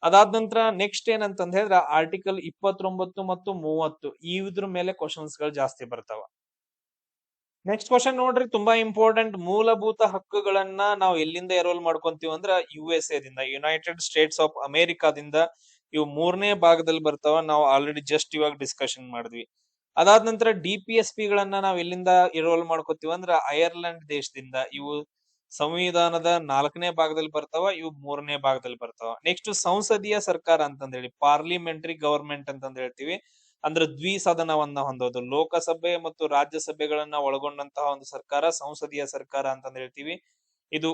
ಅದಾದ ನಂತರ ನೆಕ್ಸ್ಟ್ ಏನಂತಂದ್ ಹೇಳಿದ್ರ ಆರ್ಟಿಕಲ್ 29 ಮತ್ತು 30 ಇದ್ರ ಮೇಲೆ ಕ್ವಶನ್ಸ್ ಗಳು ಜಾಸ್ತಿ ಬರ್ತಾವ. ನೆಕ್ಸ್ಟ್ ಕ್ವಶನ್ ನೋಡ್ರಿ, ತುಂಬಾ ಇಂಪಾರ್ಟೆಂಟ್. ಮೂಲಭೂತ ಹಕ್ಕುಗಳನ್ನ ನಾವು ಎಲ್ಲಿಂದ ಎರೋಲ್ ಮಾಡ್ಕೊಂತೀವಿ ಅಂದ್ರ USA ದಿಂದ, ಯುನೈಟೆಡ್ ಸ್ಟೇಟ್ಸ್ ಆಫ್ ಅಮೆರಿಕಾದಿಂದ. ಇವು 3ನೇ ಭಾಗದಲ್ಲಿ ಬರ್ತಾವ. ನಾವು ಆಲ್ರೆಡಿ ಜಸ್ಟ್ ಇವಾಗ ಡಿಸ್ಕಷನ್ ಮಾಡಿದ್ವಿ. ಅದಾದ ನಂತರ DPSP ಗಳನ್ನ ನಾವ್ ಎಲ್ಲಿಂದ ಎರೋಲ್ ಮಾಡ್ಕೋತೀವಿ ಅಂದ್ರ ಐರ್ಲೆಂಡ್ ದೇಶದಿಂದ. ಇವು ಸಂವಿಧಾನದ 4ನೇ ಭಾಗದಲ್ಲಿ ಬರ್ತಾವ. ಇವು 3ನೇ ಭಾಗದಲ್ಲಿ ಬರ್ತಾವ. ನೆಕ್ಸ್ಟ್ ಸಂಸದೀಯ ಸರ್ಕಾರ ಅಂತಂದ್ ಹೇಳಿ, ಪಾರ್ಲಿಮೆಂಟರಿ ಗವರ್ಮೆಂಟ್ ಅಂತಂದ್ ಹೇಳ್ತೀವಿ. ಅಂದ್ರೆ ದ್ವಿಸದನವನ್ನ ಹೊಂದೋದು, ಲೋಕಸಭೆ ಮತ್ತು ರಾಜ್ಯಸಭೆಗಳನ್ನ ಒಳಗೊಂಡಂತಹ ಒಂದು ಸರ್ಕಾರ ಸಂಸದೀಯ ಸರ್ಕಾರ ಅಂತಂದ್ ಹೇಳ್ತೀವಿ. ಇದು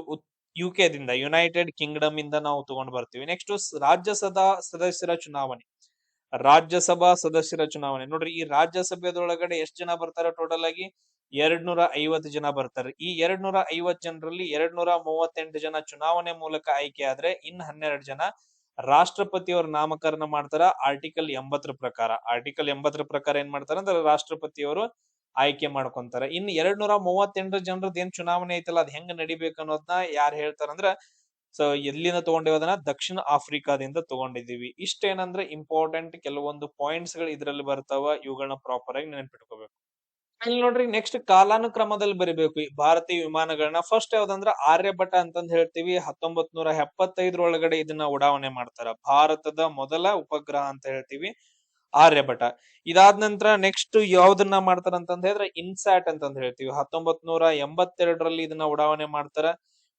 UK ದಿಂದ, ಯುನೈಟೆಡ್ ಕಿಂಗ್ಡಮ್ ಇಂದ ನಾವು ತಗೊಂಡ್ ಬರ್ತೀವಿ. ನೆಕ್ಸ್ಟ್ ರಾಜ್ಯಸಭಾ ಸದಸ್ಯರ ಚುನಾವಣೆ. ರಾಜ್ಯಸಭಾ ಸದಸ್ಯರ ಚುನಾವಣೆ ನೋಡ್ರಿ, ಈ ರಾಜ್ಯಸಭೆದೊಳಗಡೆ ಎಷ್ಟು ಜನ ಬರ್ತಾರೆ ಟೋಟಲ್ ಆಗಿ? 250 ಜನ ಬರ್ತಾರೆ. ಈ 250 ಜನರಲ್ಲಿ 238 ಜನ ಚುನಾವಣೆ ಮೂಲಕ ಆಯ್ಕೆ ಆದ್ರೆ ಇನ್ 12 ಜನ ರಾಷ್ಟ್ರಪತಿಯವ್ರ ನಾಮಕರಣ ಮಾಡ್ತಾರ. ಆರ್ಟಿಕಲ್ 80 ಪ್ರಕಾರ. ಆರ್ಟಿಕಲ್ 80 ಪ್ರಕಾರ ಏನ್ ಮಾಡ್ತಾರ ಅಂದ್ರೆ ರಾಷ್ಟ್ರಪತಿಯವರು ಆಯ್ಕೆ ಮಾಡ್ಕೊಂತಾರ. ಇನ್ 238 ಜನರದ್ದು ಏನ್ ಚುನಾವಣೆ ಐತಲ್ಲ ಅದ್ ಹೆಂಗ್ ನಡಿಬೇಕು ಅನ್ನೋದನ್ನ ಯಾರು ಹೇಳ್ತಾರಂದ್ರ, ಸೊ ಎಲ್ಲಿಂದ ತಗೊಂಡಿವಿ ಅದನ್ನ? ದಕ್ಷಿಣ ಆಫ್ರಿಕಾದಿಂದ ತಗೊಂಡಿದೀವಿ. ಇಷ್ಟೇನಂದ್ರೆ ಇಂಪಾರ್ಟೆಂಟ್ ಕೆಲವೊಂದು ಪಾಯಿಂಟ್ಸ್ ಗಳು ಇದ್ರಲ್ಲಿ ಬರ್ತಾವ, ಇವುಗಳನ್ನ ಪ್ರಾಪರ್ ಆಗಿ ನೆನ್ಪಿಟ್ಕೋಬೇಕು. ಇಲ್ಲಿ ನೋಡ್ರಿ, ನೆಕ್ಸ್ಟ್ ಕಾಲಾನುಕ್ರಮದಲ್ಲಿ ಬರಿಬೇಕು ಈ ಭಾರತೀಯ ವಿಮಾನಗಳನ್ನ. ಫಸ್ಟ್ ಯಾವ್ದಂದ್ರ ಆರ್ಯಭಟ ಅಂತಂದ್ ಹೇಳ್ತೀವಿ. 1975 ಇದನ್ನ ಉಡಾವಣೆ ಮಾಡ್ತಾರ. ಭಾರತದ ಮೊದಲ ಉಪಗ್ರಹ ಅಂತ ಹೇಳ್ತೀವಿ ಆರ್ಯಭಟ. ಇದಾದ ನಂತರ ನೆಕ್ಸ್ಟ್ ಯಾವ್ದನ್ನ ಮಾಡ್ತಾರ ಅಂತಂದ್ ಹೇಳಿದ್ರೆ ಇನ್ಸ್ಯಾಟ್ ಅಂತಂದ್ ಹೇಳ್ತೀವಿ. 1982 ಇದನ್ನ ಉಡಾವಣೆ ಮಾಡ್ತಾರ.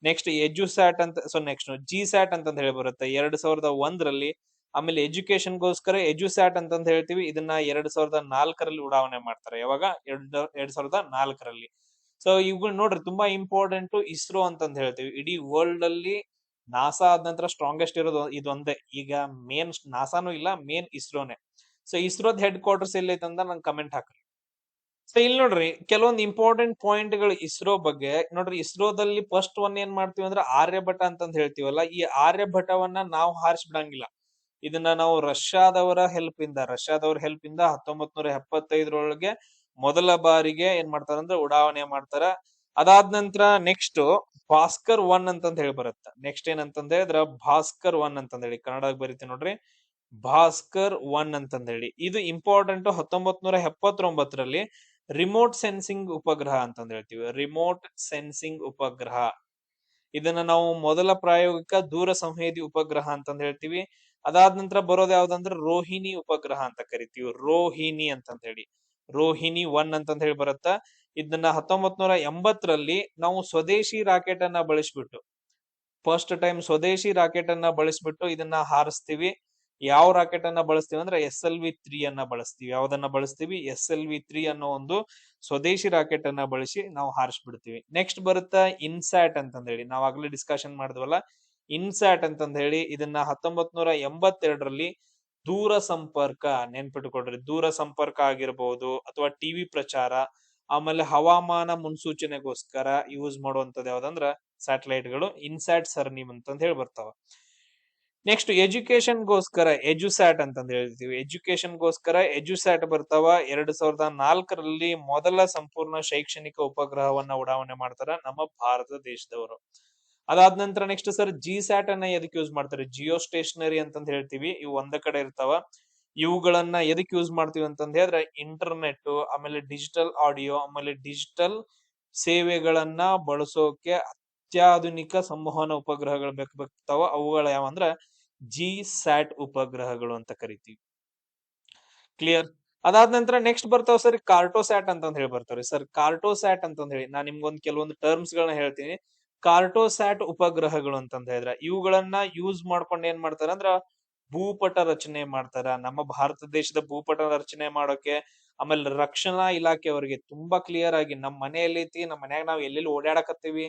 ನೆಕ್ಸ್ಟ್ ಎಜುಸ್ಯಾಟ್ ಅಂತ, ಸೊ ನೆಕ್ಸ್ಟ್ ಜಿಸ್ಯಾಟ್ ಅಂತಂದ್ ಹೇಳಿ ಬರುತ್ತೆ 2001. ಆಮೇಲೆ ಎಜುಕೇಶನ್ ಗೋಸ್ಕರ ಎಜುಸ್ಯಾಟ್ ಅಂತಂದ್ ಹೇಳ್ತೀವಿ. ಇದನ್ನ 2004 ಉಡಾವಣೆ ಮಾಡ್ತಾರೆ. ಯಾವಾಗ? 2004. ಸೊ ಇವುಗಳು ನೋಡ್ರಿ ತುಂಬಾ ಇಂಪಾರ್ಟೆಂಟ್. ಇಸ್ರೋ ಅಂತಂದ್ ಹೇಳ್ತೀವಿ. ಇಡೀ ವರ್ಲ್ಡ್ ಅಲ್ಲಿ ನಾಸಾ ಆದ ನಂತರ ಸ್ಟ್ರಾಂಗೆಸ್ಟ್ ಇರೋದು ಇದೊಂದೇ. ಈಗ ಮೇನ್ ನಾಸಾನು ಇಲ್ಲ, ಮೇನ್ ಇಸ್ರೋನೆ. ಸೊ ಇಸ್ರೋದ್ ಹೆಡ್ ಕ್ವಾರ್ಟರ್ಸ್ ಎಲ್ಲೈತೆ ಅಂತ ನಂಗೆ ಕಮೆಂಟ್ ಹಾಕ್ರಿ. ಸೊ ಇಲ್ಲಿ ನೋಡ್ರಿ ಕೆಲವೊಂದು ಇಂಪಾರ್ಟೆಂಟ್ ಪಾಯಿಂಟ್ ಗಳು ಇಸ್ರೋ ಬಗ್ಗೆ. ನೋಡ್ರಿ, ಇಸ್ರೋದಲ್ಲಿ ಫಸ್ಟ್ ಒನ್ ಏನ್ ಮಾಡ್ತೀವಿ ಅಂದ್ರೆ ಆರ್ಯಭಟ ಅಂತಂದ್ ಹೇಳ್ತೀವಲ್ಲ, ಈ ಆರ್ಯಭಟವನ್ನ ನಾವು ಹಾರಿಸ್ಬಿಡಂಗಿಲ್ಲ. ಇದನ್ನ ನಾವು ರಷ್ಯಾದವರ ಹೆಲ್ಪ್ ಇಂದ 1975 ಮೊದಲ ಬಾರಿಗೆ ಏನ್ ಮಾಡ್ತಾರಂದ್ರೆ ಉಡಾವಣೆ ಮಾಡ್ತಾರ. ಅದಾದ ನಂತರ ನೆಕ್ಸ್ಟ್ ಭಾಸ್ಕರ್ 1 ಅಂತಂದ್ ಹೇಳಿ ಬರುತ್ತೆ. ನೆಕ್ಸ್ಟ್ ಏನಂತಂದ್ ಹೇಳಿದ್ರ ಭಾಸ್ಕರ್ 1 ಅಂತಂದ್ ಹೇಳಿ ಕನ್ನಡದಾಗ ಬರೀತೀವಿ ನೋಡ್ರಿ, ಭಾಸ್ಕರ್ 1 ಅಂತಂದ್ ಹೇಳಿ. ಇದು ಇಂಪಾರ್ಟೆಂಟ್. 1979 ರಿಮೋಟ್ ಸೆನ್ಸಿಂಗ್ ಉಪಗ್ರಹ ಅಂತಂದ್ ಹೇಳ್ತೀವಿ. ರಿಮೋಟ್ ಸೆನ್ಸಿಂಗ್ ಉಪಗ್ರಹ. ಇದನ್ನ ನಾವು ಮೊದಲ ಪ್ರಾಯೋಗಿಕ ದೂರ ಸಂವೇದಿ ಉಪಗ್ರಹ ಅಂತಂದ್ ಹೇಳ್ತೀವಿ. ಅದಾದ ನಂತರ ಬರೋದು ಯಾವ್ದಂದ್ರೆ ರೋಹಿಣಿ ಉಪಗ್ರಹ ಅಂತ ಕರಿತೀವಿ. ರೋಹಿಣಿ ಅಂತಂದ್ ಹೇಳಿ, ರೋಹಿಣಿ 1 ಅಂತಂದ್ ಹೇಳಿ ಬರುತ್ತ. ಇದನ್ನ 1980 ನಾವು ಸ್ವದೇಶಿ ರಾಕೆಟ್ ಅನ್ನ ಬಳಸ್ಬಿಟ್ಟು, ಫಸ್ಟ್ ಟೈಮ್ ಸ್ವದೇಶಿ ರಾಕೆಟ್ ಅನ್ನ ಬಳಸ್ಬಿಟ್ಟು ಇದನ್ನ ಹಾರಿಸ್ತೀವಿ. ಯಾವ ರಾಕೆಟ್ ಅನ್ನ ಬಳಸ್ತೀವಿ ಅಂದ್ರೆ SLV-3 ಅನ್ನ ಬಳಸ್ತೀವಿ. ಯಾವ್ದನ್ನ ಬಳಸ್ತೀವಿ? SLV-3 ಅನ್ನೋ ಒಂದು ಸ್ವದೇಶಿ ರಾಕೆಟ್ ಅನ್ನ ಬಳಸಿ ನಾವು ಹಾರಿಸ್ಬಿಡ್ತೀವಿ. ನೆಕ್ಸ್ಟ್ ಬರುತ್ತಾ ಇನ್ಸ್ಯಾಟ್ ಅಂತಂದ್ ಹೇಳಿ, ನಾವ್ ಆಗ್ಲೇ ಡಿಸ್ಕಷನ್ ಮಾಡಿದ್ವಲ್ಲ, ಇನ್ಸ್ಯಾಟ್ ಅಂತಂದ್ ಹೇಳಿ. ಇದನ್ನ 1982 ದೂರ ಸಂಪರ್ಕ, ನೆನ್ಪಿಟ್ಕೊಡ್ರಿ, ದೂರ ಸಂಪರ್ಕ ಆಗಿರ್ಬಹುದು ಅಥವಾ ಟಿವಿ ಪ್ರಚಾರ, ಆಮೇಲೆ ಹವಾಮಾನ ಮುನ್ಸೂಚನೆಗೋಸ್ಕರ ಯೂಸ್ ಮಾಡುವಂತದ್ದು ಯಾವ್ದಂದ್ರ ಸ್ಯಾಟಲೈಟ್ ಗಳು ಇನ್ಸ್ಯಾಟ್ ಸರಣಿ ಅಂತಂದ್ ಹೇಳಿ ಬರ್ತಾವ. ನೆಕ್ಸ್ಟ್ ಎಜುಕೇಶನ್ ಗೋಸ್ಕರ ಎಜುಸ್ಯಾಟ್ ಅಂತಂದ್ ಹೇಳ್ತೀವಿ. ಎಜುಕೇಶನ್ ಗೋಸ್ಕರ ಎಜುಸ್ಯಾಟ್ ಬರ್ತಾವ. 2004 ಮೊದಲ ಸಂಪೂರ್ಣ ಶೈಕ್ಷಣಿಕ ಉಪಗ್ರಹವನ್ನ ಉಡಾವಣೆ ಮಾಡ್ತಾರ ನಮ್ಮ ಭಾರತ ದೇಶದವರು. ಅದಾದ ನಂತರ ನೆಕ್ಸ್ಟ್ ಸರ್ ಜಿಸ್ಯಾಟ್ ಅನ್ನ ಎದಕ್ ಯೂಸ್ ಮಾಡ್ತಾರೆ? ಜಿಯೋ ಸ್ಟೇಷನರಿ ಅಂತಂದ್ ಹೇಳ್ತೀವಿ. ಇವು ಒಂದ ಕಡೆ ಇರ್ತಾವ. ಇವುಗಳನ್ನ ಎದಕ್ ಯೂಸ್ ಮಾಡ್ತೀವಿ ಅಂತಂದ್ ಹೇಳಿದ್ರೆ ಇಂಟರ್ನೆಟ್, ಆಮೇಲೆ ಡಿಜಿಟಲ್ ಆಡಿಯೋ, ಆಮೇಲೆ ಡಿಜಿಟಲ್ ಸೇವೆಗಳನ್ನ ಬಳಸೋಕೆ ಅತ್ಯಾಧುನಿಕ ಸಂವಹನ ಉಪಗ್ರಹಗಳು ಬೇಕಾಗ್ತಾವ. ಅವುಗಳ ಯಾವಂದ್ರ ಜಿಸ್ಯಾಟ್ ಉಪಗ್ರಹಗಳು ಅಂತ ಕರಿತೀವಿ. ಕ್ಲಿಯರ್? ಅದಾದ ನಂತರ ನೆಕ್ಸ್ಟ್ ಬರ್ತಾವ ಸರ್ ಕಾರ್ಟೋಸ್ಯಾಟ್ ಅಂತಂದ್ ಹೇಳಿ ಬರ್ತಾವ್ರಿ. ಸರ್ ಕಾರ್ಟೋಸ್ಯಾಟ್ ಅಂತಂದ್ ಹೇಳಿ ನಾನ್ ನಿಮ್ಗೊಂದ್ ಕೆಲವೊಂದು ಟರ್ಮ್ಸ್ ಗಳನ್ನ ಹೇಳ್ತೀನಿ. ಕಾರ್ಟೋಸ್ಯಾಟ್ ಉಪಗ್ರಹಗಳು ಅಂತಂದ್ ಹೇಳಿದ್ರೆ ಇವುಗಳನ್ನ ಯೂಸ್ ಮಾಡ್ಕೊಂಡು ಏನ್ ಮಾಡ್ತಾರ ಅಂದ್ರ ಭೂಪಟ ರಚನೆ ಮಾಡ್ತಾರ. ನಮ್ಮ ಭಾರತ ದೇಶದ ಭೂಪಟ ರಚನೆ ಮಾಡೋಕೆ, ಆಮೇಲೆ ರಕ್ಷಣಾ ಇಲಾಖೆಯವರಿಗೆ ತುಂಬಾ ಕ್ಲಿಯರ್ ಆಗಿ ನಮ್ ಮನೆಯಲ್ಲಿ ಐತಿ, ನಮ್ ಮನ್ಯಾಗ ನಾವ್ ಎಲ್ಲೆಲ್ಲಿ ಓಡಾಡಕತ್ತೀವಿ,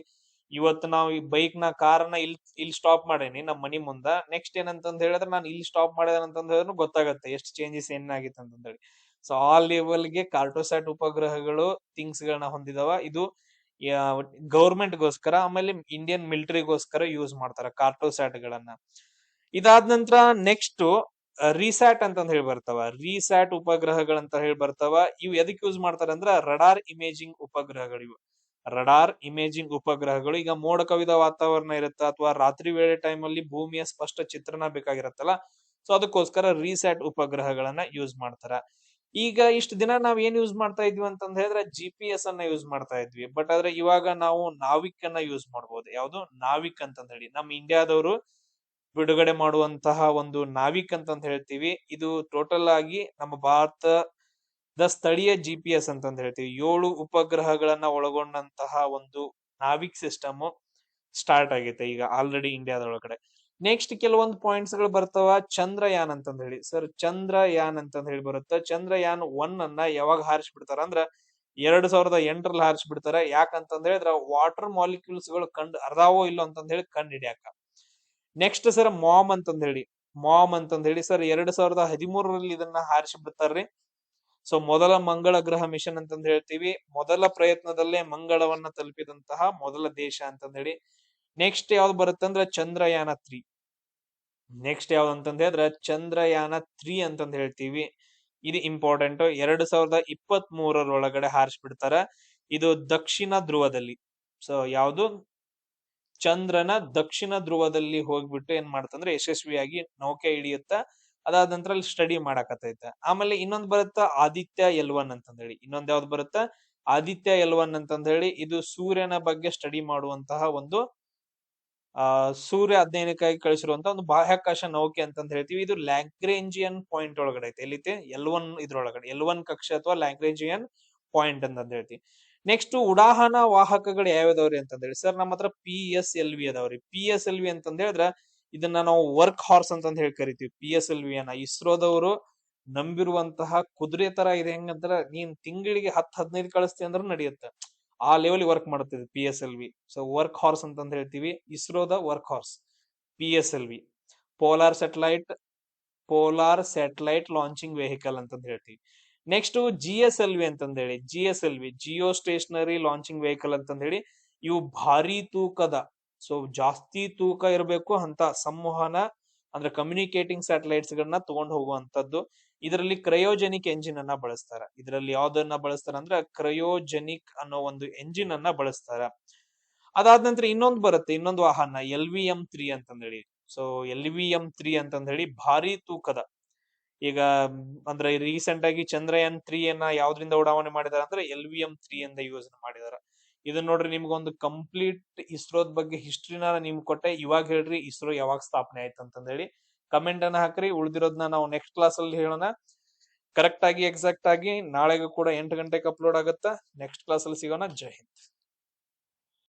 ಇವತ್ತು ನಾವು ಈ ಬೈಕ್ ನ ಕಾರ್ನ ಇಲ್ಲಿ ಸ್ಟಾಪ್ ಮಾಡೇನಿ ನಮ್ ಮನಿ ಮುಂದ. ನೆಕ್ಸ್ಟ್ ಏನಂತಂದ್ ಹೇಳಿದ್ರೆ ನಾನು ಇಲ್ಲಿ ಸ್ಟಾಪ್ ಮಾಡಿದೆ ಅಂತಂದ್ ಹೇಳಿದ್ರು ಗೊತ್ತಾಗತ್ತೆ ಎಷ್ಟು ಚೇಂಜಸ್ ಏನಾಗಿತ್ತು ಅಂತಂದ್ ಹೇಳಿ. ಸೊ ಆ ಲೆವೆಲ್ ಗೆ ಕಾರ್ಟೋಸ್ಯಾಟ್ ಉಪಗ್ರಹಗಳು ಥಿಂಗ್ಸ್ ಗಳನ್ನ ಹೊಂದಿದಾವ. ಇದು ಗೌರ್ಮೆಂಟ್ ಗೋಸ್ಕರ, ಆಮೇಲೆ ಇಂಡಿಯನ್ ಮಿಲಿಟರಿಗೋಸ್ಕರ ಯೂಸ್ ಮಾಡ್ತಾರ ಕಾರ್ಟೋಸ್ಯಾಟ್ ಗಳನ್ನ. ಇದಾದ ನಂತರ ನೆಕ್ಸ್ಟ್ ರಿಸ್ಯಾಟ್ ಅಂತಂದ್ ಹೇಳಿ ಬರ್ತಾವ. ರಿಸ್ಯಾಟ್ ಉಪಗ್ರಹಗಳಂತ ಹೇಳಿ ಬರ್ತಾವ. ಇವು ಎದಕ್ ಯೂಸ್ ಮಾಡ್ತಾರ ಅಂದ್ರ ರಡಾರ್ ಇಮೇಜಿಂಗ್ ಉಪಗ್ರಹಗಳು. ಇವು ರಡಾರ್ ಇಮೇಜಿಂಗ್ ಉಪಗ್ರಹಗಳು. ಈಗ ಮೋಡ ಕವಿದ ವಾತಾವರಣ ಇರುತ್ತೆ ಅಥವಾ ರಾತ್ರಿ ವೇಳೆ ಟೈಮ್ ಅಲ್ಲಿ ಭೂಮಿಯ ಸ್ಪಷ್ಟ ಚಿತ್ರಣ ಬೇಕಾಗಿರತ್ತಲ್ಲ, ಸೊ ಅದಕ್ಕೋಸ್ಕರ ರಿಸ್ಯಾಟ್ ಉಪಗ್ರಹಗಳನ್ನ ಯೂಸ್ ಮಾಡ್ತಾರ. ಈಗ ಇಷ್ಟ ದಿನ ನಾವ್ ಏನ್ ಯೂಸ್ ಮಾಡ್ತಾ ಇದ್ವಿ ಅಂತಂದ್ ಹೇಳಿದ್ರೆ GPS ಅನ್ನ ಯೂಸ್ ಮಾಡ್ತಾ ಇದ್ವಿ. ಬಟ್ ಆದ್ರೆ ಇವಾಗ ನಾವು ನಾವಿಕ್ ಅನ್ನ ಯೂಸ್ ಮಾಡ್ಬೋದು. ಯಾವ್ದು? ನಾವಿಕ್ ಅಂತಂದ್ ಹೇಳಿ ನಮ್ಮ ಇಂಡಿಯಾದವರು ಬಿಡುಗಡೆ ಮಾಡುವಂತಹ ಒಂದು ನಾವಿಕ್ ಅಂತಂದ್ ಹೇಳ್ತೀವಿ. ಇದು ಟೋಟಲ್ ಆಗಿ ನಮ್ಮ ಭಾರತದ ಸ್ಥಳೀಯ GPS ಅಂತಂದ್ ಹೇಳ್ತೀವಿ. 7 ಉಪಗ್ರಹಗಳನ್ನ ಒಳಗೊಂಡಂತಹ ಒಂದು ನಾವಿಕ್ ಸಿಸ್ಟಮ್ ಸ್ಟಾರ್ಟ್ ಆಗೈತೆ ಈಗ ಆಲ್ರೆಡಿ ಇಂಡಿಯಾದೊಳಗಡೆ. ನೆಕ್ಸ್ಟ್ ಕೆಲವೊಂದು ಪಾಯಿಂಟ್ಸ್ ಗಳು ಬರ್ತಾವ. ಚಂದ್ರಯಾನ್ ಅಂತಂದ್ ಹೇಳಿ. ಸರ್ ಚಂದ್ರಯಾನ್ ಅಂತಂದ್ ಹೇಳಿ ಬರುತ್ತೆ. ಚಂದ್ರಯಾನ್ 1 ಅನ್ನ ಯಾವಾಗ ಹಾರಿಸ್ಬಿಡ್ತಾರ ಅಂದ್ರ 2008 ಹಾರಿಸ್ಬಿಡ್ತಾರ. ಯಾಕಂತಂದ್ ಹೇಳಿದ್ರ ವಾಟರ್ ಮಾಲಿಕ್ಯೂಲ್ಸ್ ಗಳು ಅರ್ಧಾವೋ ಇಲ್ಲೋ ಅಂತಂದ್ ಹೇಳಿ ಕಂಡು ಹಿಡಿಯಾಕ. ನೆಕ್ಸ್ಟ್ ಸರ್ ಮಾಮ್ ಅಂತಂದ್ ಹೇಳಿ. ಮಾಮ್ ಅಂತಂದ್ ಹೇಳಿ ಸರ್ 2013ರಲ್ಲಿ ಇದನ್ನ ಹಾರಿಸಿ ಬಿಡ್ತಾರ್ರಿ. ಸೊ ಮೊದಲ ಮಂಗಳ ಗ್ರಹ ಮಿಷನ್ ಅಂತಂದ್ ಹೇಳ್ತೀವಿ. ಮೊದಲ ಪ್ರಯತ್ನದಲ್ಲೇ ಮಂಗಳವನ್ನ ತಲುಪಿದಂತಹ ಮೊದಲ ದೇಶ ಅಂತಂದ್ ಹೇಳಿ. ನೆಕ್ಸ್ಟ್ ಯಾವ್ದು ಬರುತ್ತಂದ್ರೆ ಚಂದ್ರಯಾನ 3. ನೆಕ್ಸ್ಟ್ ಯಾವ್ದು ಅಂತಂದ್ ಹೇಳಿದ್ರೆ ಚಂದ್ರಯಾನ 3 ಅಂತಂದ್ ಹೇಳ್ತೀವಿ. ಇದು ಇಂಪಾರ್ಟೆಂಟ್. 2023 ಹಾರಿಸ್ಬಿಡ್ತಾರ. ಇದು ದಕ್ಷಿಣ ಧ್ರುವದಲ್ಲಿ. ಸೊ ಯಾವ್ದು ಚಂದ್ರನ ದಕ್ಷಿಣ ಧ್ರುವದಲ್ಲಿ ಹೋಗ್ಬಿಟ್ಟು ಏನ್ ಮಾಡ್ತಂದ್ರೆ ಯಶಸ್ವಿಯಾಗಿ ನೌಕೆ ಹಿಡಿಯುತ್ತ. ಅದಾದ ನಂತರ ಅಲ್ಲಿ ಸ್ಟಡಿ ಮಾಡಾಕತ್ತೈತೆ. ಆಮೇಲೆ ಇನ್ನೊಂದ್ ಬರುತ್ತ ಆದಿತ್ಯ L1 ಅಂತಂದ್ ಹೇಳಿ. ಇನ್ನೊಂದ್ ಯಾವ್ದು ಬರುತ್ತ ಆದಿತ್ಯ L1 ಅಂತಂದ್ ಹೇಳಿ. ಇದು ಸೂರ್ಯನ ಬಗ್ಗೆ ಸ್ಟಡಿ ಮಾಡುವಂತಹ ಒಂದು ಸೂರ್ಯ ಅಧ್ಯಯನಕ್ಕಾಗಿ ಕಳಿಸಿರುವಂತಹ ಒಂದು ಬಾಹ್ಯಾಕಾಶ ನೌಕೆ ಅಂತಂದ್ ಹೇಳ್ತೀವಿ. ಇದು ಲ್ಯಾಗ್ರೇಂಜಿಯನ್ ಪಾಯಿಂಟ್ ಒಳಗಡೆ ಐತೆ. ಎಲ್ಲಿತೆ L1 ಇದ್ರೊಳಗಡೆ L1 ಕಕ್ಷೆ ಅಥವಾ ಲ್ಯಾಗ್ರೇಂಜಿಯನ್ ಪಾಯಿಂಟ್ ಅಂತಂದ್ ಹೇಳ್ತೀವಿ. ನೆಕ್ಸ್ಟ್ ಉಡಾಹನಾ ವಾಹಕಗಳು ಯಾವ್ಯಾವ್ದವ್ರಿ ಅಂತಂದ್ ಹೇಳಿ ಸರ್, ನಮ್ಮ ಹತ್ರ PSLV ಅದಾವ್ರಿ. PSLV ಅಂತಂದ್ ಹೇಳಿದ್ರ ಇದನ್ನ ನಾವು ವರ್ಕ್ ಹಾರ್ಸ್ ಅಂತಂದ್ ಹೇಳಿ ಕರಿತೀವಿ. PSLV ಅನ್ನ ಇಸ್ರೋದವರು ನಂಬಿರುವಂತಹ ಕುದುರೆ ತರ ಇದೆ. ಹೆಂಗಂದ್ರ ನೀನ್ ತಿಂಗಳಿಗೆ 10-15 ಕಳಿಸ್ತಿ ಅಂದ್ರ ನಡೆಯುತ್ತೆ. ಆ ಲೆವೆಲ್ ವರ್ಕ್ ಮಾಡುತ್ತೆ PSLV. ಸೊ ವರ್ಕ್ ಹಾರ್ಸ್ ಅಂತಂದ್ ಹೇಳ್ತೀವಿ. ಇಸ್ರೋದ workhorse PSLV. Polar satellite launching vehicle ಅಂತಂದ್ ಹೇಳ್ತೀವಿ. ನೆಕ್ಸ್ಟ್ GSLV ಅಂತಂದ್ ಹೇಳಿ. GSLV geostationary launching vehicle ಅಂತಂದ್ ಹೇಳಿ. ಇವು ಭಾರಿ ತೂಕದ, ಸೊ ಜಾಸ್ತಿ ತೂಕ ಇರಬೇಕು ಅಂತ ಸಂವಹನ ಅಂದ್ರೆ ಕಮ್ಯುನಿಕೇಟಿಂಗ್ ಸ್ಯಾಟಲೈಟ್ಸ್ ಗಳನ್ನ ತಗೊಂಡ್ ಹೋಗುವಂತದ್ದು. ಇದರಲ್ಲಿ ಕ್ರಯೋಜೆನಿಕ್ ಎಂಜಿನ್ ಅನ್ನ ಬಳಸ್ತಾರ. ಇದರಲ್ಲಿ ಯಾವ್ದನ್ನ ಬಳಸ್ತಾರ ಅಂದ್ರೆ ಕ್ರಯೋಜೆನಿಕ್ ಅನ್ನೋ ಒಂದು ಎಂಜಿನ್ ಅನ್ನ ಬಳಸ್ತಾರ. ಅದಾದ ನಂತರ ಇನ್ನೊಂದು ಬರುತ್ತೆ, ಇನ್ನೊಂದು ವಾಹನ LVM-3 ಅಂತಂದ್ ಹೇಳಿ. ಸೊ LVM-3 ಅಂತಂದ್ ಹೇಳಿ ಭಾರಿ ತೂಕದ. ಈಗ ಅಂದ್ರೆ ರೀಸೆಂಟ್ ಆಗಿ ಚಂದ್ರಯಾನ್ 3 ಯಾವ್ದ್ರಿಂದ ಉಡಾವಣೆ ಮಾಡಿದಾರ ಅಂದ್ರೆ LVM-3 ಇಂದ ಯೂಸ್ ಮಾಡಿದಾರ. ಇದನ್ನ ನೋಡ್ರಿ, ನಿಮ್ಗೊಂದು ಕಂಪ್ಲೀಟ್ ಇಸ್ರೋದ್ ಬಗ್ಗೆ ಹಿಸ್ಟ್ರಿನ ನಿಮ್ಗೆ ಕೊಟ್ಟೆ. ಇವಾಗ ಹೇಳ್ರಿ ಇಸ್ರೋ ಯಾವಾಗ ಸ್ಥಾಪನೆ ಆಯ್ತು ಅಂತಂದ್ ಹೇಳಿ. ಕಮೆಂಟ್ ಅನ್ನ ಹಾಕ್ರಿ. ಉಳಿದಿರೋದನ್ನ ನಾವು ನೆಕ್ಸ್ಟ್ ಕ್ಲಾಸ್ ಅಲ್ಲಿ ಹೇಳೋಣ. ಕರೆಕ್ಟ್ ಆಗಿ ಎಕ್ಸಾಕ್ಟ್ ಆಗಿ ನಾಳೆಗೂ ಕೂಡ 8 ಗಂಟೆಗೆ ಅಪ್ಲೋಡ್ ಆಗುತ್ತಾ. ನೆಕ್ಸ್ಟ್ ಕ್ಲಾಸ್ ಅಲ್ಲಿ ಸಿಗೋಣ. ಜೈ ಹಿಂದ್.